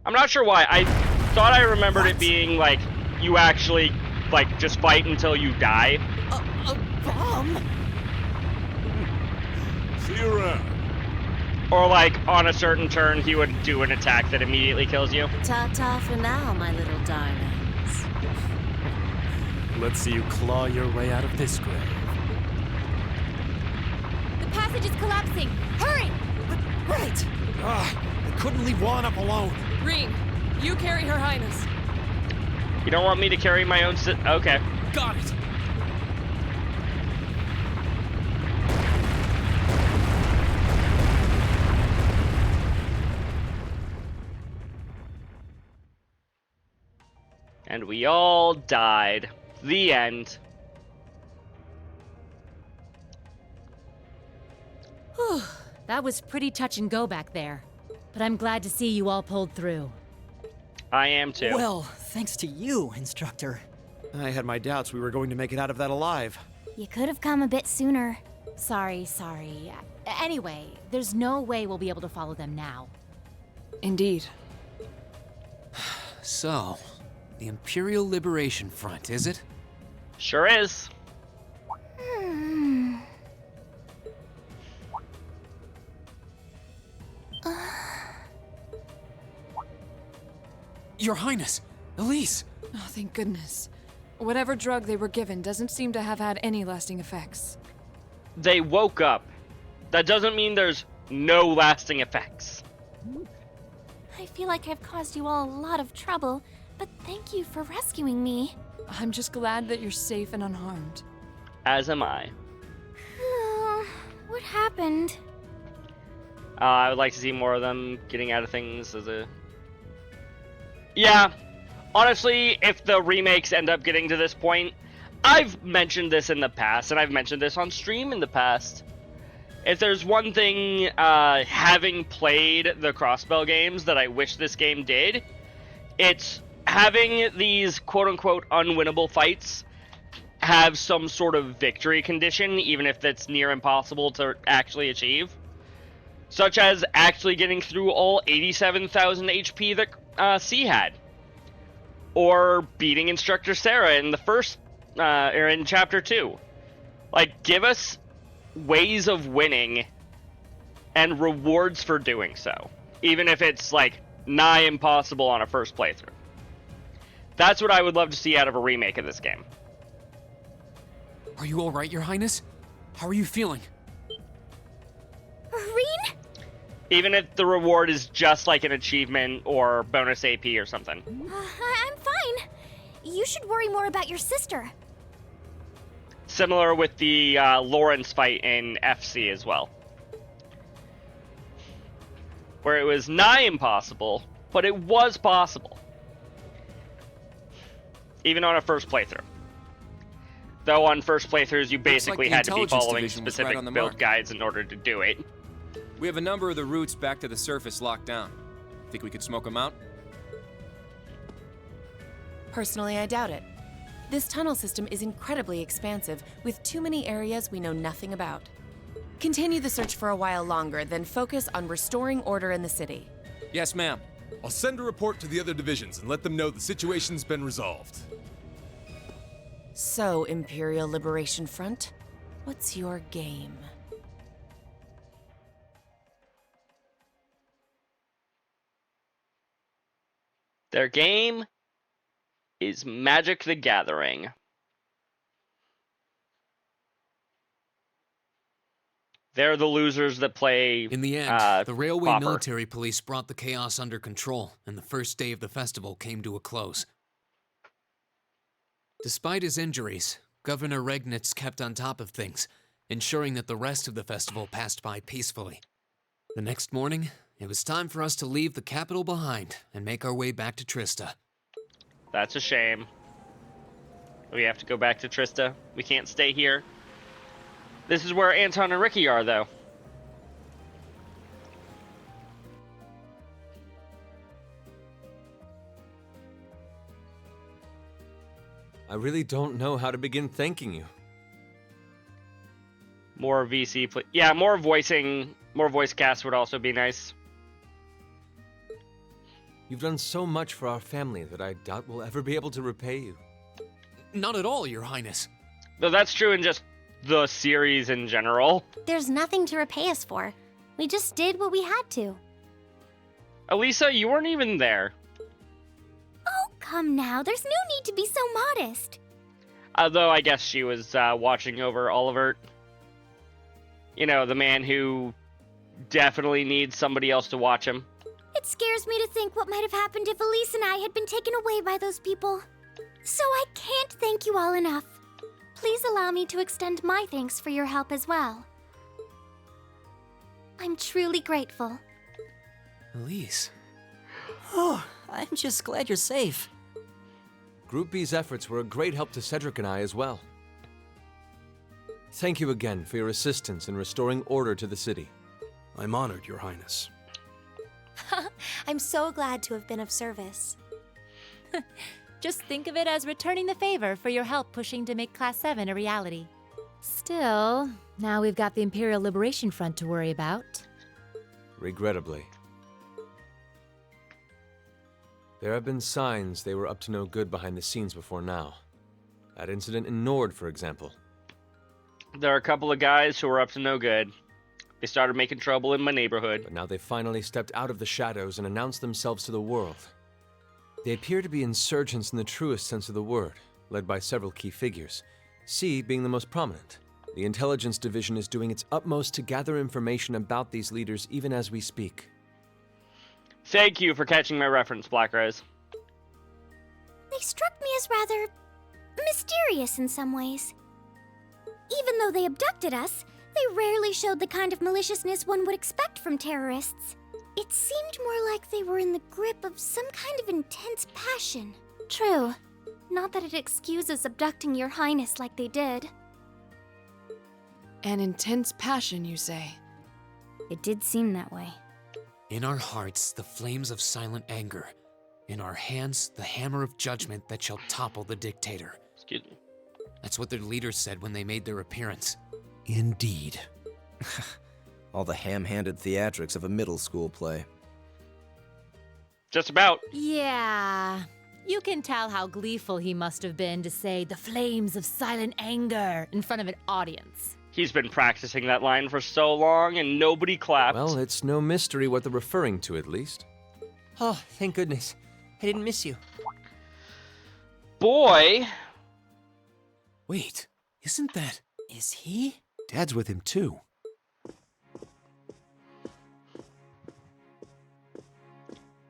I'm not sure why. I thought I remembered it being like, you actually, like, just fight until you die. A bomb? See you around. Or like, on a certain turn, he would do an attack that immediately kills you. Ta-ta for now, my little darlings. Let's see you claw your way out of this grave. The passage is collapsing! Hurry! Right! I couldn't leave Juana alone. Green, you carry Her Highness. You don't want me to carry my own okay. Got it! And we all died. The end. Whew, that was pretty touch and go back there. But I'm glad to see you all pulled through. I am too. Well, thanks to you, Instructor. I had my doubts we were going to make it out of that alive. You could have come a bit sooner. Sorry. Anyway, there's no way we'll be able to follow them now. Indeed. So, the Imperial Liberation Front, is it? Sure is. Your Highness, Elise! Oh, thank goodness. Whatever drug they were given doesn't seem to have had any lasting effects. They woke up. That doesn't mean there's no lasting effects. I feel like I've caused you all a lot of trouble, but thank you for rescuing me. I'm just glad that you're safe and unharmed. As am I. What happened? I would like to see more of them getting out of things as a... Yeah, honestly, if the remakes end up getting to this point, I've mentioned this in the past, and I've mentioned this on stream in the past. If there's one thing, having played the Crossbell games that I wish this game did, it's having these quote-unquote unwinnable fights have some sort of victory condition, even if that's near impossible to actually achieve. Such as actually getting through all 87,000 HP that C had. Or beating Instructor Sarah in the first, or in Chapter 2. Like, give us ways of winning and rewards for doing so. Even if it's, like, nigh impossible on a first playthrough. That's what I would love to see out of a remake of this game. Are you alright, Your Highness? How are you feeling? Rean? Even if the reward is just like an achievement or bonus AP or something. You should worry more about your sister. Similar with the Lawrence fight in FC as well, where it was nigh impossible, but it was possible, even on a first playthrough. Though on first playthroughs, you basically had to be following specific build guides in order to do it. We have a number of the routes back to the surface locked down. Think we could smoke them out? Personally, I doubt it. This tunnel system is incredibly expansive, with too many areas we know nothing about. Continue the search for a while longer, then focus on restoring order in the city. Yes, ma'am. I'll send a report to the other divisions and let them know the situation's been resolved. So, Imperial Liberation Front, what's your game? Their game is Magic the Gathering. They're the losers that play. In the end, the Railway Popper. Military Police brought the chaos under control, and the first day of the festival came to a close. Despite his injuries, Governor Regnitz kept on top of things, ensuring that the rest of the festival passed by peacefully. The next morning, it was time for us to leave the capital behind and make our way back to Trista. That's a shame. We have to go back to Trista. We can't stay here. This is where Anton and Ricky are, though. I really don't know how to begin thanking you. More VC, yeah, more voice cast would also be nice. You've done so much for our family that I doubt we'll ever be able to repay you. Not at all, Your Highness. Though that's true in just the series in general. There's nothing to repay us for. We just did what we had to. Elisa, you weren't even there. Oh, come now. There's no need to be so modest. Although I guess she was watching over Oliver. You know, the man who definitely needs somebody else to watch him. It scares me to think what might have happened if Elise and I had been taken away by those people. So I can't thank you all enough. Please allow me to extend my thanks for your help as well. I'm truly grateful. Elise. Oh, I'm just glad you're safe. Group B's efforts were a great help to Cedric and I as well. Thank you again for your assistance in restoring order to the city. I'm honored, Your Highness. I'm so glad to have been of service. Just think of it as returning the favor for your help pushing to make Class 7 a reality. Still, now we've got the Imperial Liberation Front to worry about. Regrettably. There have been signs they were up to no good behind the scenes before now. That incident in Nord, for example. There are a couple of guys who are up to no good. They started making trouble in my neighborhood. But now they finally stepped out of the shadows and announced themselves to the world. They appear to be insurgents in the truest sense of the word, led by several key figures, C being the most prominent. The Intelligence Division is doing its utmost to gather information about these leaders even as we speak. Thank you for catching my reference, Black Rose. They struck me as rather mysterious in some ways. Even though they abducted us, they rarely showed the kind of maliciousness one would expect from terrorists. It seemed more like they were in the grip of some kind of intense passion. True. Not that it excuses abducting Your Highness like they did. An intense passion, you say? It did seem that way. In our hearts, the flames of silent anger. In our hands, the hammer of judgment that shall topple the dictator. Excuse me. That's what their leaders said when they made their appearance. Indeed. All the ham-handed theatrics of a middle school play. Just about. Yeah. You can tell how gleeful he must have been to say the flames of silent anger in front of an audience. He's been practicing that line for so long and nobody clapped. Well, it's no mystery what they're referring to, at least. Oh, thank goodness. I didn't miss you. Boy. Wait, isn't that... Is he? Dad's with him, too.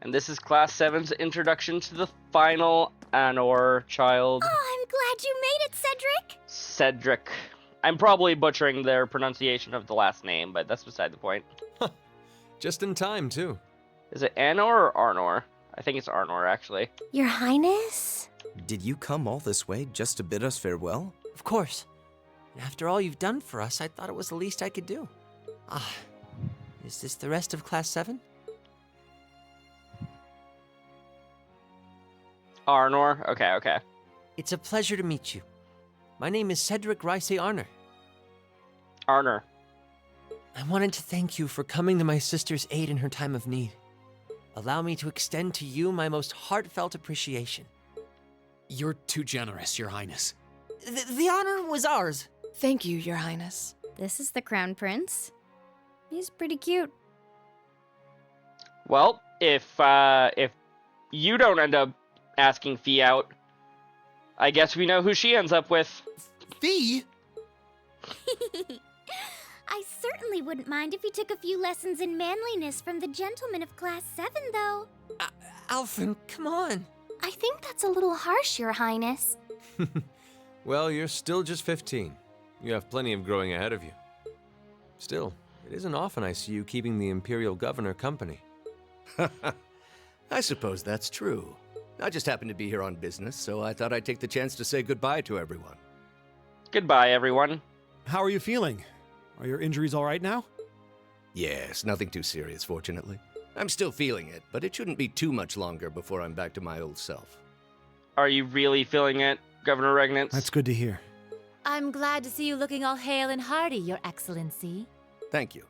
And this is Class 7's introduction to the final Anor child. Oh, I'm glad you made it, Cedric. Cedric. I'm probably butchering their pronunciation of the last name, but that's beside the point. Just in time, too. Is it Anor or Arnor? I think it's Arnor, actually. Your Highness? Did you come all this way just to bid us farewell? Of course. After all you've done for us, I thought it was the least I could do. Is this the rest of Class 7? Arnor? Okay. It's a pleasure to meet you. My name is Cedric Rice Arner. Arner. I wanted to thank you for coming to my sister's aid in her time of need. Allow me to extend to you my most heartfelt appreciation. You're too generous, Your Highness. The honor was ours. Thank you, Your Highness. This is the Crown Prince. He's pretty cute. Well, if you don't end up asking Fee out, I guess we know who she ends up with. Fee? I certainly wouldn't mind if you took a few lessons in manliness from the gentlemen of Class 7, though. Alphen, come on. I think that's a little harsh, Your Highness. Well, you're still just 15. You have plenty of growing ahead of you. Still, it isn't often I see you keeping the Imperial Governor company. I suppose that's true. I just happened to be here on business, so I thought I'd take the chance to say goodbye to everyone. Goodbye, everyone. How are you feeling? Are your injuries all right now? Yes, nothing too serious, fortunately. I'm still feeling it, but it shouldn't be too much longer before I'm back to my old self. Are you really feeling it, Governor Regnitz? That's good to hear. I'm glad to see you looking all hale and hearty, Your Excellency. Thank you.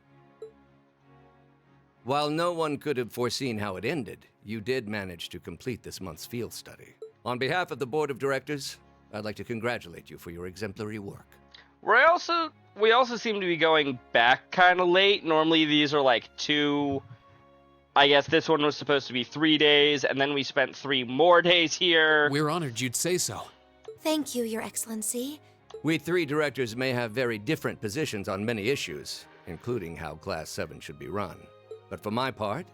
While no one could have foreseen how it ended, you did manage to complete this month's field study. On behalf of the Board of Directors, I'd like to congratulate you for your exemplary work. We also seem to be going back kind of late. Normally these are like 2... I guess this one was supposed to be 3 days, and then we spent 3 more days here. We're honored you'd say so. Thank you, Your Excellency. We 3 directors may have very different positions on many issues, including how Class 7 should be run. But for my part,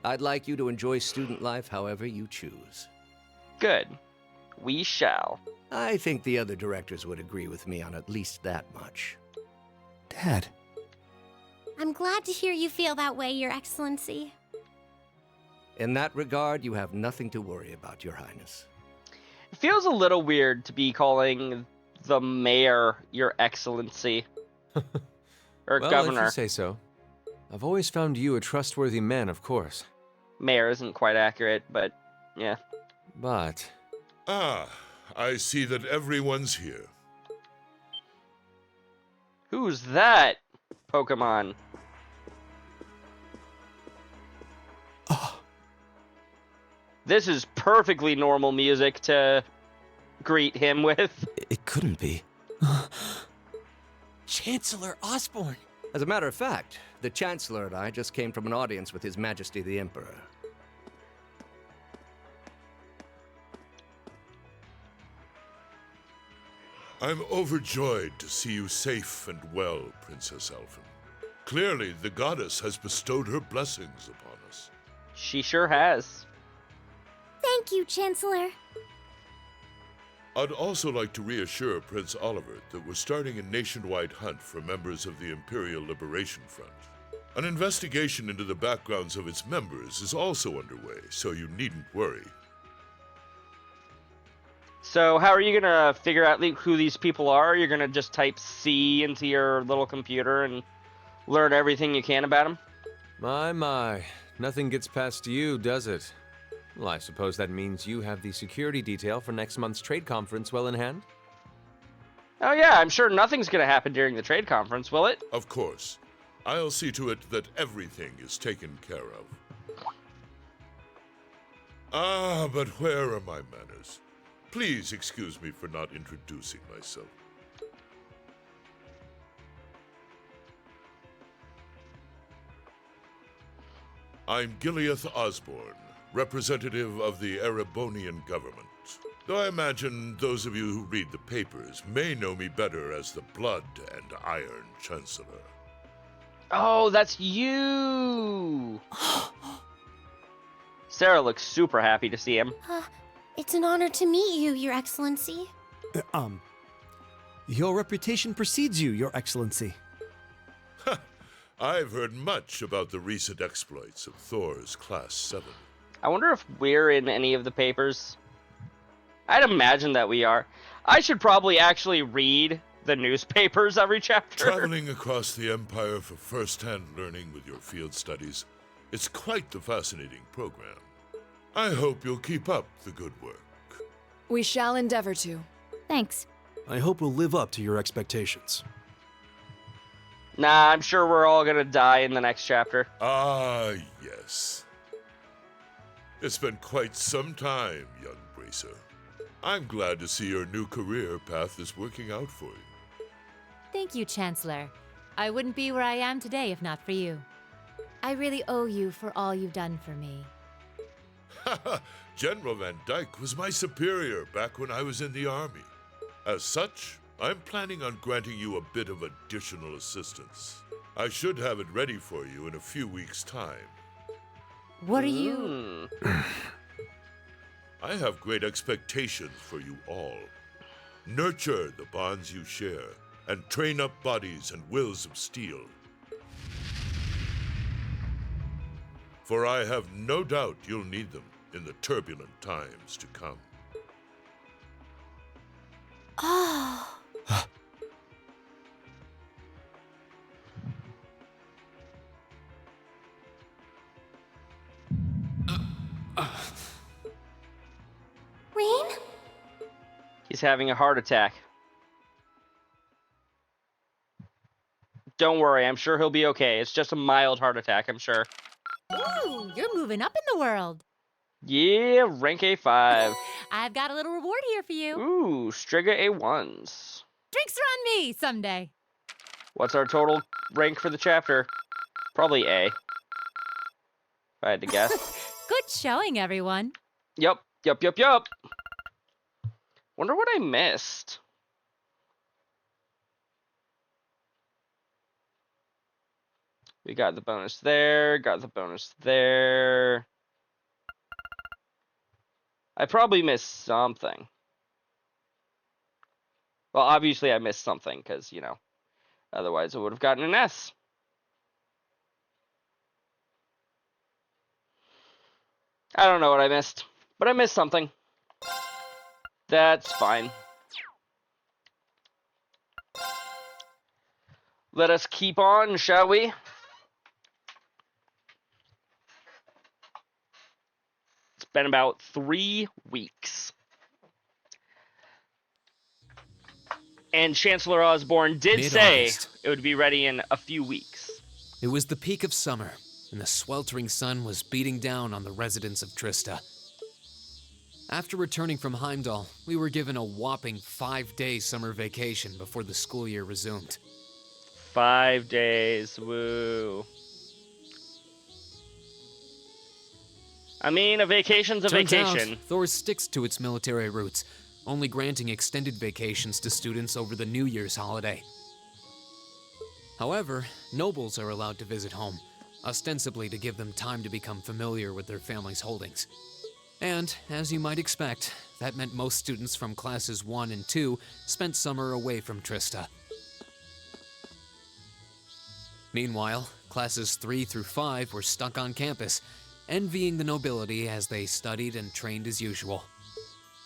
I'd like you to enjoy student life however you choose. Good. We shall. I think the other directors would agree with me on at least that much. Dad. I'm glad to hear you feel that way, Your Excellency. In that regard, you have nothing to worry about, Your Highness. It feels a little weird to be calling the mayor Your Excellency. Or well, governor. If you say so. I've always found you a trustworthy man, of course. Mayor isn't quite accurate, but yeah. But... Ah, I see that everyone's here. Who's that Pokemon? This is perfectly normal music to greet him with. It couldn't be. Chancellor Osborne. As a matter of fact, the Chancellor and I just came from an audience with His Majesty the Emperor. I'm overjoyed to see you safe and well, Princess Alphen. Clearly, the goddess has bestowed her blessings upon us. She sure has. Thank you, Chancellor. I'd also like to reassure Prince Oliver that we're starting a nationwide hunt for members of the Imperial Liberation Front. An investigation into the backgrounds of its members is also underway, so you needn't worry. So how are you gonna figure out who these people are? You're gonna just type C into your little computer and learn everything you can about them? My. Nothing gets past you, does it? Well, I suppose that means you have the security detail for next month's trade conference well in hand? Oh yeah, I'm sure nothing's gonna happen during the trade conference, will it? Of course. I'll see to it that everything is taken care of. Ah, but where are my manners? Please excuse me for not introducing myself. I'm Gileath Osborne, representative of the Erebonian government. Though I imagine those of you who read the papers may know me better as the Blood and Iron Chancellor. Oh, that's you! Sarah looks super happy to see him. It's an honor to meet you, Your Excellency. Your reputation precedes you, Your Excellency. I've heard much about the recent exploits of Thor's Class 7. I wonder if we're in any of the papers. I'd imagine that we are. I should probably actually read the newspapers every chapter. Traveling across the Empire for first-hand learning with your field studies, it's quite the fascinating program. I hope you'll keep up the good work. We shall endeavor to. Thanks. I hope we'll live up to your expectations. Nah, I'm sure we're all gonna die in the next chapter. Ah, yes. It's been quite some time, young Bracer. I'm glad to see your new career path is working out for you. Thank you, Chancellor. I wouldn't be where I am today if not for you. I really owe you for all you've done for me. General Van Dyke was my superior back when I was in the Army. As such, I'm planning on granting you a bit of additional assistance. I should have it ready for you in a few weeks' time. What are you... I have great expectations for you all. Nurture the bonds you share, and train up bodies and wills of steel. For I have no doubt you'll need them in the turbulent times to come. Oh. Rain? He's having a heart attack. Don't worry, I'm sure he'll be okay. It's just a mild heart attack, I'm sure. Ooh, you're moving up in the world. Yeah, rank A5. I've got a little reward here for you. Ooh, Striga A1s. Drinks are on me someday. What's our total rank for the chapter? Probably A. If I had to guess. Good showing, everyone. Yup. Wonder what I missed. We got the bonus there, got the bonus there. I probably missed something. Well, obviously I missed something, because, you know, otherwise I would have gotten an S. I don't know what I missed, but I missed something. That's fine. Let us keep on, shall we? It's been about 3 weeks. And Chancellor Osborne did say it would be ready in a few weeks. It was the peak of summer, and the sweltering sun was beating down on the residents of Trista. After returning from Heimdall, we were given a whopping 5-day summer vacation before the school year resumed. 5 days, woo. I mean, a vacation's a vacation. Out, Thor sticks to its military roots, only granting extended vacations to students over the New Year's holiday. However, nobles are allowed to visit home, ostensibly to give them time to become familiar with their family's holdings. And, as you might expect, that meant most students from classes 1 and 2 spent summer away from Trista. Meanwhile, classes 3 through 5 were stuck on campus, envying the nobility as they studied and trained as usual.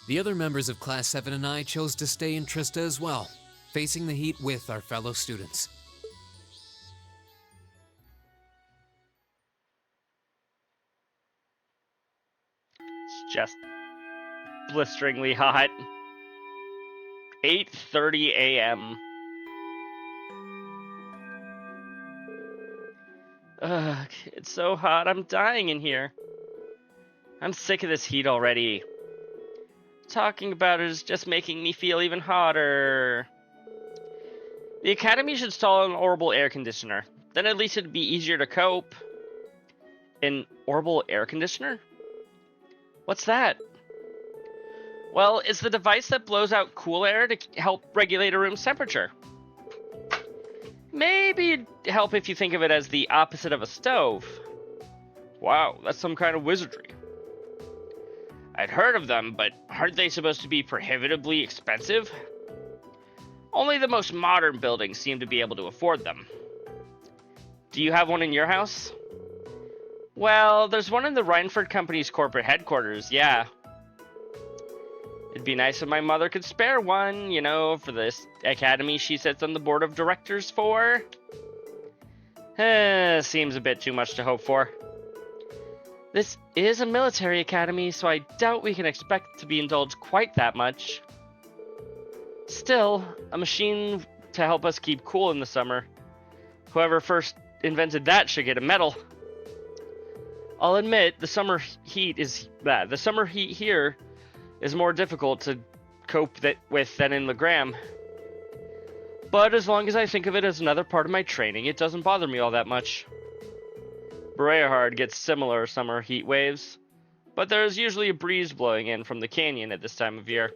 The other members of Class 7 and I chose to stay in Trista as well, facing the heat with our fellow students. It's just blisteringly hot. 8:30 a.m. Ugh, it's so hot. I'm dying in here. I'm sick of this heat already. Talking about it is just making me feel even hotter. The Academy should install an orbital air conditioner. Then at least it'd be easier to cope. An orbital air conditioner? What's that? Well, it's the device that blows out cool air to help regulate a room's temperature. Maybe it'd help if you think of it as the opposite of a stove. Wow, that's some kind of wizardry. I'd heard of them, but aren't they supposed to be prohibitively expensive? Only the most modern buildings seem to be able to afford them. Do you have one in your house? Well, there's one in the Reinford Company's corporate headquarters, yeah. It'd be nice if my mother could spare one, you know, for this academy she sits on the board of directors for. Seems a bit too much to hope for. This is a military academy, so I doubt we can expect to be indulged quite that much. Still, a machine to help us keep cool in the summer. Whoever first invented that should get a medal. I'll admit, the summer heat here is more difficult to cope with than in Legram. But as long as I think of it as another part of my training, it doesn't bother me all that much. Breahard gets similar summer heat waves, but there's usually a breeze blowing in from the canyon at this time of year.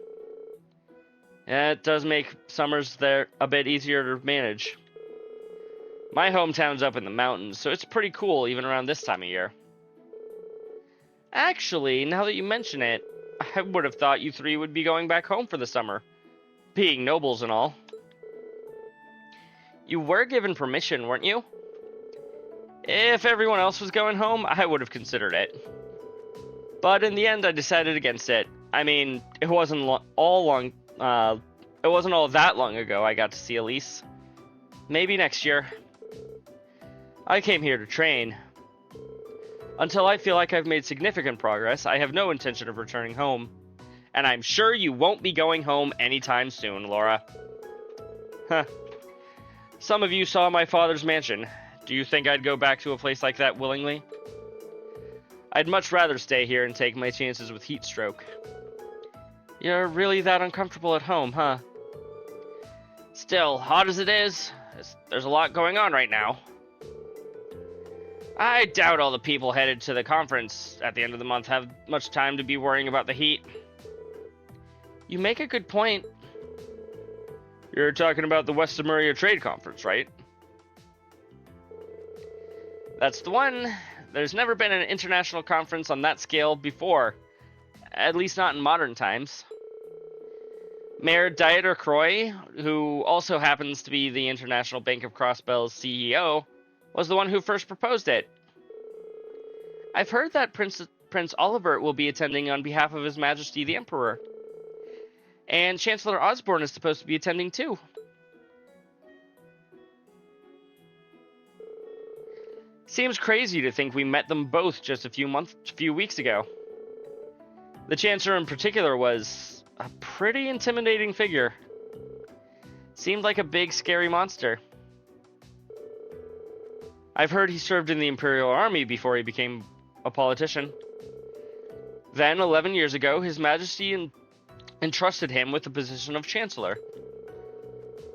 It does make summers there a bit easier to manage. My hometown's up in the mountains, so it's pretty cool even around this time of year. Actually, now that you mention it, I would have thought you three would be going back home for the summer, being nobles and all. You were given permission, weren't you? If everyone else was going home, I would have considered it. But in the end, I decided against it. I mean, it wasn't all that long ago I got to see Elise. Maybe next year. I came here to train. Until I feel like I've made significant progress, I have no intention of returning home. And I'm sure you won't be going home anytime soon, Laura. Huh. Some of you saw my father's mansion. Do you think I'd go back to a place like that willingly? I'd much rather stay here and take my chances with heat stroke. You're really that uncomfortable at home, huh? Still, hot as it is, there's a lot going on right now. I doubt all the people headed to the conference at the end of the month have much time to be worrying about the heat. You make a good point. You're talking about the West Emuria Trade Conference, right? That's the one. There's never been an international conference on that scale before, at least not in modern times. Mayor Dieter Croy, who also happens to be the International Bank of Crossbell's CEO, was the one who first proposed it. I've heard that Prince Olivert will be attending on behalf of His Majesty the Emperor. And Chancellor Osborne is supposed to be attending too. Seems crazy to think we met them both just a few weeks ago. The Chancellor in particular was a pretty intimidating figure. Seemed like a big, scary monster. I've heard he served in the Imperial Army before he became a politician. Then, 11 years ago, His Majesty entrusted him with the position of Chancellor.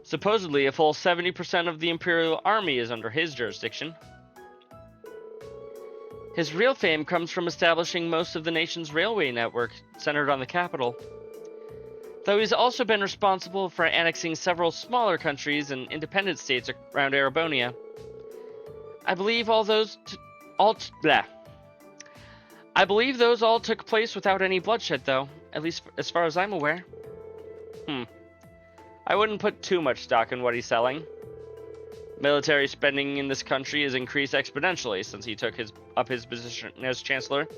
Supposedly, a full 70% of the Imperial Army is under his jurisdiction. His real fame comes from establishing most of the nation's railway network centered on the capital. Though he's also been responsible for annexing several smaller countries and independent states around Erebonia. I believe those all took place without any bloodshed, though, at least as far as I'm aware. I wouldn't put too much stock in what he's selling. Military spending in this country has increased exponentially since he took up his position as Chancellor.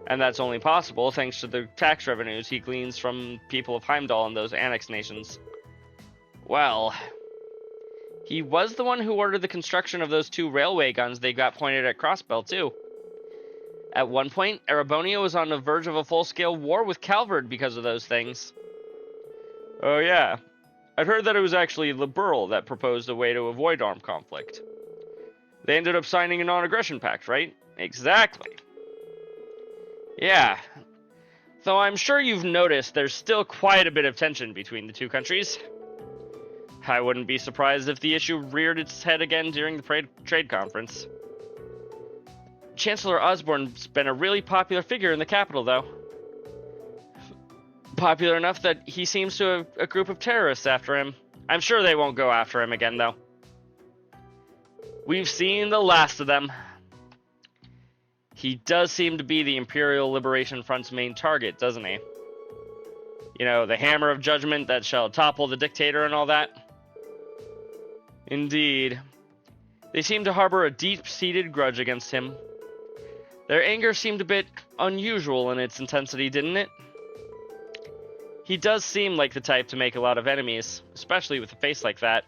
And that's only possible thanks to the tax revenues he gleans from people of Heimdall and those annexed nations. Well, he was the one who ordered the construction of those 2 railway guns they got pointed at Crossbell, too. At one point, Erebonia was on the verge of a full-scale war with Calvard because of those things. Oh yeah, I'd heard that it was actually Liberal that proposed a way to avoid armed conflict. They ended up signing a non-aggression pact, right? Exactly. Yeah. Though I'm sure you've noticed there's still quite a bit of tension between the two countries. I wouldn't be surprised if the issue reared its head again during the trade conference. Chancellor Osborne's been a really popular figure in the capital, though. Popular enough that he seems to have a group of terrorists after him. I'm sure they won't go after him again, though. We've seen the last of them. He does seem to be the Imperial Liberation Front's main target, doesn't he? You know, the hammer of judgment that shall topple the dictator and all that. Indeed. They seem to harbor a deep-seated grudge against him. Their anger seemed a bit unusual in its intensity, didn't it? He does seem like the type to make a lot of enemies, especially with a face like that.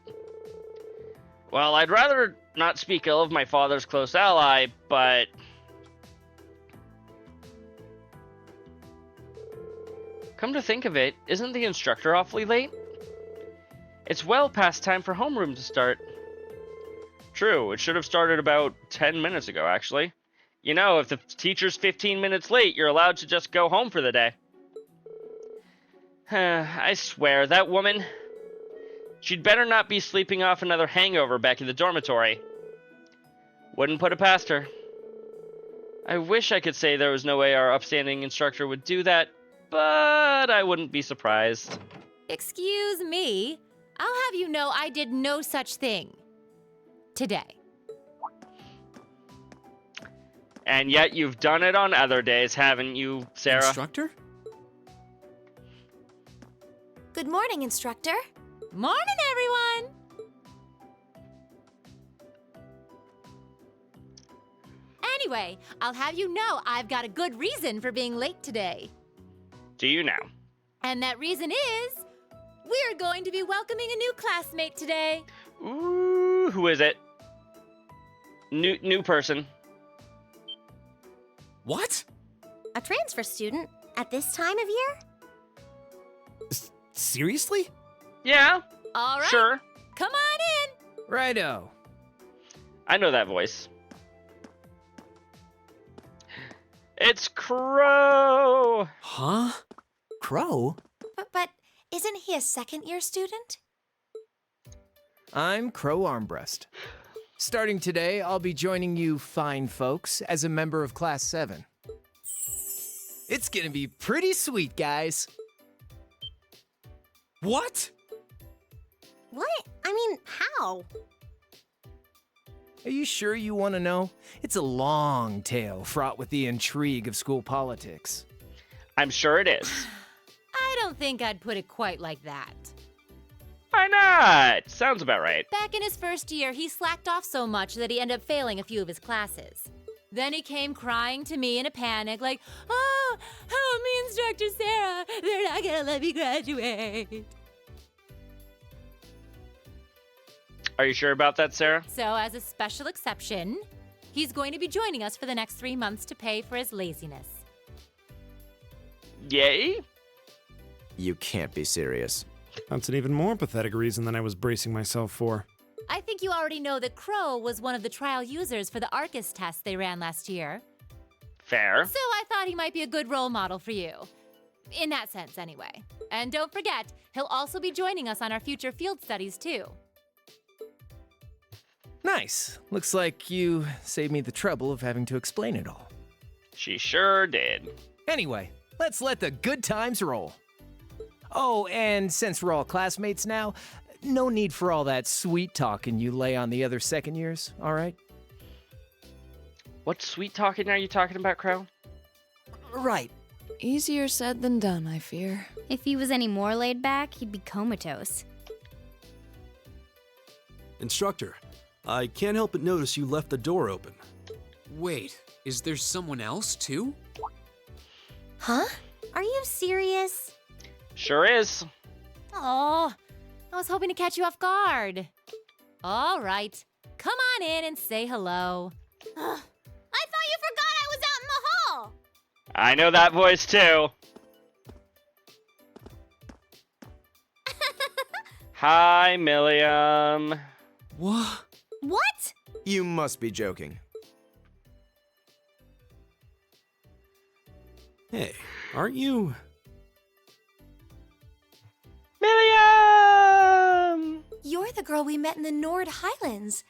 Well, I'd rather not speak ill of my father's close ally, but... Come to think of it, isn't the instructor awfully late? It's well past time for homeroom to start. True, it should have started about 10 minutes ago, actually. You know, if the teacher's 15 minutes late, you're allowed to just go home for the day. I swear, that woman... She'd better not be sleeping off another hangover back in the dormitory. Wouldn't put it past her. I wish I could say there was no way our upstanding instructor would do that, but I wouldn't be surprised. Excuse me. I'll have you know I did no such thing. Today. And yet you've done it on other days, haven't you, Sarah? Instructor? Good morning, instructor. Morning, everyone! Anyway, I'll have you know I've got a good reason for being late today. Do you now? And that reason is... we're going to be welcoming a new classmate today. Ooh, who is it? New person. What? A transfer student at this time of year? Seriously? Yeah. All right. Sure. Come on in. Righto. I know that voice. It's Crow. Huh? Crow? But isn't he a second-year student? I'm Crow Armbrust. Starting today, I'll be joining you fine folks as a member of Class 7. It's gonna be pretty sweet, guys. What? What? I mean, how? Are you sure you want to know? It's a long tale fraught with the intrigue of school politics. I'm sure it is. I don't think I'd put it quite like that. Why not? Sounds about right. Back in his first year, he slacked off so much that he ended up failing a few of his classes. Then he came crying to me in a panic, like, "Oh, help me, Instructor Sarah. They're not gonna let me graduate." Are you sure about that, Sarah? So, as a special exception, he's going to be joining us for the next 3 months to pay for his laziness. Yay? You can't be serious. That's an even more pathetic reason than I was bracing myself for. I think you already know that Crow was one of the trial users for the Arcus test they ran last year. Fair. So I thought he might be a good role model for you. In that sense, anyway. And don't forget, he'll also be joining us on our future field studies, too. Nice. Looks like you saved me the trouble of having to explain it all. She sure did. Anyway, let's let the good times roll. Oh, and since we're all classmates now, no need for all that sweet talking you lay on the other second years, all right? What sweet talking are you talking about, Crow? Right. Easier said than done, I fear. If he was any more laid back, he'd be comatose. Instructor, I can't help but notice you left the door open. Wait, is there someone else, too? Huh? Are you serious? Sure is. Oh, I was hoping to catch you off guard. All right, come on in and say hello. I thought you forgot I was out in the hall! I know that voice, too. Hi, Milliam. What? What? You must be joking. Hey, aren't you... Milliam! You're the girl we met in the Nord Highlands.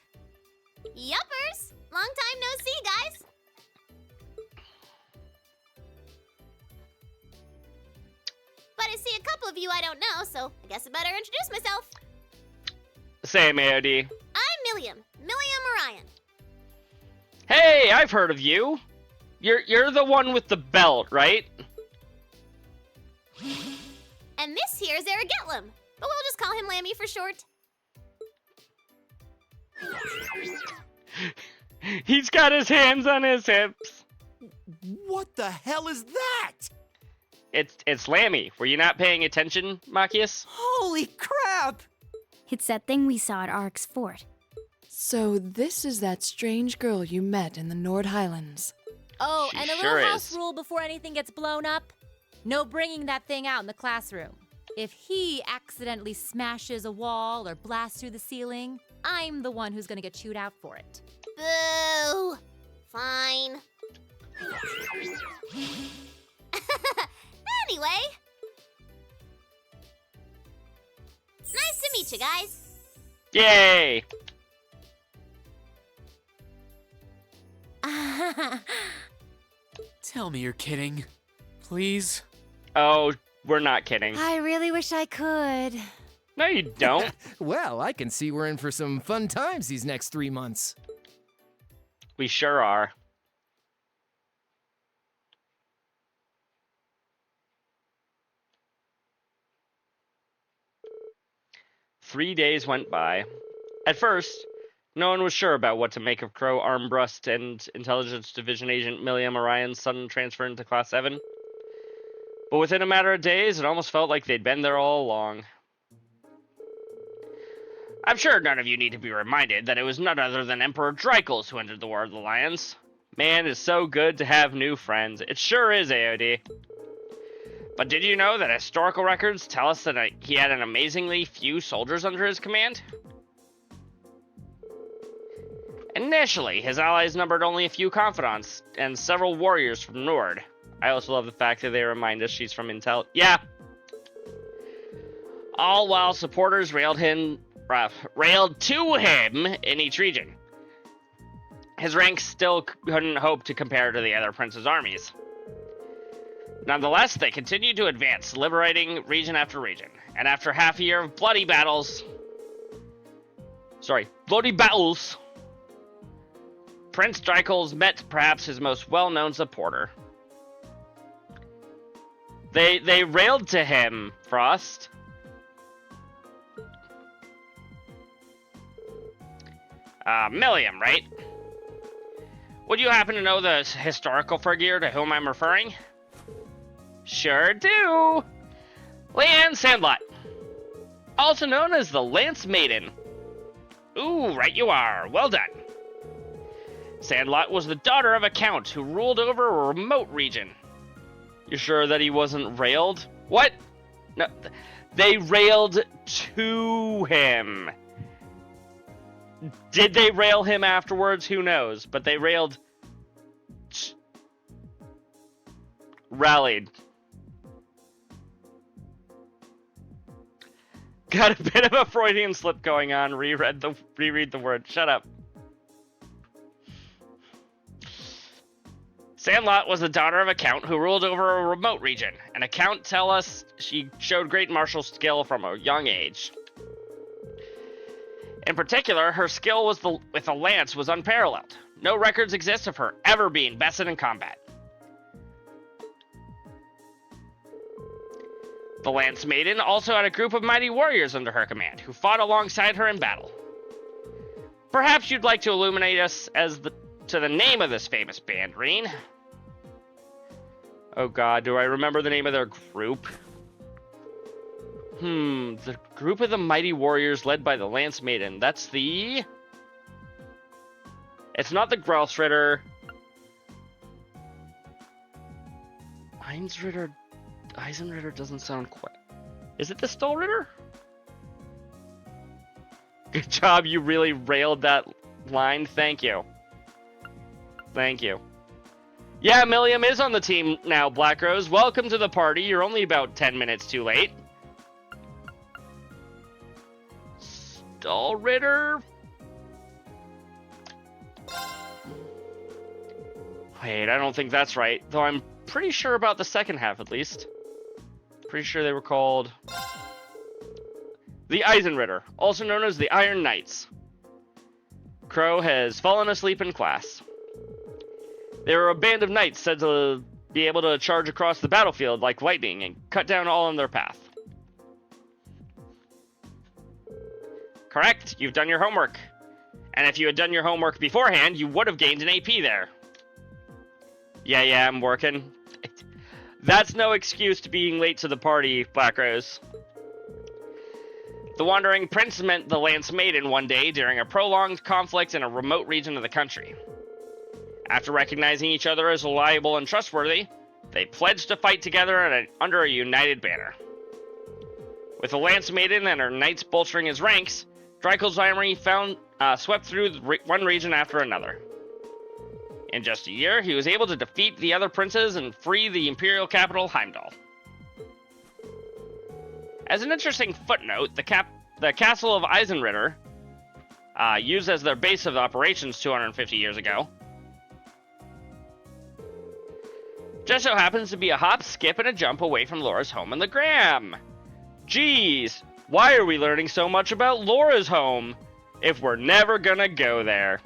Yuppers! Long time no see, guys! But I see a couple of you I don't know, so I guess I better introduce myself. Same, AOD. I'm Milliam. Milliam Orion. Hey, I've heard of you. You're the one with the belt, right? And this here is Eric Getlum, but we'll just call him Lammy for short. He's got his hands on his hips. What the hell is that? It's Lammy. Were you not paying attention, Machias? Holy crap! It's that thing we saw at Ark's fort. So this is that strange girl you met in the Nord Highlands. Oh, She and a sure little house is. rule before anything gets blown up. No bringing that thing out in the classroom. If he accidentally smashes a wall or blasts through the ceiling, I'm the one who's gonna get chewed out for it. Boo! Fine. Anyway. Nice to meet you guys. Yay! Tell me you're kidding. Please? Oh, we're not kidding. I really wish I could. No, you don't. Well, I can see we're in for some fun times these next 3 months. We sure are. Three days went by. At first, no one was sure about what to make of Crow Armbrust and Intelligence Division Agent Milliam Orion's sudden transfer into Class 7. But within a matter of days, it almost felt like they'd been there all along. I'm sure none of you need to be reminded that it was none other than Emperor Drycles who entered the War of the Lions. Man, it's so good to have new friends. It sure is, AOD. But did you know that historical records tell us that he had an amazingly few soldiers under his command? Initially, his allies numbered only a few confidants and several warriors from Nord. I also love the fact that they remind us she's from Intel. Yeah. All while supporters railed to him in each region. His rank still couldn't hope to compare to the other prince's armies. Nonetheless, they continued to advance, liberating region after region. And after half a year of bloody battles, Prince Drycles met perhaps his most well-known supporter. They railed to him, Frost. Milliam, right? Would you happen to know the historical figure to whom I'm referring? Sure do! Leanne Sandlot, also known as the Lance Maiden. Ooh, right you are. Well done. Sandlot was the daughter of a count who ruled over a remote region. You sure that he wasn't railed? What? No, they railed to him. Did they rail him afterwards? Who knows? But they railed... rallied. Got a bit of a Freudian slip going on. Reread the word. Shut up. Sandlot was the daughter of a count who ruled over a remote region. An account tell us she showed great martial skill from a young age. In particular, her skill with a lance was unparalleled. No records exist of her ever being bested in combat. The Lance Maiden also had a group of mighty warriors under her command, who fought alongside her in battle. Perhaps you'd like to illuminate us to the name of this famous band, Reen. Oh god, do I remember the name of their group? The group of the mighty warriors led by the Lance Maiden. That's the... It's not the Grelstritter. Eisenritter doesn't sound quite... Is it the Stolritter? Good job, you really railed that line. Thank you. Thank you. Yeah, Milliam is on the team now, Black Rose. Welcome to the party. You're only about 10 minutes too late. Stolritter? Wait, I don't think that's right. Though I'm pretty sure about the second half, at least. Pretty sure they were called... the Eisenritter, also known as the Iron Knights. Crow has fallen asleep in class. They were a band of knights said to be able to charge across the battlefield like lightning and cut down all in their path. Correct, you've done your homework. And if you had done your homework beforehand, you would have gained an AP there. Yeah, I'm working. That's no excuse to being late to the party, Black Rose. The Wandering Prince met the Lance Maiden one day during a prolonged conflict in a remote region of the country. After recognizing each other as reliable and trustworthy, they pledged to fight together under a united banner. With the Lance Maiden and her knights bolstering his ranks, Dreikel's army swept through one region after another. In just a year, he was able to defeat the other princes and free the imperial capital, Heimdall. As an interesting footnote, the castle of Eisenritter, used as their base of operations 250 years ago, just so happens to be a hop, skip, and a jump away from Laura's home in the Gram. Jeez, why are we learning so much about Laura's home if we're never gonna go there?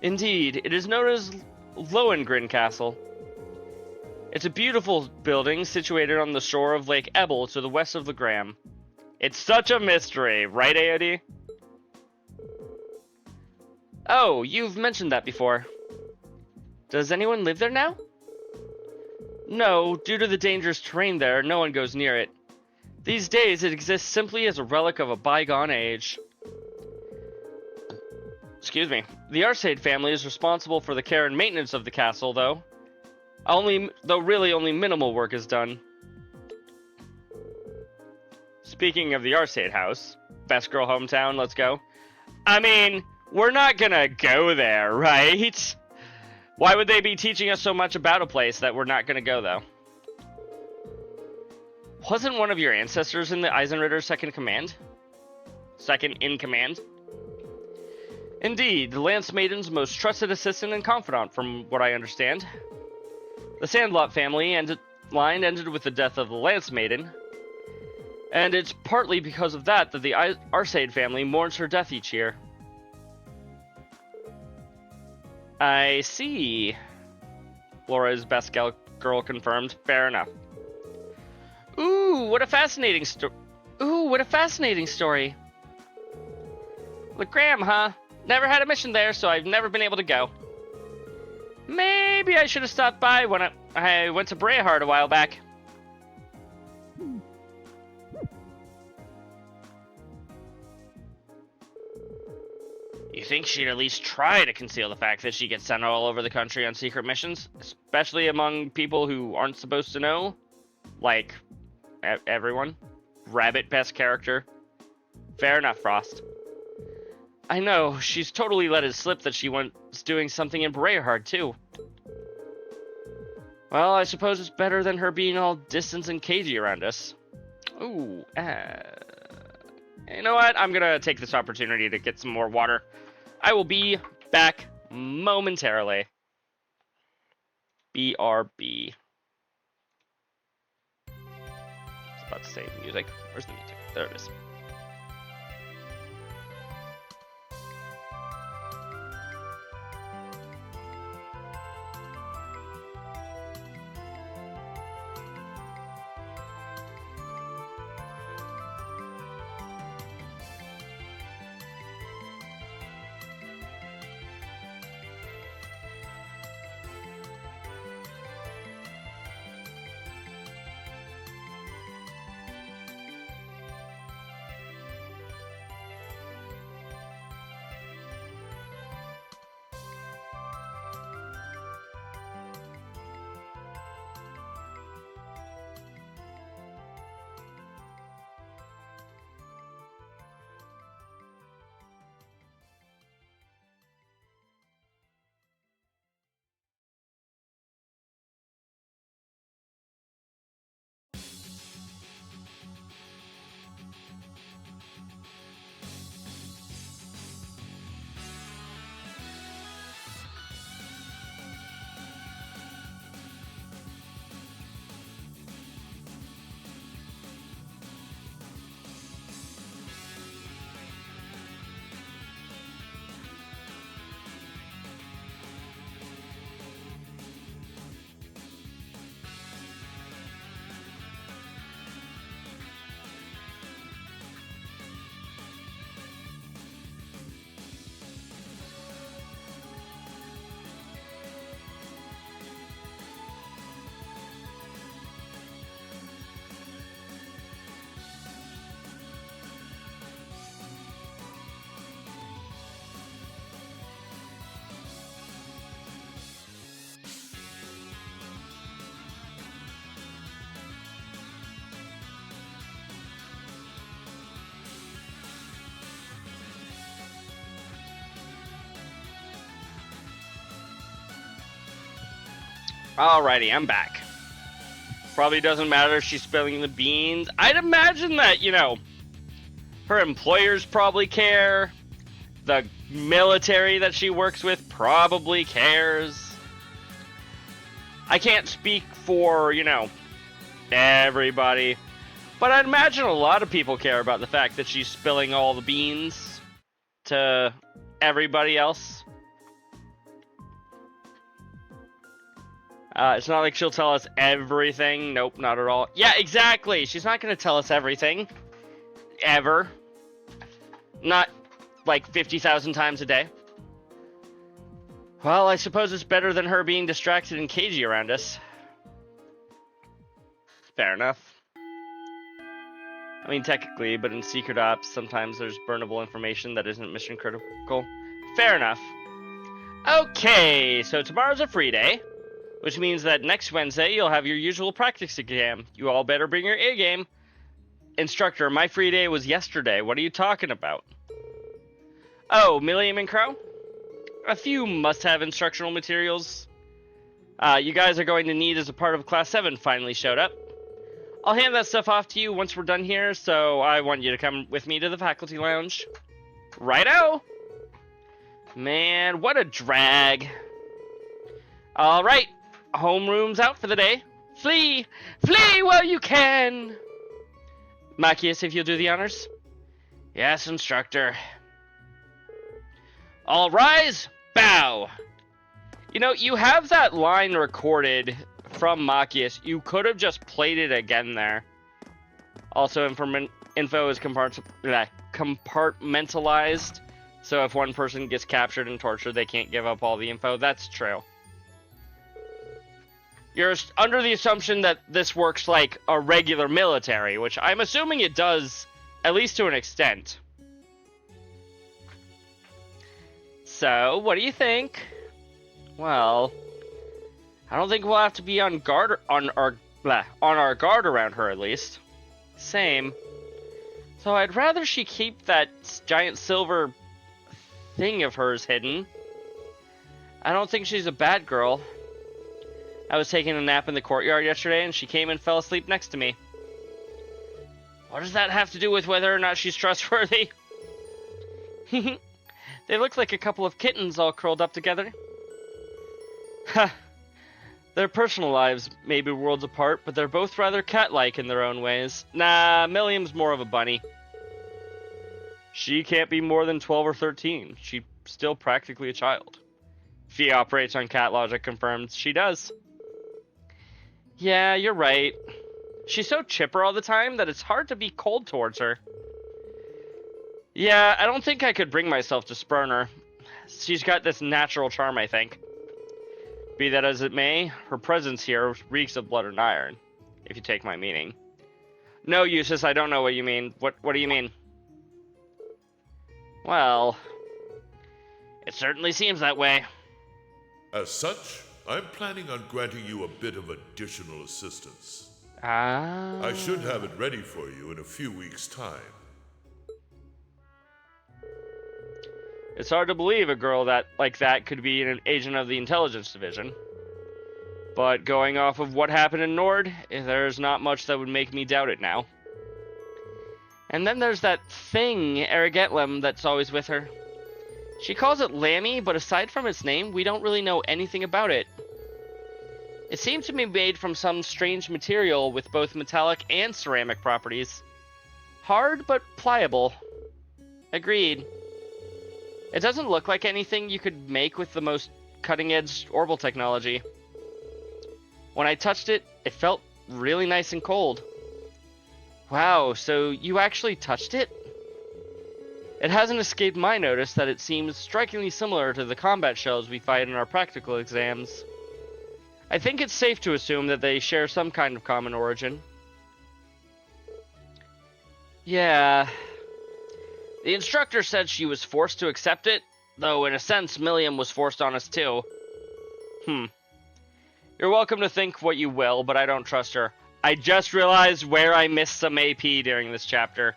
Indeed, it is known as Lohengrin Castle. It's a beautiful building situated on the shore of Lake Ebble to the west of the Gram. It's such a mystery, right, AOD? Oh, you've mentioned that before. Does anyone live there now? No, due to the dangerous terrain there, no one goes near it. These days, it exists simply as a relic of a bygone age. Excuse me. The Arseid family is responsible for the care and maintenance of the castle, though really only minimal work is done. Speaking of the Arseid house, best girl hometown, let's go. I mean, we're not gonna go there, right? Why would they be teaching us so much about a place that we're not gonna go, though? Wasn't one of your ancestors in the Eisenritter second in command? Indeed, the Lance Maiden's most trusted assistant and confidant, from what I understand. The Sandlot family line ended with the death of the Lance Maiden, and it's partly because of that the Arseid family mourns her death each year. I see. Laura's best girl confirmed. Fair enough. Ooh, what a fascinating story. The Gram, huh? Never had a mission there, so I've never been able to go. Maybe I should have stopped by when I went to Brehard a while back. You think she'd at least try to conceal the fact that she gets sent all over the country on secret missions, especially among people who aren't supposed to know? Like, everyone? Rabbit best character? Fair enough, Frost. I know, she's totally let it slip that she was doing something in Brehard, too. Well, I suppose it's better than her being all distant and cagey around us. Ooh, you know what? I'm gonna take this opportunity to get some more water. I will be back momentarily. BRB. I was about to say music. Where's the music? There it is. Alrighty, I'm back. Probably doesn't matter if she's spilling the beans. I'd imagine that, you know, her employers probably care. The military that she works with probably cares. I can't speak for, you know, everybody. But I'd imagine a lot of people care about the fact that she's spilling all the beans to everybody else. It's not like she'll tell us everything. Nope, not at all. Yeah, exactly. She's not going to tell us everything. Ever. Not like 50,000 times a day. Well, I suppose it's better than her being distracted and cagey around us. Fair enough. I mean, technically, but in Secret Ops, sometimes there's burnable information that isn't mission critical. Fair enough. Okay, so tomorrow's a free day, which means that next Wednesday you'll have your usual practice exam. You all better bring your A game. Instructor, my free day was yesterday. What are you talking about? Oh, Milliam and Crow? A few must-have instructional materials you guys are going to need as a part of Class 7 finally showed up. I'll hand that stuff off to you once we're done here, so I want you to come with me to the faculty lounge. Righto! Man, what a drag. Alright, homeroom's out for the day. Flee! Flee while you can! Machias, if you'll do the honors. Yes, instructor. All rise! Bow! You know, you have that line recorded from Machias. You could have just played it again there. Also, info is compartmentalized, so if one person gets captured and tortured, they can't give up all the info. That's true. You're under the assumption that this works like a regular military, which I'm assuming it does, at least to an extent. So, what do you think? Well, I don't think we'll have to be on guard on our guard around her, at least. Same. So I'd rather she keep that giant silver thing of hers hidden. I don't think she's a bad girl. I was taking a nap in the courtyard yesterday, and she came and fell asleep next to me. What does that have to do with whether or not she's trustworthy? They look like a couple of kittens all curled up together. Ha! Their personal lives may be worlds apart, but they're both rather cat-like in their own ways. Nah, Milliam's more of a bunny. She can't be more than 12 or 13. She's still practically a child. Fee operates on cat logic confirms she does. Yeah, you're right. She's so chipper all the time that it's hard to be cold towards her. Yeah, I don't think I could bring myself to spurn her. She's got this natural charm, I think. Be that as it may, her presence here reeks of blood and iron, if you take my meaning. No, Eustace, I don't know what you mean. What do you mean? Well, it certainly seems that way. As such, I'm planning on granting you a bit of additional assistance. Ah. I should have it ready for you in a few weeks' time. It's hard to believe a girl like that could be an agent of the intelligence division. But going off of what happened in Nord, there's not much that would make me doubt it now. And then there's that thing, Erigetlem, that's always with her. She calls it Lammy, but aside from its name, we don't really know anything about it. It seems to be made from some strange material with both metallic and ceramic properties. Hard, but pliable. Agreed. It doesn't look like anything you could make with the most cutting-edge orbital technology. When I touched it, it felt really nice and cold. Wow, so you actually touched it? It hasn't escaped my notice that it seems strikingly similar to the combat shells we fight in our practical exams. I think it's safe to assume that they share some kind of common origin. Yeah. The instructor said she was forced to accept it, though in a sense Milliam was forced on us too. You're welcome to think what you will, but I don't trust her. I just realized where I missed some AP during this chapter.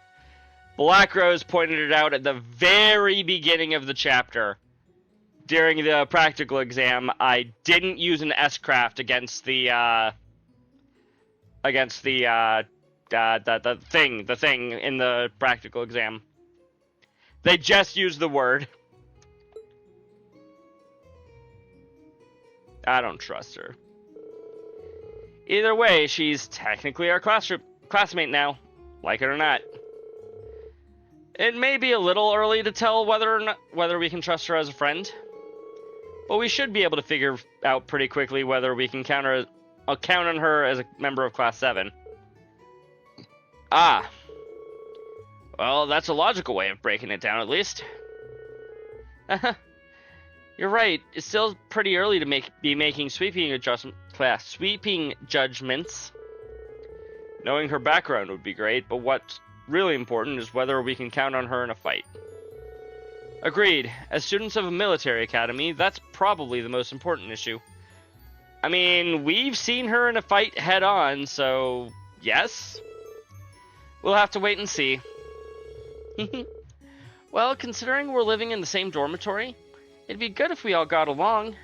Black Rose pointed it out at the very beginning of the chapter. during the practical exam, I didn't use an S-craft against the thing in the practical exam. They just used the word. I don't trust her. Either way, she's technically our classmate now, like it or not. It may be a little early to tell whether we can trust her as a friend, but we should be able to figure out pretty quickly whether we can count on her as a member of Class 7. Ah. Well, that's a logical way of breaking it down, at least. You're right. It's still pretty early to be making sweeping judgments. Knowing her background would be great, but what's really important is whether we can count on her in a fight. Agreed. As students of a military academy, that's probably the most important issue. I mean, we've seen her in a fight head-on, so yes. We'll have to wait and see. Well, considering we're living in the same dormitory, it'd be good if we all got along.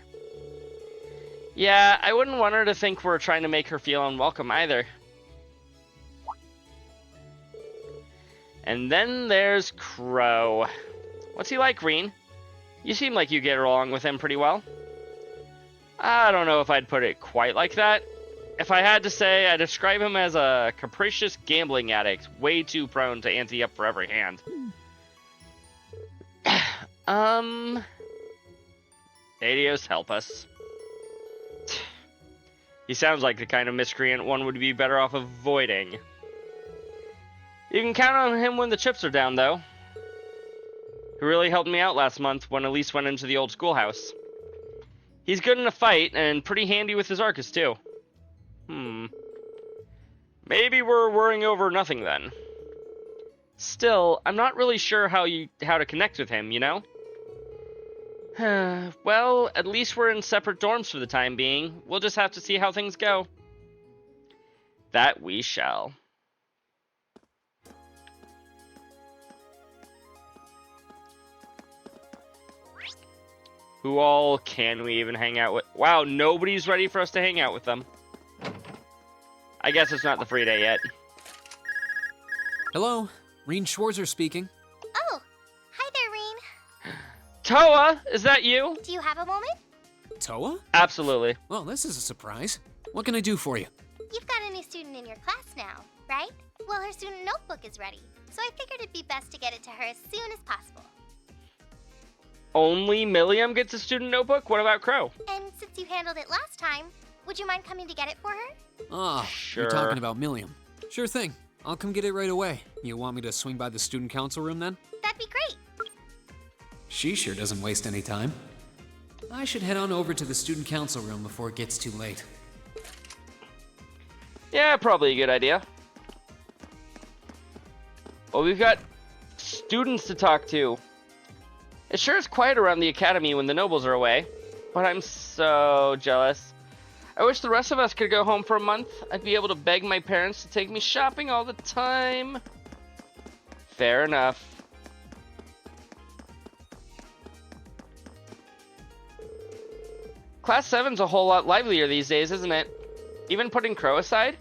Yeah, I wouldn't want her to think we're trying to make her feel unwelcome either. And then there's Crow. What's he like, Rean? You seem like you get along with him pretty well. I don't know if I'd put it quite like that. If I had to say, I'd describe him as a capricious gambling addict, way too prone to ante up for every hand. Adios, help us. He sounds like the kind of miscreant one would be better off avoiding. You can count on him when the chips are down, though. He really helped me out last month when Elise went into the old schoolhouse. He's good in a fight, and pretty handy with his Arcus, too. Maybe we're worrying over nothing, then. Still, I'm not really sure how to connect with him, you know? Well, at least we're in separate dorms for the time being. We'll just have to see how things go. That we shall. Who all can we even hang out with? Wow, nobody's ready for us to hang out with them. I guess it's not the free day yet. Hello, Rean Schwarzer speaking. Oh, hi there, Rean. Toa, is that you? Do you have a moment? Toa? Absolutely. Well, this is a surprise. What can I do for you? You've got a new student in your class now, right? Well, her student notebook is ready, so I figured it'd be best to get it to her as soon as possible. Only Milliam gets a student notebook? What about Crow? And since you handled it last time, would you mind coming to get it for her? Ah, Sure. You're talking about Milliam. Sure thing. I'll come get it right away. You want me to swing by the student council room then? That'd be great. She sure doesn't waste any time. I should head on over to the student council room before it gets too late. Yeah, probably a good idea. Well, we've got students to talk to. It sure is quiet around the academy when the nobles are away, but I'm so jealous. I wish the rest of us could go home for a month. I'd be able to beg my parents to take me shopping all the time. Fair enough. Class 7's a whole lot livelier these days, isn't it? Even putting Crow aside,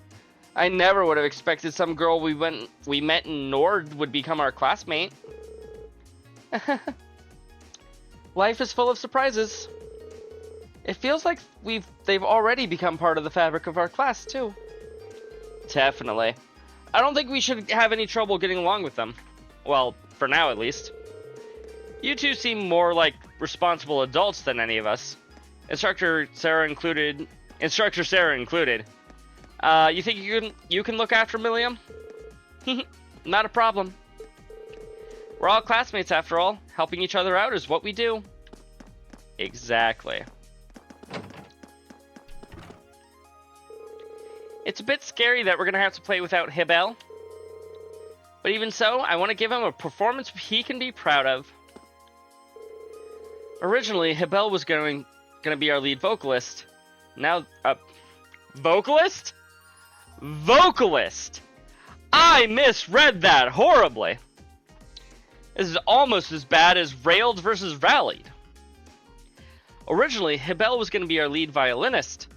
I never would have expected some girl we met in Nord would become our classmate. Life is full of surprises. It feels like they've already become part of the fabric of our class, too. Definitely. I don't think we should have any trouble getting along with them. Well, for now at least. You two seem more like responsible adults than any of us. Instructor Sarah included. You think you can look after Milliam? Not a problem. We're all classmates after all. Helping each other out is what we do. Exactly. It's a bit scary that we're going to have to play without Hibel. But even so, I want to give him a performance he can be proud of. Originally, Hibel was going to be our lead vocalist. Now, vocalist? Vocalist! I misread that horribly. This is almost as bad as Railed versus Rallied. Originally, Hibel was going to be our lead violinist.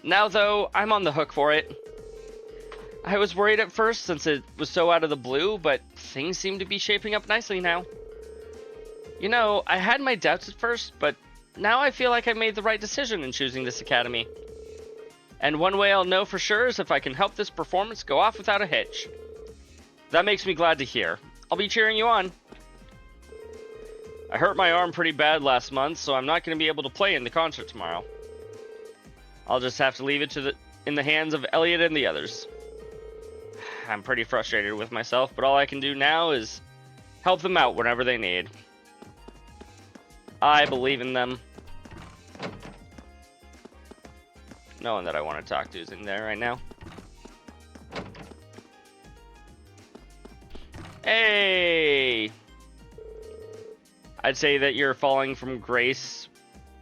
Now, though, I'm on the hook for it. I was worried at first since it was so out of the blue, but things seem to be shaping up nicely now. You know, I had my doubts at first, but now I feel like I made the right decision in choosing this academy. And one way I'll know for sure is if I can help this performance go off without a hitch. That makes me glad to hear. I'll be cheering you on. I hurt my arm pretty bad last month, so I'm not going to be able to play in the concert tomorrow. I'll just have to leave it in the hands of Elliot and the others. I'm pretty frustrated with myself, but all I can do now is help them out whenever they need. I believe in them. No one that I want to talk to is in there right now. Hey! I'd say that you're falling from grace,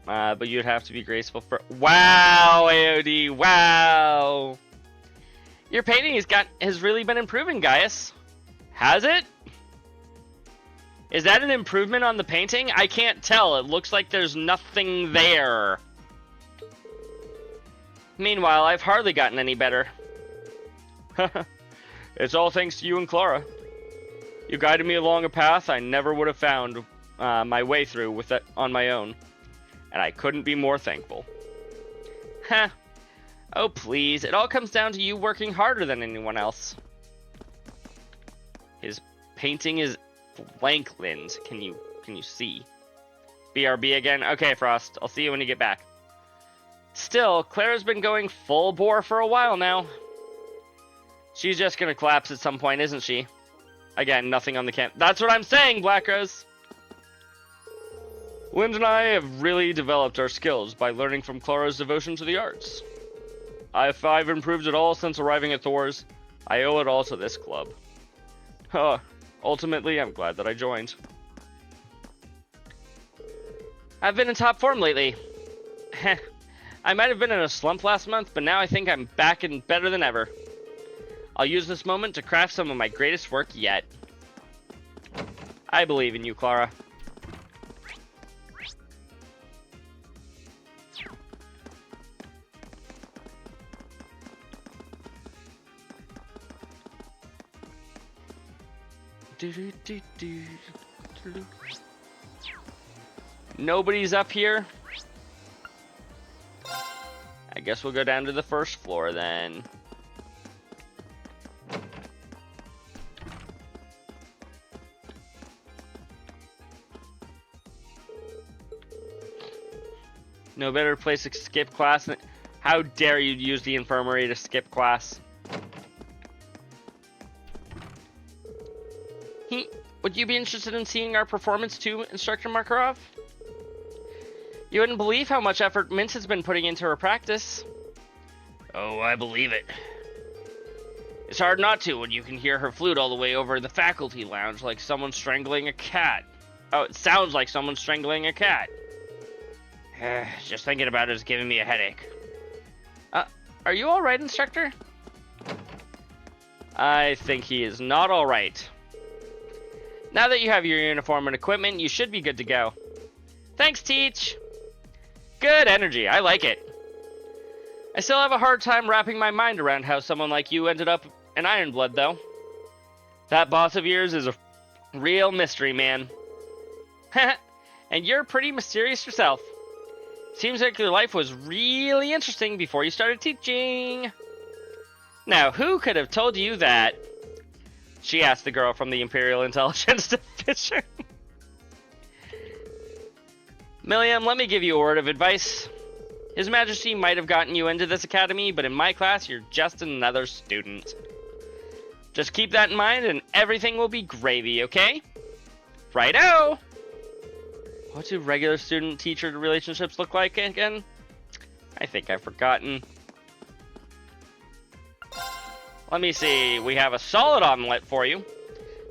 but you'd have to be graceful for... Wow, AOD, wow! Your painting has really been improving, Gaius. Has it? Is that an improvement on the painting? I can't tell. It looks like there's nothing there. Meanwhile, I've hardly gotten any better. It's all thanks to you and Clara. You guided me along a path I never would have found my way through with it on my own. And I couldn't be more thankful. Heh. Oh, please. It all comes down to you working harder than anyone else. His painting is Blankland. Can you see? BRB again? Okay, Frost. I'll see you when you get back. Still, Clara's been going full bore for a while now. She's just gonna collapse at some point, isn't she? Again, nothing on the camp. That's what I'm saying, Black Rose! Lind and I have really developed our skills by learning from Clara's devotion to the arts. If I've improved at all since arriving at Thor's, I owe it all to this club. Ultimately, I'm glad that I joined. I've been in top form lately. I might have been in a slump last month, but now I think I'm back and better than ever. I'll use this moment to craft some of my greatest work yet. I believe in you, Clara. Nobody's up here. I guess we'll go down to the first floor then. No better place to skip class than... How dare you use the infirmary to skip class? Would you be interested in seeing our performance too, Instructor Makarov? You wouldn't believe how much effort Mint has been putting into her practice. Oh, I believe it. It's hard not to when you can hear her flute all the way over in the faculty lounge like someone strangling a cat. Oh, it sounds like someone strangling a cat. Just thinking about it is giving me a headache. Are you alright, Instructor? I think he is not alright. Now that you have your uniform and equipment, you should be good to go. Thanks, Teach! Good energy, I like it. I still have a hard time wrapping my mind around how someone like you ended up in Ironblood, though. That boss of yours is a real mystery, man. And you're pretty mysterious yourself. Seems like your life was really interesting before you started teaching. Now, who could have told you that? She asked the girl from the Imperial Intelligence Division. Milliam, let me give you a word of advice. His Majesty might have gotten you into this academy, but in my class, you're just another student. Just keep that in mind and everything will be gravy, okay? Righto! What do regular student-teacher relationships look like again? I think I've forgotten. Let me see. We have a solid omelet for you.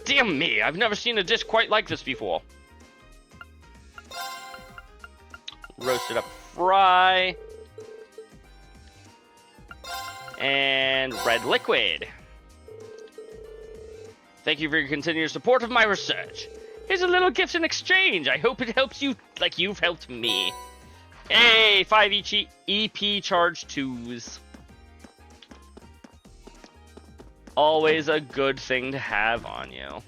Damn me, I've never seen a dish quite like this before. Roasted up fry. And red liquid. Thank you for your continued support of my research. Here's a little gift in exchange. I hope it helps you like you've helped me. Hey, 5 EP charge 2s. Always a good thing to have on you.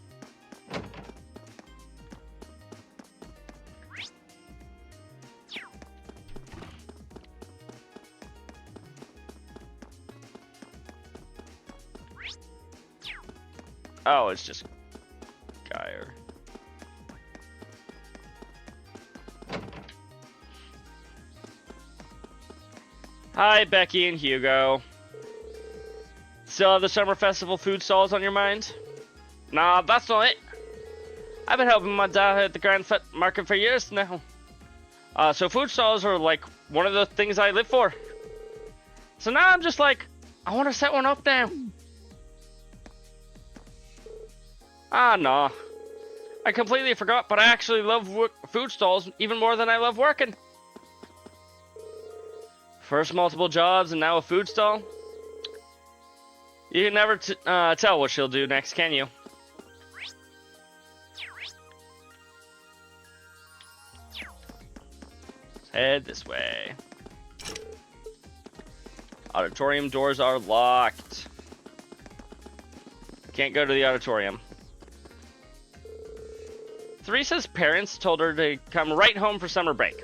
Oh, it's just Geyer. Hi, Becky and Hugo. Still have the summer festival food stalls on your mind? Nah, that's not it. I've been helping my dad at the Grand Fit Market for years now. So food stalls are like one of the things I live for. So now I'm just like, I want to set one up now. Ah, no. I completely forgot, but I actually love food stalls even more than I love working. First multiple jobs and now a food stall. You can never tell what she'll do next, can you? Let's head this way. Auditorium doors are locked. Can't go to the auditorium. Theresa's parents told her to come right home for summer break.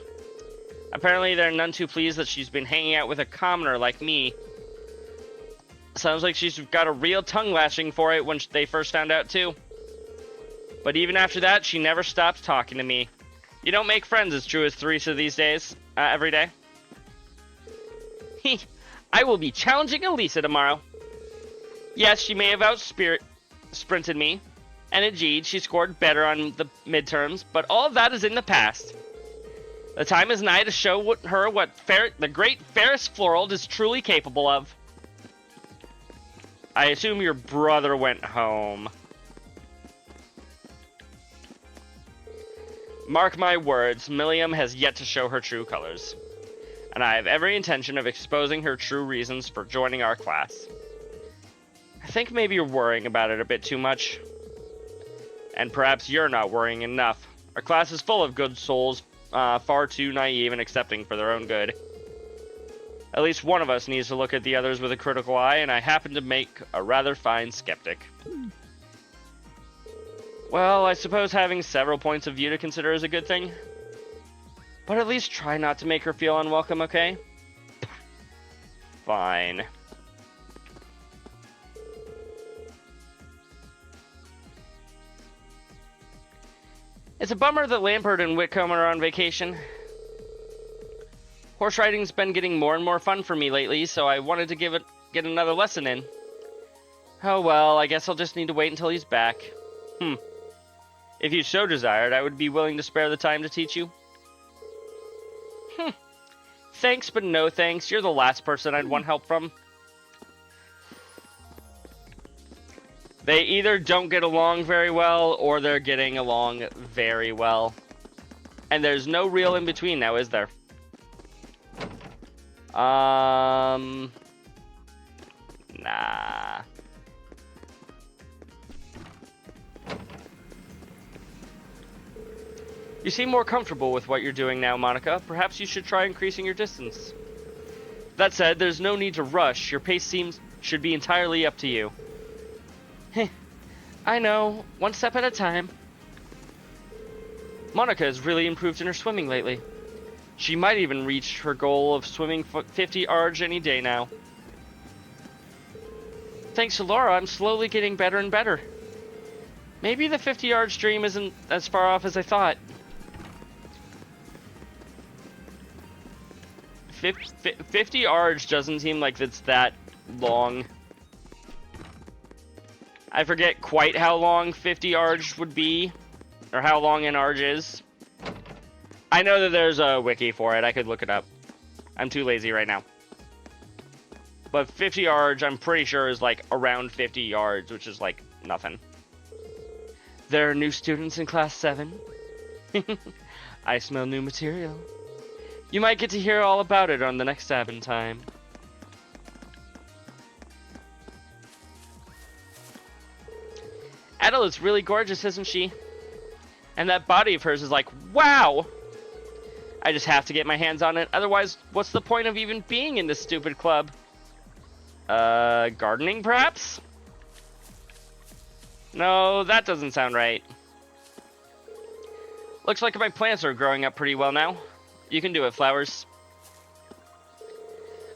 Apparently, they're none too pleased that she's been hanging out with a commoner like me. Sounds like she's got a real tongue lashing for it when they first found out, too. But even after that, she never stopped talking to me. You don't make friends as true as Theresa these days, every day. I will be challenging Elisa tomorrow. Yes, she may have sprinted me, and indeed, she scored better on the midterms, but all of that is in the past. The time is nigh to show her what the great Ferris Florold is truly capable of. I assume your brother went home. Mark my words, Milliam has yet to show her true colors. And I have every intention of exposing her true reasons for joining our class. I think maybe you're worrying about it a bit too much. And perhaps you're not worrying enough. Our class is full of good souls, far too naive and accepting for their own good. At least one of us needs to look at the others with a critical eye, and I happen to make a rather fine skeptic. Well, I suppose having several points of view to consider is a good thing. But at least try not to make her feel unwelcome, okay? Fine. It's a bummer that Lampert and Whitcomb are on vacation. Horse riding's been getting more and more fun for me lately, so I wanted to get another lesson in. Oh well, I guess I'll just need to wait until he's back. If you so desired, I would be willing to spare the time to teach you. Thanks, but no thanks. You're the last person I'd want help from. They either don't get along very well, or they're getting along very well. And there's no real in between now, is there? Nah. You seem more comfortable with what you're doing now, Monica. Perhaps you should try increasing your distance. That said, there's no need to rush. Your pace should be entirely up to you. I know. One step at a time. Monica has really improved in her swimming lately. She might even reach her goal of swimming 50 ARJ any day now. Thanks to Laura, I'm slowly getting better and better. Maybe the 50 ARJ dream isn't as far off as I thought. 50 ARJ doesn't seem like it's that long. I forget quite how long 50 ARJ would be, or how long an ARJ is. I know that there's a wiki for it. I could look it up. I'm too lazy right now. But 50 ARJ, I'm pretty sure, is like around 50 ARJ, which is like nothing. There are new students in Class 7. I smell new material. You might get to hear all about it on the next Sabin time. Adel is really gorgeous, isn't she? And that body of hers is like, wow! I just have to get my hands on it. Otherwise, what's the point of even being in this stupid club? Gardening, perhaps? No, that doesn't sound right. Looks like my plants are growing up pretty well now. You can do it, flowers.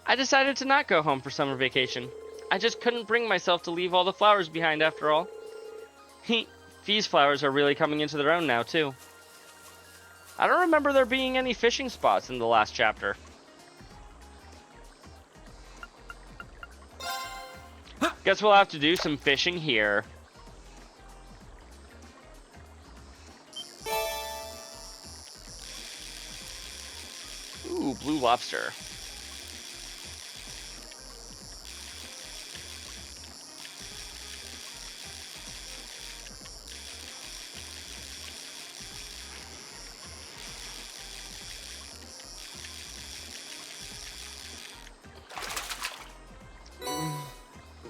I decided to not go home for summer vacation. I just couldn't bring myself to leave all the flowers behind after all. These flowers are really coming into their own now, too. I don't remember there being any fishing spots in the last chapter. Guess we'll have to do some fishing here. Ooh, blue lobster.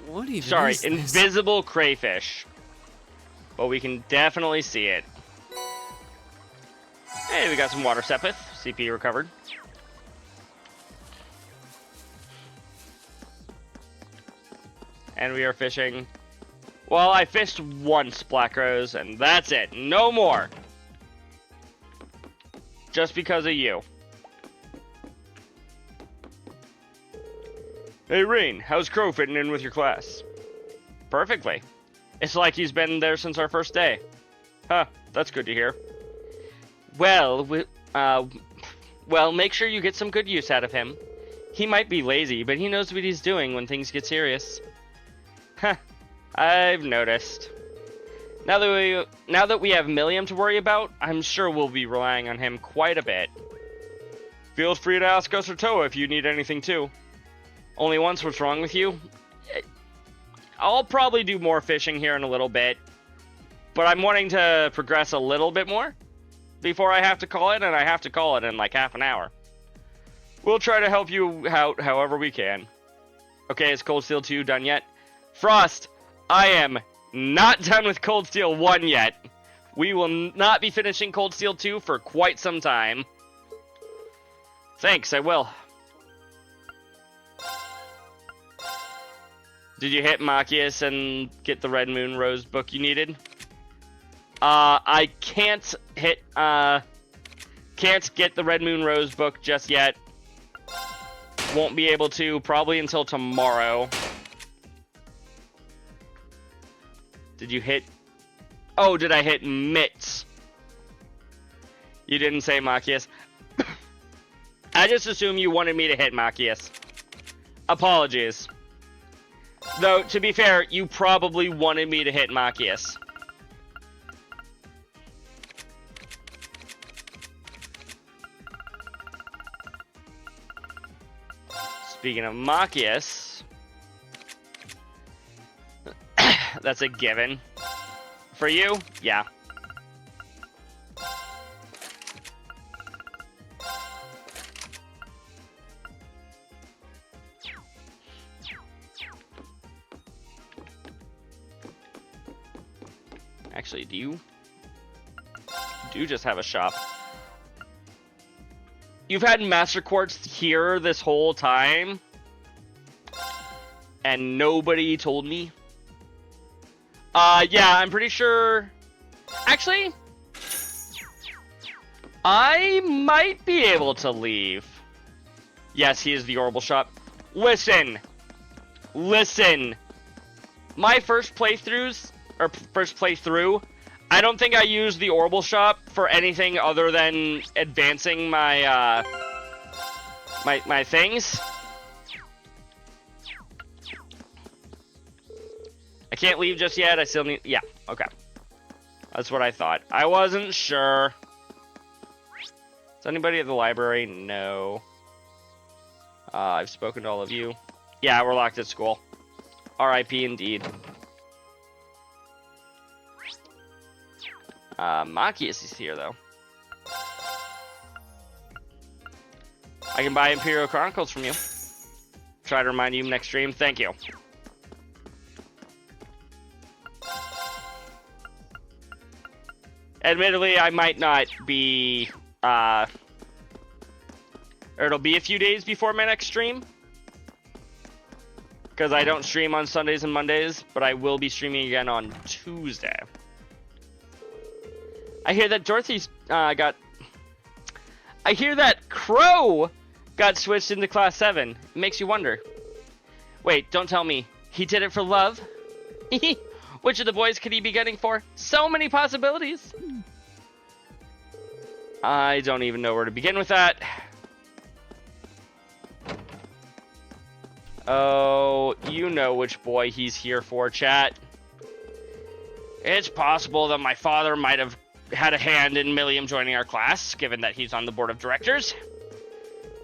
What even Sorry, is this? invisible crayfish. But we can definitely see it. Hey, we got some water sepith. CP recovered. And we are fishing. Well, I fished once, Black Rose, and that's it. No more. Just because of you. Hey, Rain, how's Crow fitting in with your class? Perfectly. It's like he's been there since our first day. Huh, that's good to hear. Well, make sure you get some good use out of him. He might be lazy, but he knows what he's doing when things get serious. Huh, I've noticed. Now that we have Milliam to worry about, I'm sure we'll be relying on him quite a bit. Feel free to ask us or Toa if you need anything too. Only once, what's wrong with you? I'll probably do more fishing here in a little bit, but I'm wanting to progress a little bit more before I have to call it, and I have to call it in like half an hour. We'll try to help you out however we can. Okay, is Cold Steel 2 done yet? Frost, I am not done with Cold Steel 1 yet. We will not be finishing Cold Steel 2 for quite some time. Thanks, I will. Did you hit Machias and get the Red Moon Rose book you needed? I can't get the Red Moon Rose book just yet. Won't be able to probably until tomorrow. Did you hit? Oh, did I hit Mitts? You didn't say Machias. I just assumed you wanted me to hit Machias. Apologies. Though, to be fair, you probably wanted me to hit Machias. Speaking of Machias, that's a given. For you? Yeah. Actually, do you just have a shop? You've had Master Quartz here this whole time, and nobody told me? Yeah, I'm pretty sure... Actually, I might be able to leave. Yes, he is the Orbital Shop. Listen! My first playthrough, I don't think I used the Orbital Shop for anything other than advancing my, my things. I can't leave just yet, I still need... Yeah, okay. That's what I thought. I wasn't sure. Is anybody at the library? No. I've spoken to all of you. Yeah, we're locked at school. RIP indeed. Machias is here, though. I can buy Imperial Chronicles from you. Try to remind you next stream. Thank you. Admittedly, I might not be Or it'll be a few days before my next stream. Because I don't stream on Sundays and Mondays, but I will be streaming again on Tuesday. I hear that I hear that Crow got switched into Class 7. It makes you wonder. Wait, don't tell me. He did it for love? Which of the boys could he be getting for? So many possibilities. I don't even know where to begin with that. Oh, you know which boy he's here for, chat. It's possible that my father might have had a hand in Milliam joining our class, given that he's on the board of directors.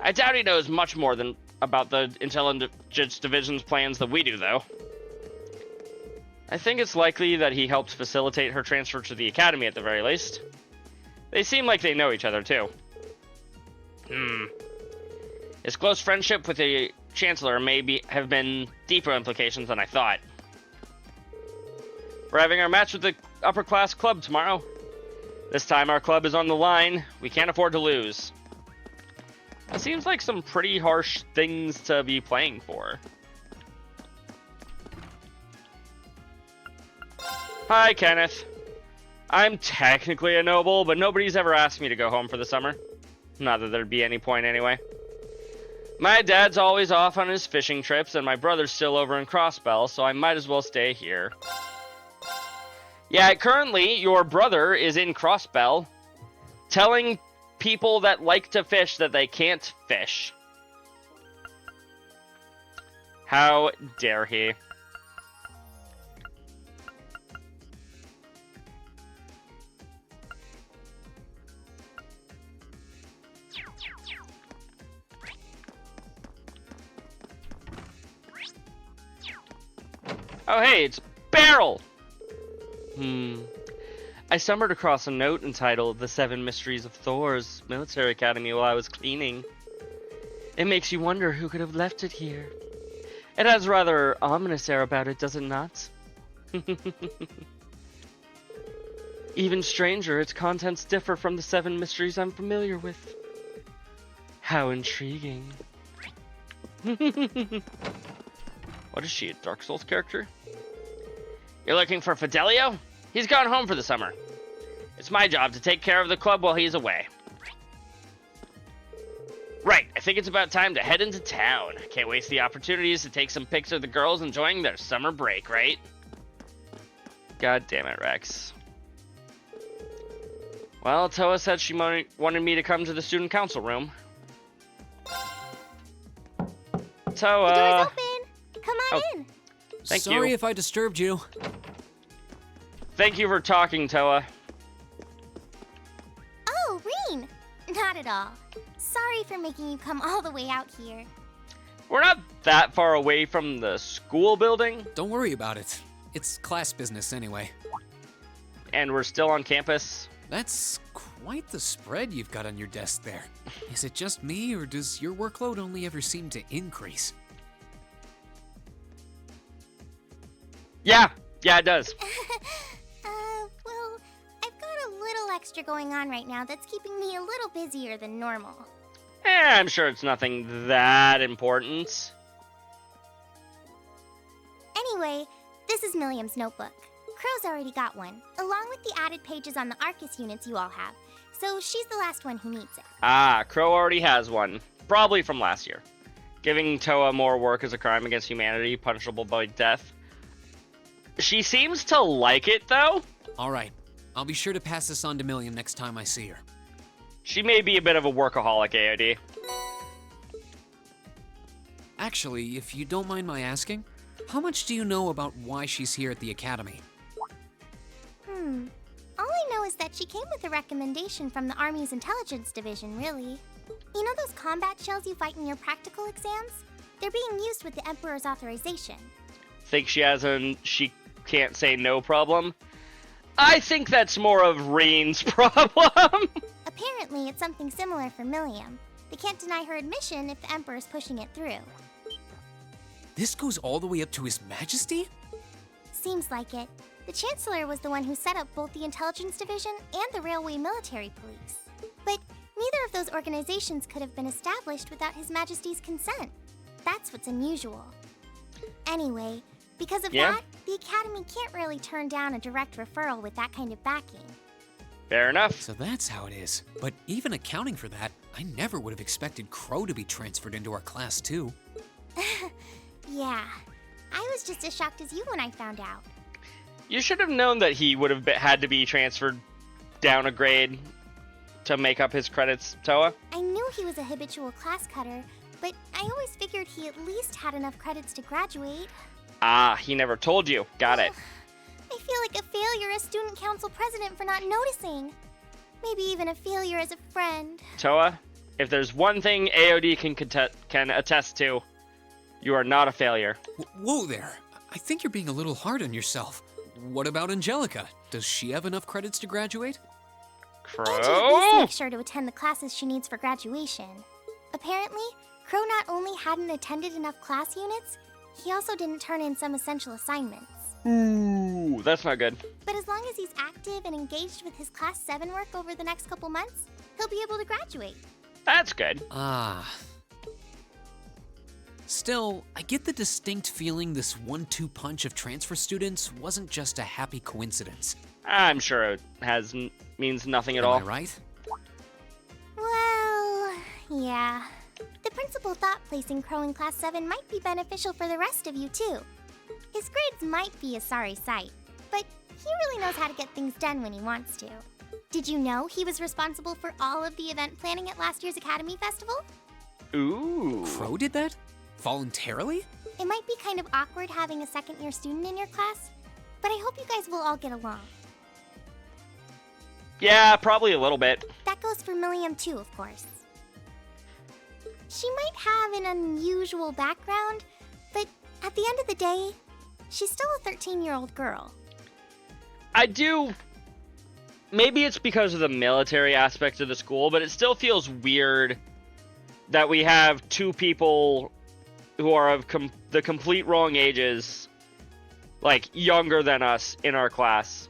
I doubt he knows much more than about the intelligence division's plans than we do, though. I think it's likely that he helped facilitate her transfer to the academy at the very least. They seem like they know each other, too. His close friendship with the Chancellor may have been deeper implications than I thought. We're having our match with the upper class club tomorrow. This time our club is on the line. We can't afford to lose. That seems like some pretty harsh things to be playing for. Hi, Kenneth. I'm technically a noble, but nobody's ever asked me to go home for the summer. Not that there'd be any point anyway. My dad's always off on his fishing trips, and my brother's still over in Crossbell, so I might as well stay here. Yeah, currently, your brother is in Crossbell, telling people that like to fish that they can't fish. How dare he? Oh hey, it's Beryl! I stumbled across a note entitled The 7 Mysteries of Thor's Military Academy while I was cleaning. It makes you wonder who could have left it here. It has a rather ominous air about it, does it not? Even stranger, its contents differ from the 7 mysteries I'm familiar with. How intriguing. What is she, a Dark Souls character? You're looking for Fidelio? He's gone home for the summer. It's my job to take care of the club while he's away. Right, I think it's about time to head into town. Can't waste the opportunities to take some pics of the girls enjoying their summer break, right? God damn it, Rex. Well, Toa said she wanted me to come to the student council room. Toa! The door's open! Come on in! Thank you. Sorry if I disturbed you. Thank you for talking, Toa. Oh, Reen! Not at all. Sorry for making you come all the way out here. We're not that far away from the school building. Don't worry about it. It's class business anyway. And we're still on campus. That's quite the spread you've got on your desk there. Is it just me, or does your workload only ever seem to increase? Yeah, it does. Well, I've got a little extra going on right now that's keeping me a little busier than normal. I'm sure it's nothing that important. Anyway, this is Milliam's notebook. Crow's already got one, along with the added pages on the Arcus units you all have, so she's the last one who needs it. Ah, Crow already has one. Probably from last year. Giving Toa more work is a crime against humanity, punishable by death. She seems to like it, though. Alright, I'll be sure to pass this on to Milliam next time I see her. She may be a bit of a workaholic, AOD. Actually, if you don't mind my asking, how much do you know about why she's here at the academy? All I know is that she came with a recommendation from the Army's intelligence division, really. You know those combat shells you fight in your practical exams? They're being used with the Emperor's authorization. Think she has she can't say no problem? I think that's more of Reen's problem. Apparently, it's something similar for Milliam. They can't deny her admission if the Emperor's pushing it through. This goes all the way up to His Majesty? Seems like it. The Chancellor was the one who set up both the Intelligence Division and the Railway Military Police. But neither of those organizations could have been established without His Majesty's consent. That's what's unusual. Anyway, because of that, the Academy can't really turn down a direct referral with that kind of backing. Fair enough. So that's how it is. But even accounting for that, I never would have expected Crow to be transferred into our class too. Yeah, I was just as shocked as you when I found out. You should have known that he would have had to be transferred down a grade to make up his credits, Toa. I knew he was a habitual class cutter, but I always figured he at least had enough credits to graduate. Ah, he never told you. Got it. I feel like a failure as student council president for not noticing. Maybe even a failure as a friend. Toa, if there's one thing AOD can attest to, you are not a failure. Whoa there. I think you're being a little hard on yourself. What about Angelica? Does she have enough credits to graduate? Angie at least makes sure to attend the classes she needs for graduation. Apparently, Crow not only hadn't attended enough class units, he also didn't turn in some essential assignments. Ooh, that's not good. But as long as he's active and engaged with his Class 7 work over the next couple months, he'll be able to graduate. That's good. Ah. Still, I get the distinct feeling this 1-2 punch of transfer students wasn't just a happy coincidence. I'm sure it means nothing at all. Am I right? Well, yeah. The principal thought placing Crow in Class 7 might be beneficial for the rest of you, too. His grades might be a sorry sight, but he really knows how to get things done when he wants to. Did you know he was responsible for all of the event planning at last year's Academy Festival? Ooh. Crow did that? Voluntarily? It might be kind of awkward having a second-year student in your class, but I hope you guys will all get along. Yeah, probably a little bit. That goes for Milliam too, of course. She might have an unusual background, but at the end of the day, she's still a 13-year-old girl. Maybe it's because of the military aspect of the school, but it still feels weird that we have two people who are of the complete wrong ages, like younger than us in our class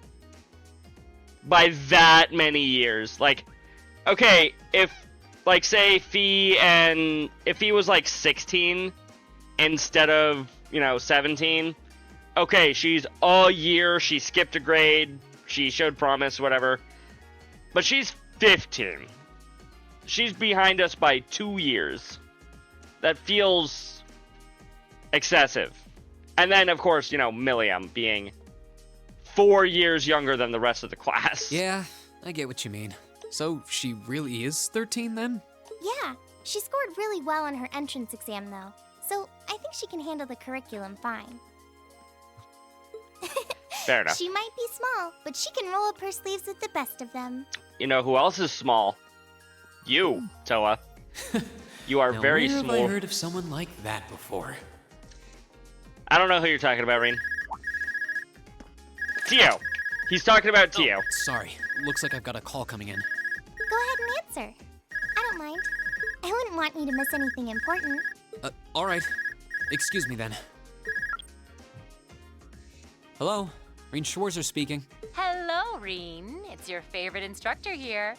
by that many years. Like, okay, if like say if he was like 16 instead of 17, okay, she's a year, she skipped a grade, she showed promise, whatever, but she's 15. She's behind us by 2 years. That feels excessive. And then, of course, Milliam being 4 years younger than the rest of the class. Yeah, I get what you mean. So she really is 13 then? Yeah, she scored really well on her entrance exam though, so I think she can handle the curriculum fine. Fair enough. She might be small, but she can roll up her sleeves with the best of them. You know who else is small? You, Toa. You are Now, very where small. have I heard of someone like that before? I don't know who you're talking about, Reen. Tio. He's talking about Tio. Sorry, looks like I've got a call coming in. Go ahead and answer. I don't mind. I wouldn't want you to miss anything important. Alright. Excuse me then. Hello, Reen Schwarzer speaking. Hello, Reen. It's your favorite instructor here.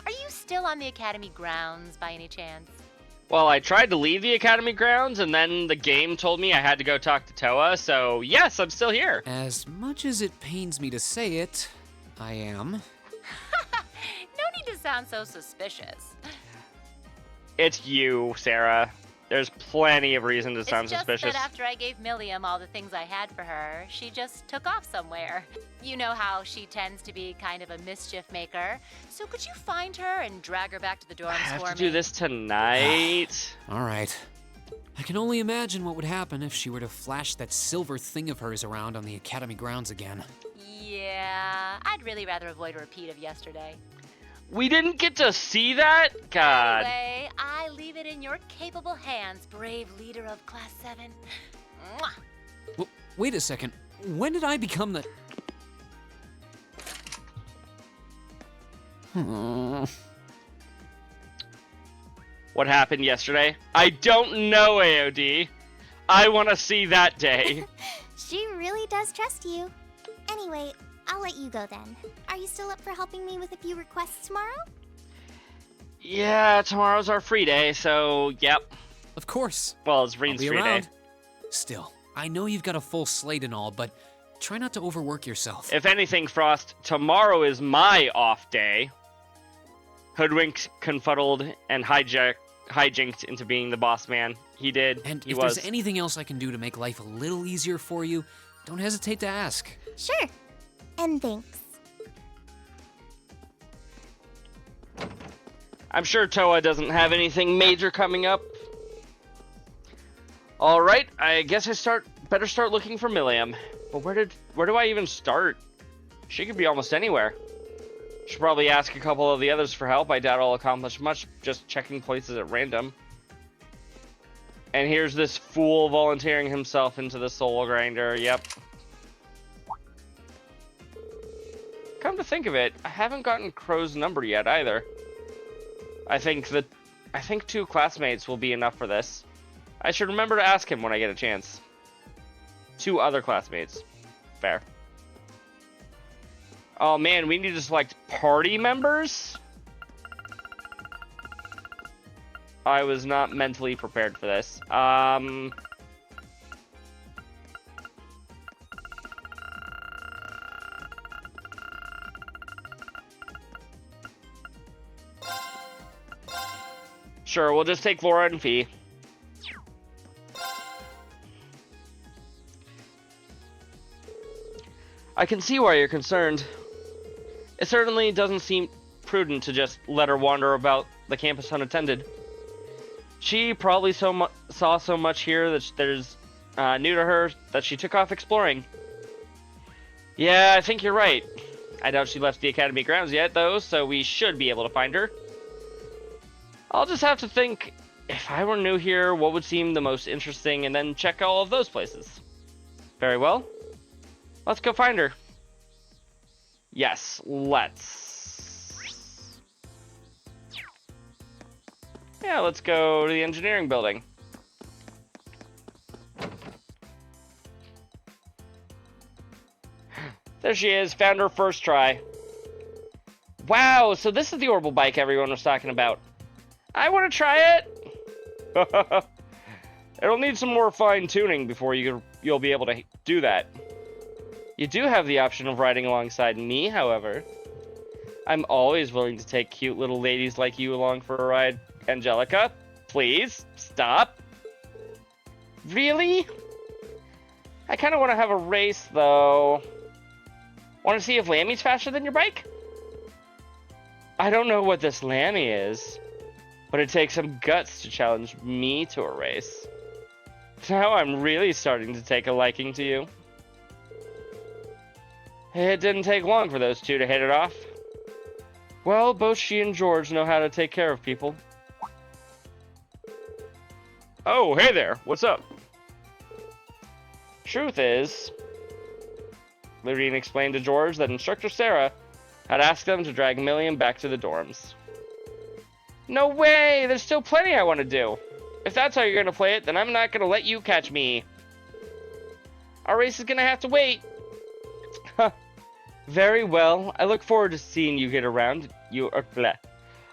Are you still on the Academy grounds by any chance? Well, I tried to leave the Academy grounds, and then the game told me I had to go talk to Toa, so yes, I'm still here. As much as it pains me to say it, I am. No need to sound so suspicious. It's you, Sarah. There's plenty of reason to sound It's just suspicious. that after I gave Milliam all the things I had for her, she just took off somewhere. You know how she tends to be kind of a mischief maker. So could you find her and drag her back to the dorms I have for to me? do this tonight. Alright. I can only imagine what would happen if she were to flash that silver thing of hers around on the Academy grounds again. Yeah, I'd really rather avoid a repeat of yesterday. We didn't get to see that? God. Anyway, I leave it in your capable hands, brave leader of Class 7. Mwah! Wait a second. When did I become the... What happened yesterday? I don't know, AOD. I want to see that day. She really does trust you. Anyway, I'll let you go then. Are you still up for helping me with a few requests tomorrow? Yeah, tomorrow's our free day, so yep. Of course. Well, it's I'll Reed's be free around. day. Still, I know you've got a full slate and all, but try not to overwork yourself. If anything, Frost, tomorrow is my off day. Hoodwinked, confuddled, and hijacked into being the boss man. He did. And he if was. there's anything else I can do to make life a little easier for you, don't hesitate to ask. Sure. And thanks. I'm sure Toa doesn't have anything major coming up. All right, I guess I better start looking for Milliam. But where do I even start? She could be almost anywhere. Should probably ask a couple of the others for help. I doubt I'll accomplish much just checking places at random. And here's this fool volunteering himself into the soul grinder. Yep. Come to think of it, I haven't gotten Crow's number yet either. I think 2 classmates will be enough for this. I should remember to ask him when I get a chance. 2 other classmates. Fair. Oh man, we need to select party members? I was not mentally prepared for this. Sure, we'll just take Laura and Fee. I can see why you're concerned. It certainly doesn't seem prudent to just let her wander about the campus unattended. She probably saw so much here that there's new to her that she took off exploring. Yeah, I think you're right. I doubt she left the academy grounds yet, though, so we should be able to find her. I'll just have to think, if I were new here, what would seem the most interesting, and then check all of those places. Very well. Let's go find her. Yes, let's. Yeah, let's go to the engineering building. There she is, found her first try. Wow, so this is the orbital bike everyone was talking about. I want to try it. It'll need some more fine-tuning before you'll be able to do that. You do have the option of riding alongside me, however. I'm always willing to take cute little ladies like you along for a ride. Angelica, please, stop. Really? I kind of want to have a race, though. Want to see if Lammy's faster than your bike? I don't know what this Lammy is, but it takes some guts to challenge me to a race. Now I'm really starting to take a liking to you. It didn't take long for those two to hit it off. Well, both she and George know how to take care of people. Oh, hey there, what's up? Truth is, Lurine explained to George that Instructor Sarah had asked them to drag Milliam back to the dorms. No way! There's still plenty I want to do. If that's how you're going to play it, then I'm not going to let you catch me. Our race is going to have to wait. Very well. I look forward to seeing you get around.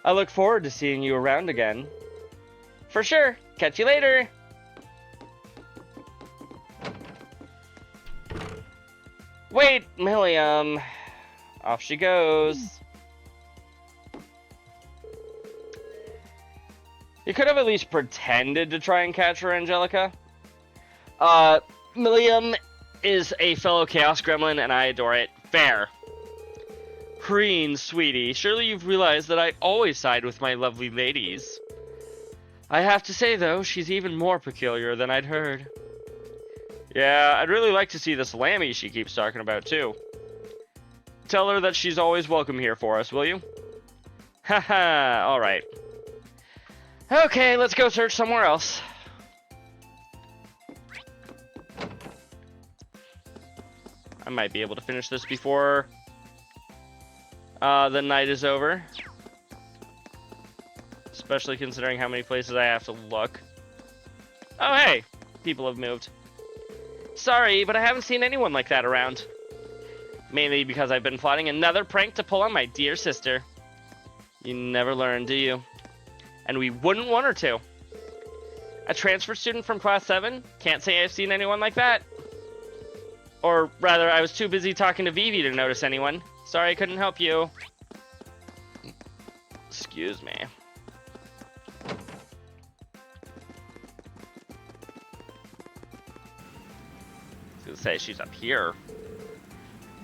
I look forward to seeing you around again. For sure. Catch you later. Wait, Milliam. Off she goes. You could have at least pretended to try and catch her, Angelica. Milliam is a fellow Chaos Gremlin, and I adore it. Fair. Preen, sweetie, surely you've realized that I always side with my lovely ladies. I have to say, though, she's even more peculiar than I'd heard. Yeah, I'd really like to see this Lammy she keeps talking about, too. Tell her that she's always welcome here for us, will you? Haha, alright. Okay, let's go search somewhere else. I might be able to finish this before the night is over. Especially considering how many places I have to look. Oh, hey! People have moved. Sorry, but I haven't seen anyone like that around. Mainly because I've been plotting another prank to pull on my dear sister. You never learn, do you? and we wouldn't want her to. A transfer student from Class 7? Can't say I've seen anyone like that. Or rather, I was too busy talking to Vivi to notice anyone. Sorry I couldn't help you. Excuse me. I was gonna say, she's up here.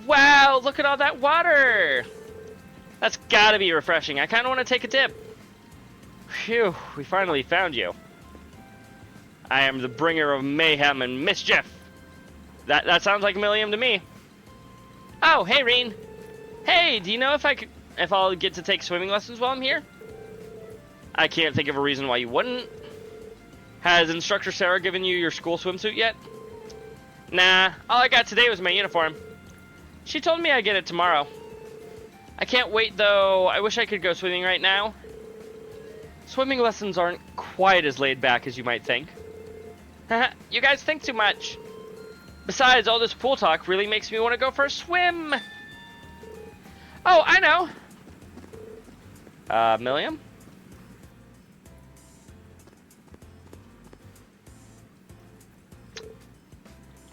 Wow, look at all that water! That's gotta be refreshing. I kinda wanna take a dip. Phew, we finally found you. I am the bringer of mayhem and mischief. That sounds like Milliam to me. Oh, hey, Reen. Hey, do you know if I'll get to take swimming lessons while I'm here? I can't think of a reason why you wouldn't. Has Instructor Sarah given you your school swimsuit yet? Nah, all I got today was my uniform. She told me I'd get it tomorrow. I can't wait, though. I wish I could go swimming right now. Swimming lessons aren't quite as laid back as you might think. You guys think too much. Besides, all this pool talk really makes me want to go for a swim. Oh, I know. Milliam?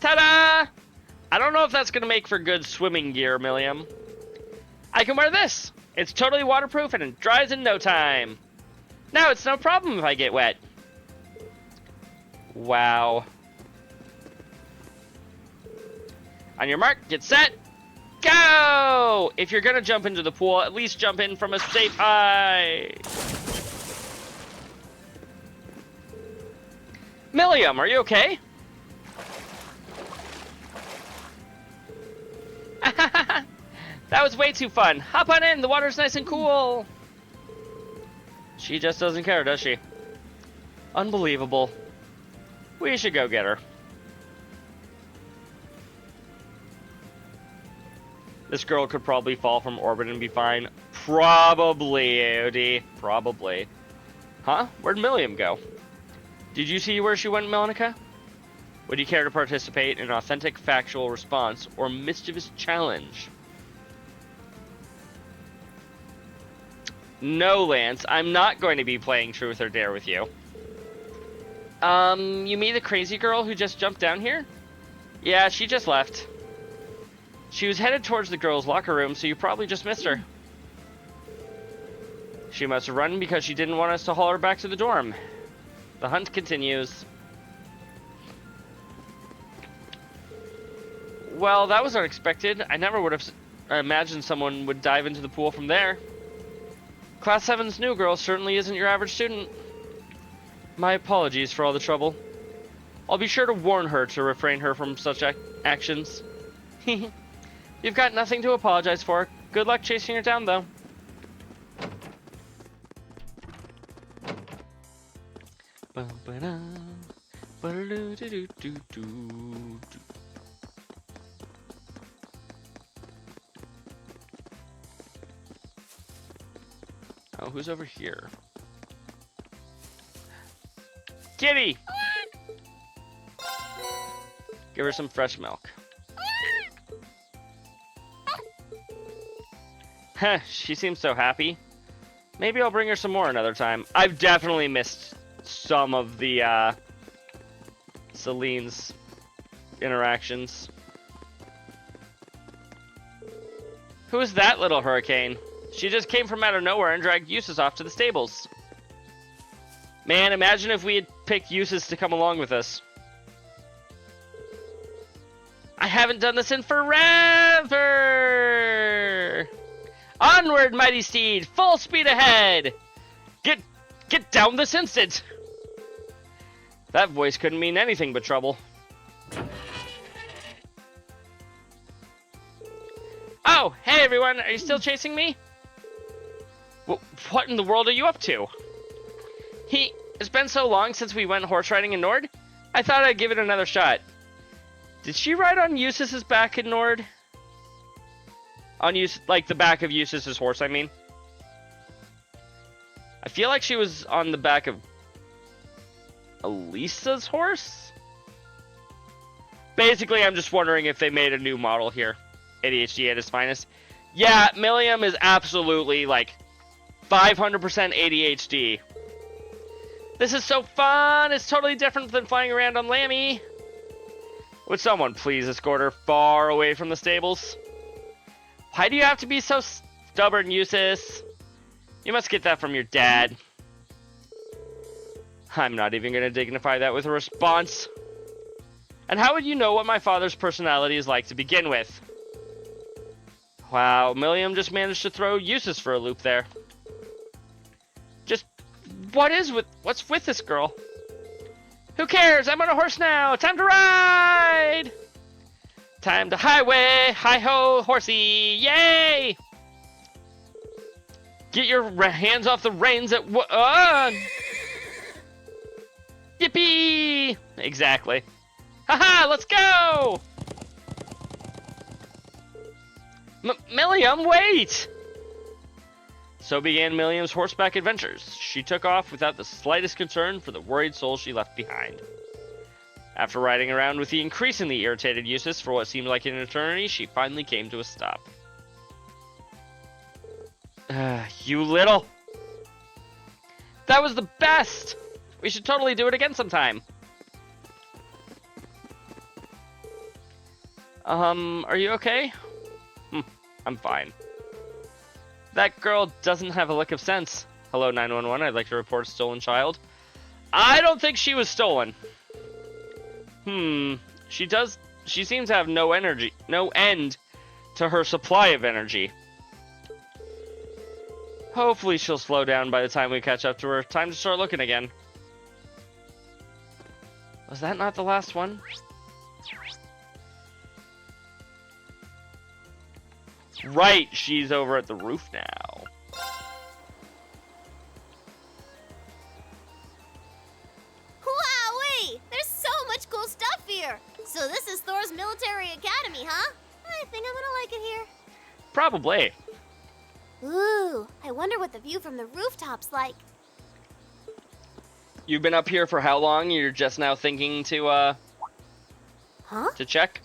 Ta-da! I don't know if that's going to make for good swimming gear, Milliam. I can wear this. It's totally waterproof and it dries in no time. Now it's no problem if I get wet. Wow. On your mark, get set, go! If you're gonna jump into the pool, at least jump in from a safe height. Milliam, are you okay? That was way too fun. Hop on in, the water's nice and cool. She just doesn't care, does she? Unbelievable. We should go get her. This girl could probably fall from orbit and be fine. Probably, AOD. Probably. Huh? Where'd Milliam go? Did you see where she went, Melonica? Would you care to participate in an authentic factual response or mischievous challenge? No, Lance. I'm not going to be playing Truth or Dare with you. You mean the crazy girl who just jumped down here? Yeah, she just left. She was headed towards the girls' locker room, so you probably just missed her. She must have run because she didn't want us to haul her back to the dorm. The hunt continues. Well, that was unexpected. I never would have imagined someone would dive into the pool from there. Class 7's new girl certainly isn't your average student. My apologies for all the trouble. I'll be sure to warn her to refrain her from such actions. You've got nothing to apologize for. Good luck chasing her down, though. Oh, who's over here? Kitty! Give her some fresh milk. Heh, she seems so happy. Maybe I'll bring her some more another time. I've definitely missed some of the, Celine's interactions. Who is that little hurricane? She just came from out of nowhere and dragged Eustace off to the stables. Man, imagine if we had picked Eustace to come along with us. I haven't done this in forever! Onward, mighty steed! Full speed ahead! Get down this instant! That voice couldn't mean anything but trouble. Oh, hey everyone! Are you still chasing me? What in the world are you up to? It's been so long since we went horse riding in Nord. I thought I'd give it another shot. Did she ride on Eustace's back in Nord? On like the back of Eustace's horse, I mean. I feel like she was on the back of Elisa's horse? Basically, I'm just wondering if they made a new model here. ADHD at its finest. Yeah, Milliam is absolutely like 500% ADHD. This is so fun! It's totally different than flying around on Lammy. Would someone please escort her far away from the stables? Why do you have to be so stubborn, Eustace? You must get that from your dad. I'm not even going to dignify that with a response. And how would you know what my father's personality is like to begin with? Wow, Milliam just managed to throw Eustace for a loop there. Just, what's with this girl? Who cares? I'm on a horse now. Time to ride! Time to highway, hi-ho, horsey, yay! Get your hands off the reins at Yippee! Exactly. Haha, let's go! Milliam, wait! So began Milliam's horseback adventures. She took off without the slightest concern for the worried soul she left behind. After riding around with the increasingly irritated Eustace for what seemed like an eternity, she finally came to a stop. You little... That was the best! We should totally do it again sometime. Are you okay? I'm fine. That girl doesn't have a lick of sense. Hello, 911, I'd like to report a stolen child. I don't think she was stolen. She seems to have no end to her supply of energy. Hopefully she'll slow down by the time we catch up to her. Time to start looking again. Was that not the last one? Right, she's over at the roof now. Wowee! There's so much cool stuff here! So this is Thor's military academy, huh? I think I'm gonna like it here. Probably. Ooh, I wonder what the view from the rooftop's like. You've been up here for how long? You're just now thinking to, to check?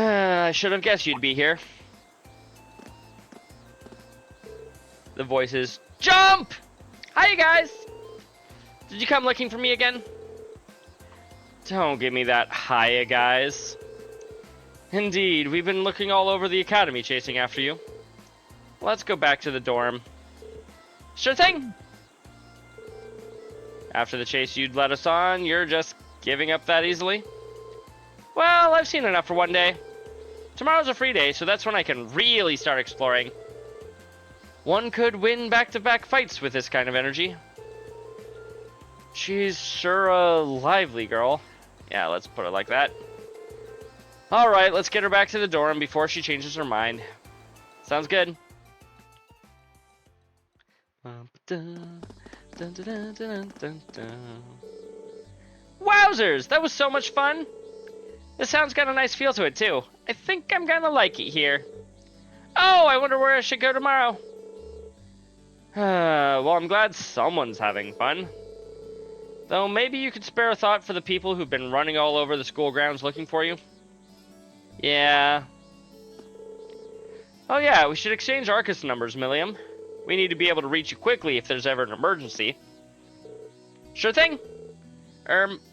I should have guessed you'd be here. The voice is, jump! Hi, you guys! Did you come looking for me again? Don't give me that hiya, guys. Indeed, we've been looking all over the academy chasing after you. Let's go back to the dorm. Sure thing! After the chase you'd led us on, you're just giving up that easily? Well, I've seen enough for one day. Tomorrow's a free day, so that's when I can really start exploring. One could win back-to-back fights with this kind of energy. She's sure a lively girl. Yeah, let's put it like that. Alright, let's get her back to the dorm before she changes her mind. Sounds good. Wowzers! That was so much fun! This sound's got a nice feel to it, too. I think I'm gonna like it here. Oh, I wonder where I should go tomorrow. Well, I'm glad someone's having fun. Though maybe you could spare a thought for the people who've been running all over the school grounds looking for you. Yeah. Oh yeah, we should exchange Arcus numbers, Milliam. We need to be able to reach you quickly if there's ever an emergency. Sure thing.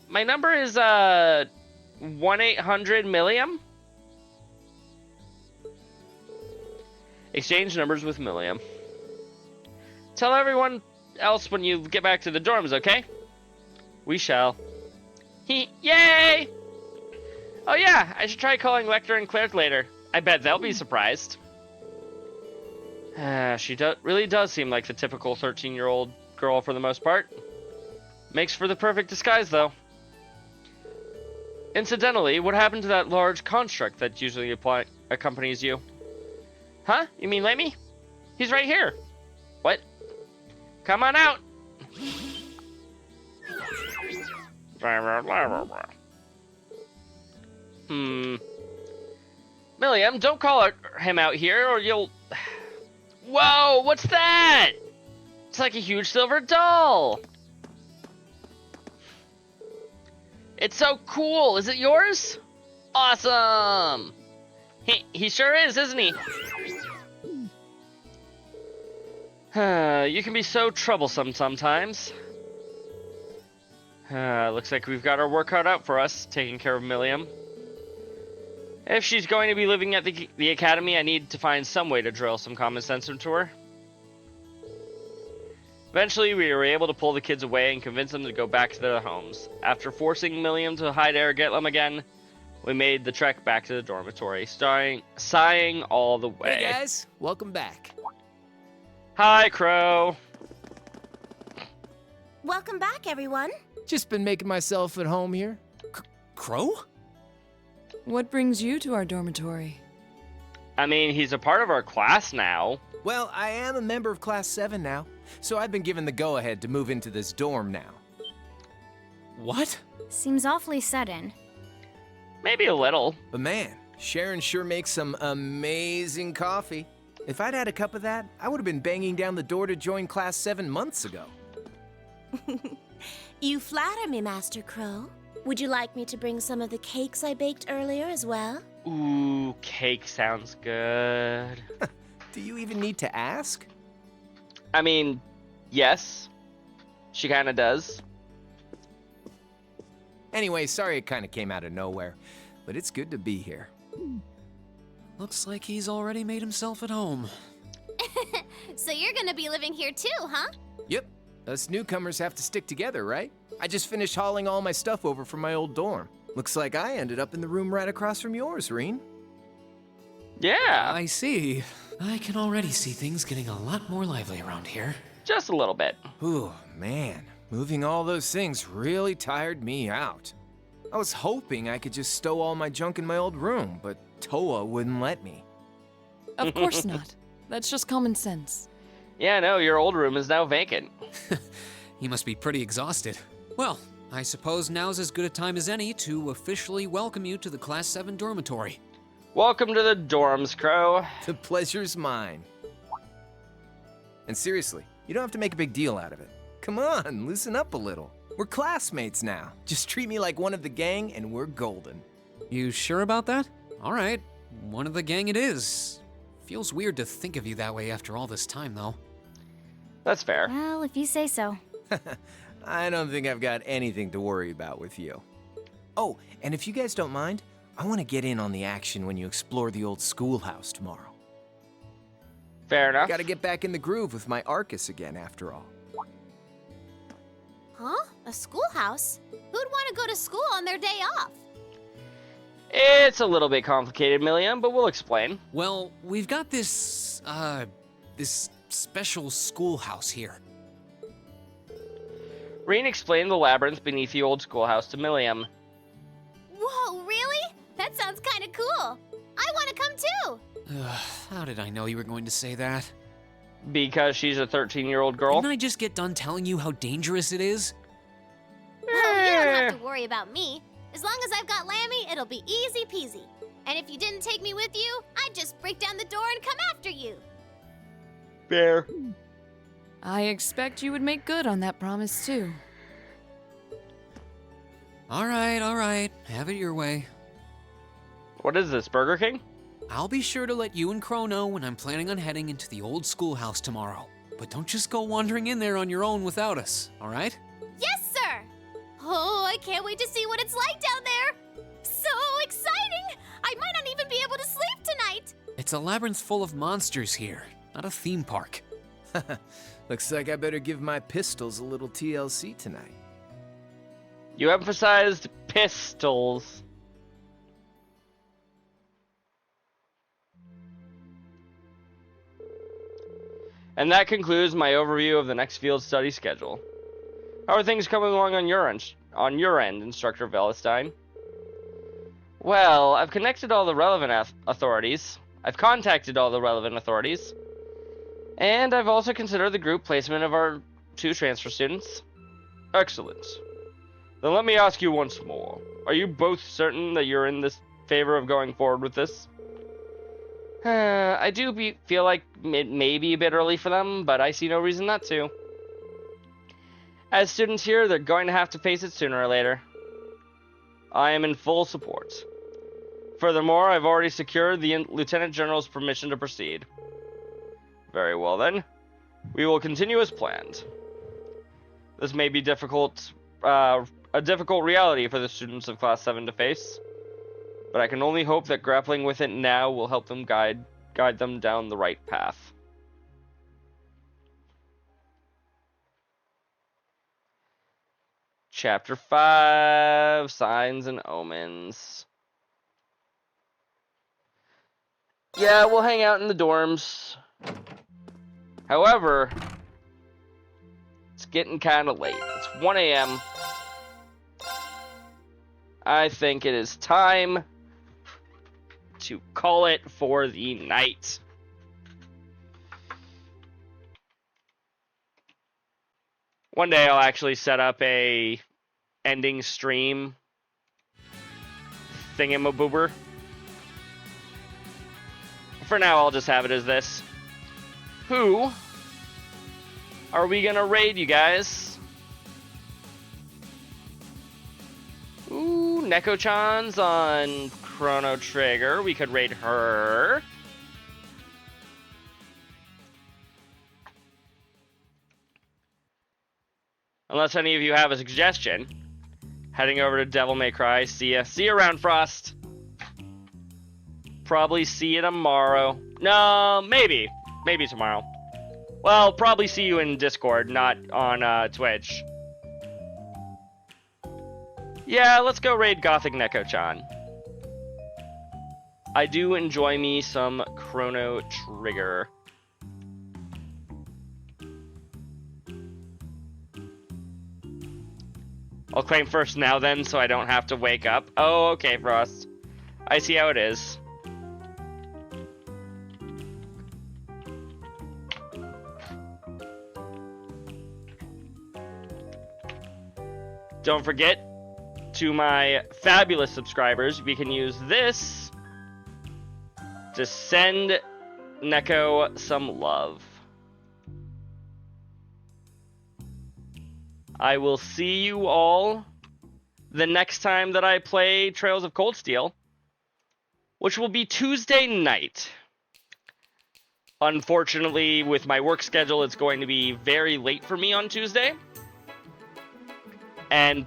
My number is, 1-800-Milliam? Exchange numbers with Milliam. Tell everyone else when you get back to the dorms, okay? We shall. Yay! Oh yeah, I should try calling Lecter and Clerk later. I bet they'll be surprised. She really does seem like the typical 13-year-old girl for the most part. Makes for the perfect disguise, though. Incidentally, what happened to that large construct that usually accompanies you? Huh? You mean Lemmy? He's right here. What? Come on out! Milliam, don't call him out here or you'll... Whoa, what's that? It's like a huge silver doll. It's so cool. Is it yours? Awesome. He sure is, isn't he? You can be so troublesome sometimes. Looks like we've got our work cut out for us, taking care of Milliam. If she's going to be living at the academy, I need to find some way to drill some common sense into her. Eventually, we were able to pull the kids away and convince them to go back to their homes. After forcing Milliam to hide Ergetlam again, we made the trek back to the dormitory, sighing all the way. Hey guys, welcome back. Hi, Crow. Welcome back, everyone. Just been making myself at home here. Crow? What brings you to our dormitory? I mean, he's a part of our class now. Well, I am a member of Class 7 now, so I've been given the go-ahead to move into this dorm now. What? Seems awfully sudden. Maybe a little. But man, Sharon sure makes some amazing coffee. If I'd had a cup of that, I would have been banging down the door to join Class 7 months ago. You flatter me, Master Crow. Would you like me to bring some of the cakes I baked earlier as well? Ooh, cake sounds good. Do you even need to ask? I mean, yes. She kinda does. Anyway, sorry it kinda came out of nowhere, but it's good to be here. Looks like he's already made himself at home. So you're gonna be living here too, huh? Yep, us newcomers have to stick together, right? I just finished hauling all my stuff over from my old dorm. Looks like I ended up in the room right across from yours, Reen. Yeah. I see. I can already see things getting a lot more lively around here. Just a little bit. Ooh, man, moving all those things really tired me out. I was hoping I could just stow all my junk in my old room, but Toa wouldn't let me. Of course not. That's just common sense. Yeah, no, your old room is now vacant. He must be pretty exhausted. Well, I suppose now's as good a time as any to officially welcome you to the Class 7 dormitory. Welcome to the dorms, Crow. The pleasure's mine. And seriously, you don't have to make a big deal out of it. Come on, loosen up a little. We're classmates now. Just treat me like one of the gang and we're golden. You sure about that? All right, one of the gang it is. Feels weird to think of you that way after all this time, though. That's fair. Well, if you say so. I don't think I've got anything to worry about with you. Oh, and if you guys don't mind, I want to get in on the action when you explore the old schoolhouse tomorrow. Fair enough. Gotta get back in the groove with my Arcus again, after all. Huh? A schoolhouse? Who'd want to go to school on their day off? It's a little bit complicated, Milliam, but we'll explain. Well, we've got this special schoolhouse here. Reen explained the labyrinth beneath the old schoolhouse to Milliam. Whoa, really? That sounds kind of cool. I want to come too. How did I know you were going to say that? Because she's a 13-year-old girl? Didn't I just get done telling you how dangerous it is? Oh, you don't have to worry about me. As long as I've got Lammy, it'll be easy peasy. And if you didn't take me with you, I'd just break down the door and come after you. Fair. I expect you would make good on that promise, too. All right. Have it your way. What is this, Burger King? I'll be sure to let you and Crow know when I'm planning on heading into the old schoolhouse tomorrow. But don't just go wandering in there on your own without us, all right? Yes, sir! Oh, I can't wait to see what it's like down there! So exciting! I might not even be able to sleep tonight! It's a labyrinth full of monsters here, not a theme park. Looks like I better give my pistols a little TLC tonight. You emphasized pistols. And that concludes my overview of the next field study schedule. How are things coming along on your end, Instructor Velestein? Well, I've contacted all the relevant authorities, and I've also considered the group placement of our 2 transfer students. Excellent. Then let me ask you once more. Are you both certain that you're in this favor of going forward with this? I do feel like it may be a bit early for them, but I see no reason not to. As students here, they're going to have to face it sooner or later. I am in full support. Furthermore, I've already secured the Lieutenant General's permission to proceed. Very well then. We will continue as planned. This may be difficult, a difficult reality for the students of Class 7 to face, but I can only hope that grappling with it now will help them guide them down the right path. Chapter 5, Signs and Omens. Yeah, we'll hang out in the dorms. However, it's getting kind of late. It's 1 a.m. I think it is time to call it for the night. One day I'll actually set up a ending stream thingamaboober. For now, I'll just have it as this. Who are we gonna raid, you guys? Ooh, Neko-chan's on Chrono Trigger. We could raid her. Unless any of you have a suggestion. Heading over to Devil May Cry. See ya. See you around, Frost. Probably see you tomorrow. No, maybe. Maybe tomorrow. Well, probably see you in Discord, not on Twitch. Yeah, let's go raid Gothic Neko-chan. I do enjoy me some Chrono Trigger. I'll claim first now then, so I don't have to wake up. Oh, okay, Frost. I see how it is. Don't forget, to my fabulous subscribers, we can use this to send Neko some love. I will see you all the next time that I play Trails of Cold Steel, which will be Tuesday night. Unfortunately, with my work schedule, it's going to be very late for me on Tuesday. And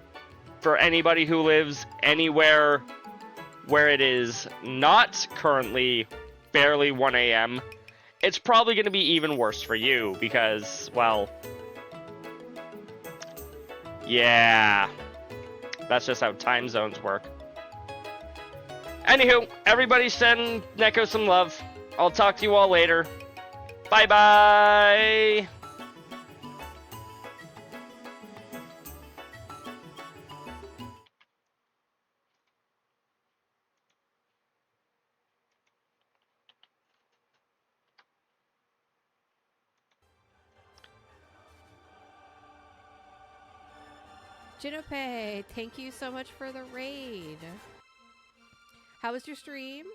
for anybody who lives anywhere where it is not currently barely 1 a.m., it's probably going to be even worse for you because, well, yeah, that's just how time zones work. Anywho, everybody send Neko some love. I'll talk to you all later. Bye-bye! Jinope, thank you so much for the raid. How was your stream?